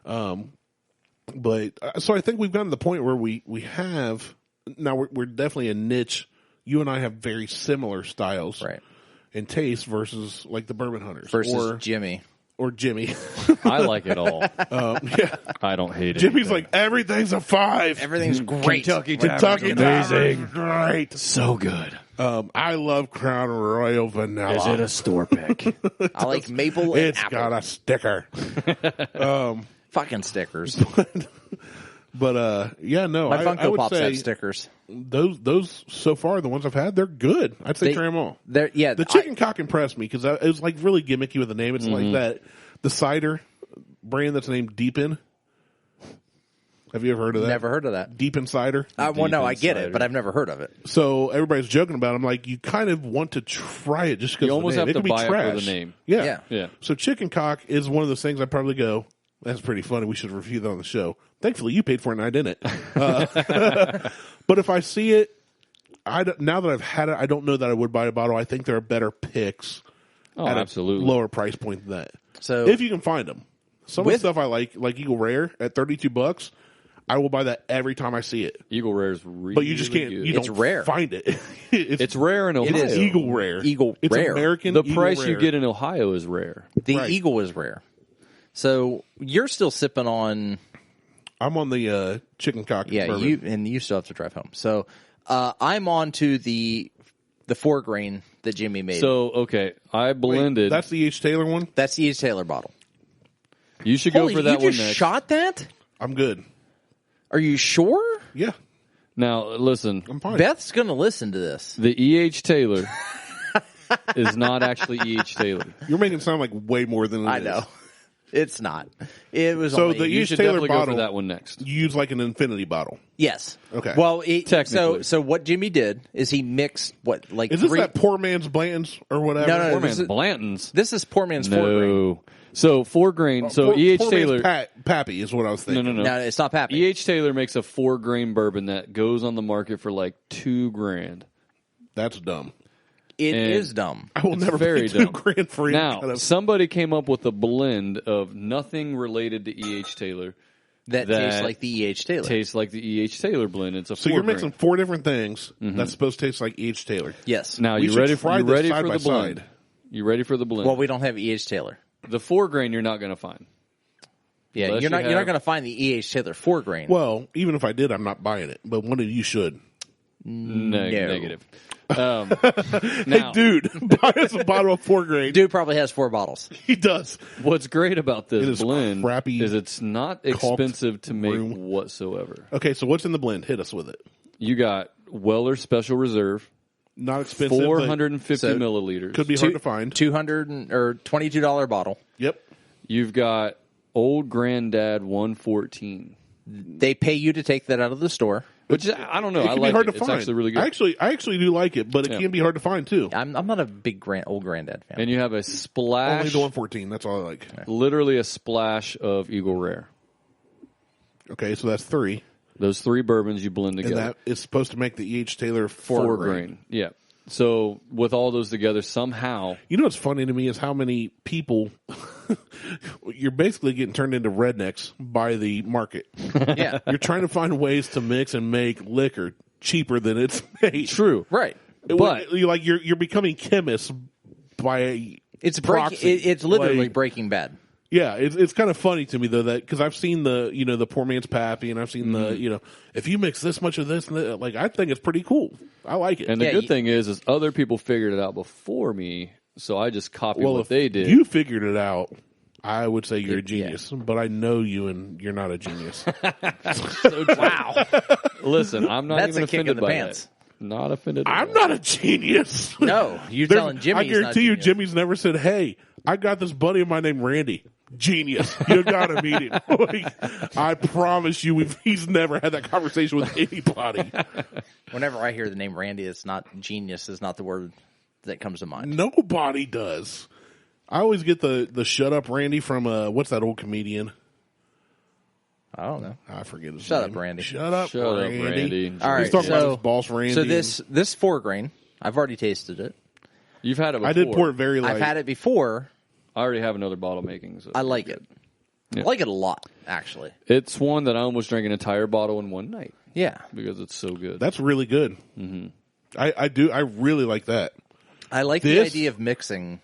S2: But so I think we've gotten to the point where we have now we're definitely a niche. You and I have very similar styles,
S1: right?
S2: And taste versus like the bourbon hunters
S1: versus Jimmy.
S2: Or Jimmy.
S3: I like it all.
S2: Yeah.
S3: I don't hate it.
S2: Jimmy's like, everything's a 5.
S1: Everything's great.
S2: Kentucky amazing. Great.
S3: So good.
S2: I love Crown Royal Vanilla.
S3: Is it a store pick?
S1: I like maple and
S2: It's
S1: apple.
S2: got a sticker.
S1: Fucking stickers.
S2: But yeah, no.
S1: My Funko
S2: I would
S1: Pops
S2: say
S1: have stickers.
S2: Those so far, the ones I've had, they're good. I'd say try them all. The chicken cock impressed me because it was like really gimmicky with the name. It's like that the cider brand that's named Deepin. Have you ever heard of that?
S1: Never heard of that.
S2: Deepin cider.
S1: Well, no, I get it, but I've never heard of it.
S2: So everybody's joking about it. I'm like, you kind of want to try it just because
S3: you almost
S2: of the name.
S3: have to buy it for the name.
S2: Yeah. So chicken cock is one of those things I probably go, that's pretty funny. We should review that on the show. Thankfully, you paid for it and I didn't. But if I see it, now that I've had it, I don't know that I would buy a bottle. I think there are better picks at
S3: absolutely.
S2: a lower price point than that.
S1: So
S2: if you can find them. Some of the stuff I like Eagle Rare at $32, I will buy that every time I see it.
S3: Eagle Rare is really
S2: But you just can't.
S3: good.
S2: You don't
S1: rare.
S2: find it.
S3: It's rare in Ohio.
S2: It is Eagle Rare.
S1: It's
S2: rare. American.
S3: The
S2: Eagle
S3: price
S2: Rare.
S3: you get in Ohio is rare.
S1: The Eagle is rare. So you're still sipping on.
S2: I'm on the chicken cock.
S1: Yeah,
S2: bourbon.
S1: you still have to drive home. So I'm on to the 4 grain that Jimmy made.
S3: So okay, I blended.
S2: That's the H. Taylor one.
S1: That's the H. Taylor bottle.
S3: You should go for that
S1: you
S3: one
S1: just
S3: next.
S1: shot that?
S2: I'm good.
S1: Are you sure?
S2: Yeah,
S3: Now listen,
S2: I'm fine.
S1: Beth's going to listen to this.
S3: the E.H. Taylor is not actually E.H. Taylor.
S2: You're making it sound like way more than it
S1: I
S2: is.
S1: know. It's not. It was
S2: So
S1: only,
S2: the
S3: You
S2: H.
S3: should
S2: Taylor
S3: definitely go
S2: bottle,
S3: for that one next.
S2: You use like an infinity bottle.
S1: yes.
S2: Okay.
S1: Well,
S3: Technically.
S1: so what Jimmy did is he mixed
S2: Is this that poor man's Blanton's or whatever?
S1: No,
S3: Poor
S1: this
S3: man
S1: is-
S3: Blanton's.
S1: This is poor man's 4 grain.
S3: No. So 4 grain. So
S2: Poor-
S3: E.H.
S2: poor
S3: Taylor.
S2: man's Pappy is what I was thinking.
S3: No.
S1: No, it's not Pappy.
S3: E.H. Taylor makes a 4 grain bourbon that goes on the market for like $2,000.
S2: That's dumb.
S1: It
S3: And-
S1: is dumb.
S2: I will never
S3: very
S2: pay
S3: dumb.
S2: $2,000 for any
S3: Now,
S2: kind of.
S3: somebody came up with a blend of nothing related to E.H. Taylor
S1: That tastes like the E.H. Taylor.
S3: tastes like the E.H. Taylor blend. It's a
S2: So
S3: 4
S2: you're
S3: grain.
S2: mixing 4 different things that's supposed to taste like H. Taylor.
S1: Yes.
S3: Now,
S2: We
S3: you
S2: should
S3: ready,
S2: try
S3: you
S2: this
S3: ready
S2: side
S3: for
S2: by
S3: the blend?
S2: side.
S3: You ready for the blend?
S1: Well, we don't have E.H. Taylor.
S3: The 4 grain you're not going to find.
S1: Yeah,
S3: Unless
S1: you're
S3: you
S1: not
S3: have-
S1: going to find the E.H. Taylor 4 grain.
S2: Well, even if I did, I'm not buying it. But one of you should.
S3: Negative. Now,
S2: Hey, dude, buy us a bottle of 4 grain.
S1: Dude probably has 4 bottles.
S2: He does.
S3: what's great about
S2: It
S3: this
S2: is
S3: blend
S2: crappy,
S3: is it's not
S2: caulked
S3: expensive to make
S2: room.
S3: whatsoever.
S2: Okay, so what's in the blend? Hit us with it.
S3: You got Weller Special Reserve,
S2: Not expensive. but
S3: 450
S1: So-
S3: milliliters.
S2: Could be hard to find.
S1: or $22 bottle.
S2: Yep.
S3: You've got Old Granddad 114.
S1: They pay you to take that out of the store.
S3: Which I don't know.
S2: It
S3: I
S2: can
S3: like
S2: be hard
S3: it.
S2: to
S3: It's
S2: find.
S3: actually really good.
S2: I actually do like it, but it
S3: Yeah.
S2: can be hard to find too.
S1: I'm not a big old granddad fan.
S3: And you have a
S2: Only
S3: splash,
S2: the 114. That's all I like.
S3: literally a splash of Eagle Rare.
S2: Okay, so that's 3,
S3: Those 3 bourbons you blend
S2: and
S3: together.
S2: that is supposed to make the E.H. Taylor
S3: 4 grain. Yeah. So with all those together, somehow
S2: You know what's funny to me is how many people you're basically getting turned into rednecks by the market.
S1: Yeah.
S2: You're trying to find ways to mix and make liquor cheaper than it's made.
S3: true.
S1: Right.
S3: But
S2: you're becoming chemists by
S1: It's
S2: proxy.
S1: it's literally Breaking Bad.
S2: Yeah, it's kind of funny to me though that because I've seen the poor man's pappy, and I've seen the if you mix this much of this, and that, like I think it's pretty cool. I like it.
S3: And the good thing is other people figured it out before me, so I just copied what they did.
S2: You figured it out. I would say you're a genius, but I know you, and you're not a genius.
S1: Wow.
S3: Listen, I'm not
S1: That's
S3: even
S1: a kick
S3: offended
S1: in the
S3: by
S1: pants.
S3: that. Not offended.
S2: I'm not a genius.
S1: No, you're telling Jimmy.
S2: I guarantee you, Jimmy's never said, "Hey, I got this buddy of mine named Randy." Genius. You gotta meet him. Like, I promise you, he's never had that conversation with anybody.
S1: Whenever I hear the name Randy, it's not genius. Is not the word that comes to mind.
S2: Nobody does. I always get the shut up Randy from what's that old comedian?
S1: I don't know.
S2: I forget his
S1: Shut
S2: name.
S1: up, Randy.
S2: Shut up, Randy.
S3: All
S1: right,
S2: He's talking about his boss, Randy.
S1: So this 4 grain, I've already tasted it.
S3: You've had it before.
S2: I did pour it very light.
S1: I've had it before.
S3: I already have another bottle making. So
S1: I like it.
S3: Yeah.
S1: I like it a lot, actually.
S3: It's one that I almost drank an entire bottle in one night.
S1: Yeah,
S3: because it's so good.
S2: That's really good. Mm-hmm. I really like that.
S1: I like the idea of mixing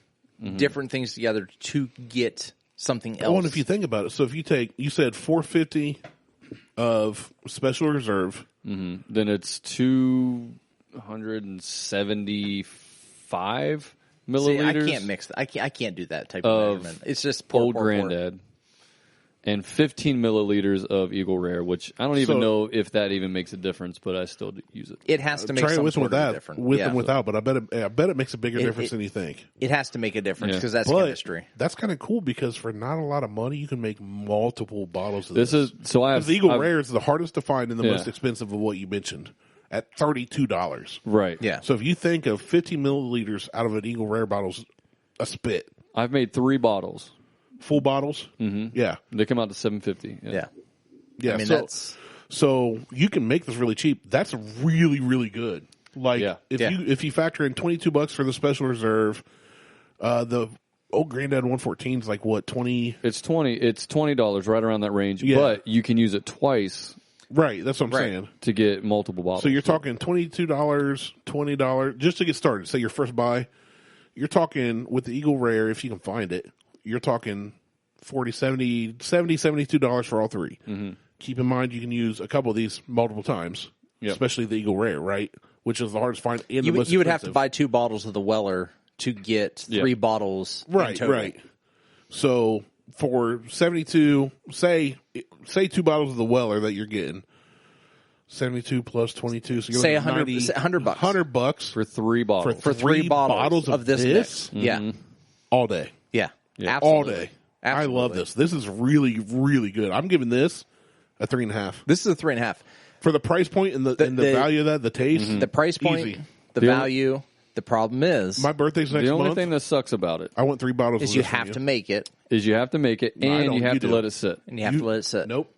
S1: different things together to get something else.
S2: Oh, and if you think about it, so if you said 450 of Special Reserve,
S3: then it's 275 milliliters.
S1: See, I can't mix. I can't do that type of measurement. It's just
S3: Old Granddad, and 15 milliliters of Eagle Rare, which I don't even know if that even makes a difference, but I still use it.
S1: It has to make
S2: try
S1: some
S2: with
S1: sort
S2: with
S1: of
S2: that,
S1: difference.
S2: with and without, but I bet it makes a bigger difference than you think.
S1: It has to make a difference because that's
S2: But
S1: chemistry.
S2: that's kind of cool because for not a lot of money, you can make multiple bottles of
S3: This is so I have
S2: the Eagle Rare is the hardest to find and the most expensive of what you mentioned at $32.
S3: Right.
S1: Yeah.
S2: So if you think of 50 milliliters out of an Eagle Rare bottle's a spit.
S3: I've made 3 bottles.
S2: Full bottles?
S3: Mm-hmm.
S2: Yeah.
S3: They come out to $7.50.
S1: Yeah.
S2: Yeah.
S1: I mean,
S2: so you can make this really cheap. That's really, really good. Like if you factor in $22 for the Special Reserve, the Old Granddad 114 is like what, 20?
S3: It's $20 right around that range, but you can use it twice.
S2: Right, that's what I'm saying.
S3: To get multiple bottles.
S2: So you're talking $22, $20 just to get started. Say your first buy, you're talking with the Eagle Rare if you can find it. You're talking $40, $70, $72 for all 3. Mm-hmm. Keep in mind you can use a couple of these multiple times, especially the Eagle Rare, right? Which is the hardest to find and the most
S1: You would
S2: expensive.
S1: have to buy 2 bottles of the Weller to get 3 bottles.
S2: Right,
S1: in total.
S2: right. So for 72, say 2 bottles of the Weller that you're getting, 72 plus 22, so you're
S1: say
S2: $100.
S3: $100 for 3 bottles.
S1: For 3 bottles
S2: of
S1: this mix.
S3: Mm-hmm.
S1: Yeah.
S2: All day.
S1: Yeah.
S3: Yeah.
S2: All
S1: Absolutely.
S2: day.
S1: Absolutely.
S2: I love this. This is really, really good. I'm giving this a 3.5.
S1: This is a 3.5.
S2: For the price point and the value of that, the taste.
S1: The price point,
S2: easy.
S1: the value. The problem is
S2: My birthday's next
S3: The only
S2: month.
S3: thing that sucks about it
S2: I want 3 bottles
S1: is
S2: of
S1: you
S2: this from
S1: have to make it,
S3: is you have to make it
S2: No, I
S3: and
S2: don't.
S3: you have
S2: You
S3: to
S2: do.
S3: let it sit.
S1: and you have to let it sit.
S2: Nope.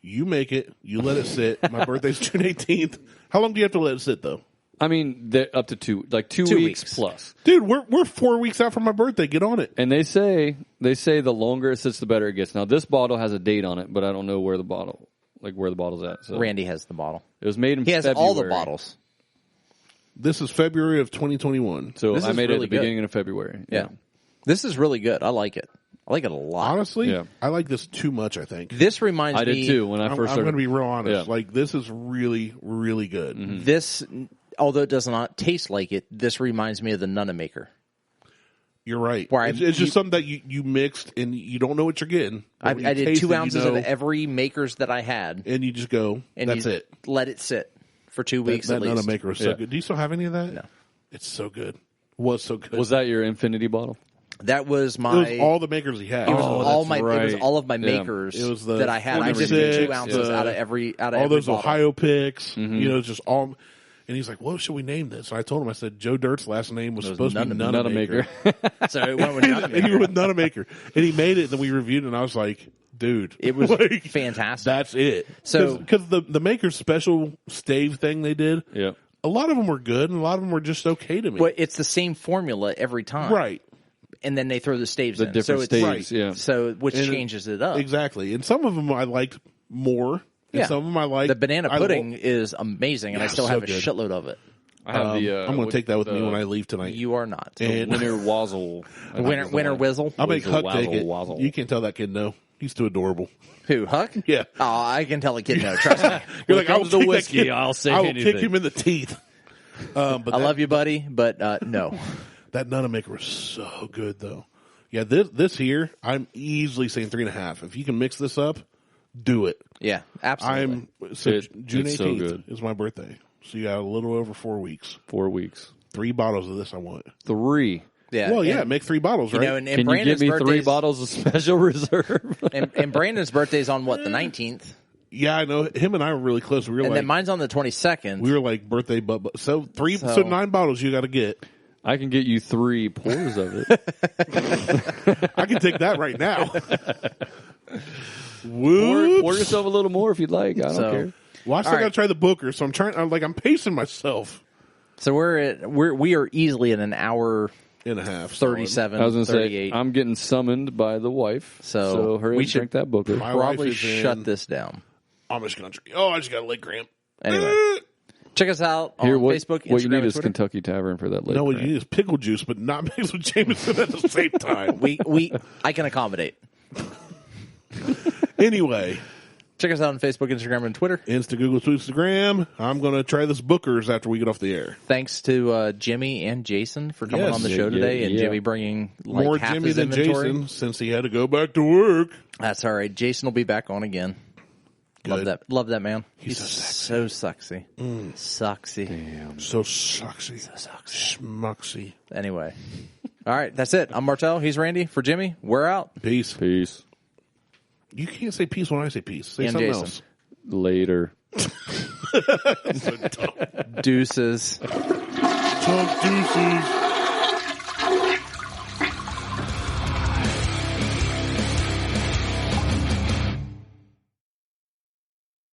S2: You make it. You let it sit. My birthday's June 18th. How long do you have to let it sit, though?
S3: I mean, they're up to 2
S1: 2
S3: weeks
S1: weeks.
S3: plus.
S2: Dude, we're 4 weeks out from my birthday. Get on it.
S3: And they say the longer it sits, the better it gets. Now this bottle has a date on it, but I don't know where the bottle's at. So
S1: Randy has the bottle.
S3: it was made in
S1: He has
S3: February.
S1: all the bottles.
S2: This is February of 2021.
S3: So
S1: This
S3: I
S1: is
S3: made it
S1: really
S3: at the beginning of February.
S1: Yeah. This is really good. I like it. I like it a lot.
S2: Honestly,
S3: Yeah.
S2: I like this too much, I think.
S1: This reminds
S3: I
S1: me.
S3: did too when I
S2: I'm
S3: first
S2: going
S3: started.
S2: to be real honest.
S3: Yeah.
S2: Like, this is really, really good.
S3: Mm-hmm.
S1: This, although it does not taste like it, this reminds me of the Nunamaker.
S2: You're right.
S1: Where
S2: It's just something that you mixed and you don't know what you're getting.
S1: I
S2: When you
S1: did
S2: taste
S1: 2
S2: it,
S1: ounces
S2: you know,
S1: of every makers that I had,
S2: and you just go,
S1: and
S2: that's
S1: you
S2: it.
S1: let it sit for 2 weeks
S2: That
S1: at least.
S2: Nunamaker was so
S3: Yeah.
S2: good. Do you still have any of that?
S1: No.
S2: It's so good. Was so good.
S3: Was that your infinity bottle?
S1: That was
S2: it
S1: my.
S2: was all the makers he had.
S1: It was
S3: Oh,
S1: all
S3: that's
S1: my. It was
S3: right.
S1: all of my
S3: Yeah.
S1: makers
S2: It was the
S1: that I had. I just
S2: 46,
S1: did 2 ounces
S2: the-
S1: out of every. Out of
S2: all
S1: every
S2: those
S1: bottle.
S2: Ohio picks.
S3: Mm-hmm.
S2: You know, just all. And he's like, "What should we name this?" And I told him, I said, "Joe Dirt's last name was supposed to be Nunamaker."
S1: So it went with
S2: And he
S1: Nunamaker.
S2: went Nunamaker, and he made it. And then we reviewed it, and I was like, "Dude,
S1: It was
S2: like,
S1: fantastic.
S2: That's it."
S1: So-
S2: because the Maker's special stave thing they did,
S3: Yeah.
S2: a lot of them were good, and a lot of them were just okay to me.
S1: But it's the same formula every time,
S2: Right.
S1: And then they throw the staves
S3: The
S1: in.
S3: different
S1: so it's,
S3: staves, yeah.
S1: So which
S2: And
S1: changes it up.
S2: Exactly. And some of them I liked more. And
S1: Yeah.
S2: some of them I liked.
S1: The banana pudding is amazing, and I
S2: Yeah,
S1: still
S2: so
S1: have a
S2: good.
S1: shitload of it.
S3: I have
S2: I'm going to take that with me when I leave tonight.
S1: You are not.
S3: And Winter Wazzle.
S1: Winter Whizzle.
S2: I'll make Huck take it.
S3: Wazzle.
S2: You can't tell that kid no. He's too adorable.
S1: Who, Huck?
S2: Yeah.
S1: Oh, I can tell a kid no. Trust me.
S2: You're like, I'll
S3: the whiskey. I'll say
S2: I will
S3: anything.
S2: kick him in the teeth. But
S1: I love you, buddy, but no.
S2: That Nutmeg was so good, though. Yeah, this here, I'm easily saying 3.5. If you can mix this up, do it.
S1: Yeah, absolutely.
S2: June 18th
S3: so good.
S2: is my birthday. So you got a little over 4 weeks.
S3: 4 weeks.
S2: 3 bottles of this I want.
S3: 3.
S1: Yeah.
S2: Well, yeah, make 3 bottles, right?
S1: You know, and
S3: Can
S1: Brandon's
S3: you give me 3
S1: birthday's-
S3: bottles of Special Reserve?
S1: and Brandon's birthday's on what, the 19th?
S2: Yeah, I know. Him and I were really close. We were
S1: And
S2: like,
S1: then mine's on the 22nd.
S2: we were like birthday, but so 9 bottles you got to get.
S3: I can get you 3 pours of it.
S2: I can take that right now. Whoops.
S3: Pour yourself a little more if you'd like. I don't care.
S2: Well, I still got to try the Booker, so I'm pacing myself.
S1: So we are easily in an hour
S2: and a half,
S1: 37.
S3: I was going to
S1: 38.
S3: say I'm getting summoned by the wife,
S1: so
S3: hurry and drink that Booker.
S2: My
S1: probably
S2: wife is
S1: shut
S2: in.
S1: this down.
S2: I'm just going to drink. Oh, I just got a leg cramp.
S1: Anyway, check us out on Facebook, Instagram,
S3: what you need
S1: and
S3: is
S1: Twitter.
S3: Kentucky Tavern for that leg
S2: No, what
S3: cramp.
S2: you need is pickle juice, but not mixed with Jameson at the same time.
S1: I can accommodate.
S2: Anyway,
S1: check us out on Facebook, Instagram, and Twitter.
S2: Google, Instagram. I'm going to try this Booker's after we get off the air.
S1: Thanks to Jimmy and Jason for coming on the show today, and Jimmy bringing
S2: more
S1: half
S2: Jimmy
S1: his
S2: than
S1: inventory.
S2: Jason since he had to go back to work.
S1: That's all right. Jason will be back on again.
S2: Good.
S1: Love that man.
S2: He's
S1: so sexy. Sexy.
S2: Damn. So sexy. Schmuxy.
S1: Anyway. All right, that's it. I'm Martelle. He's Randy. For Jimmy, we're out.
S2: Peace. You can't say peace when I say peace. Say
S1: And
S2: something
S1: Jason.
S2: else.
S3: Later.
S1: Deuces.
S2: Talk deuces.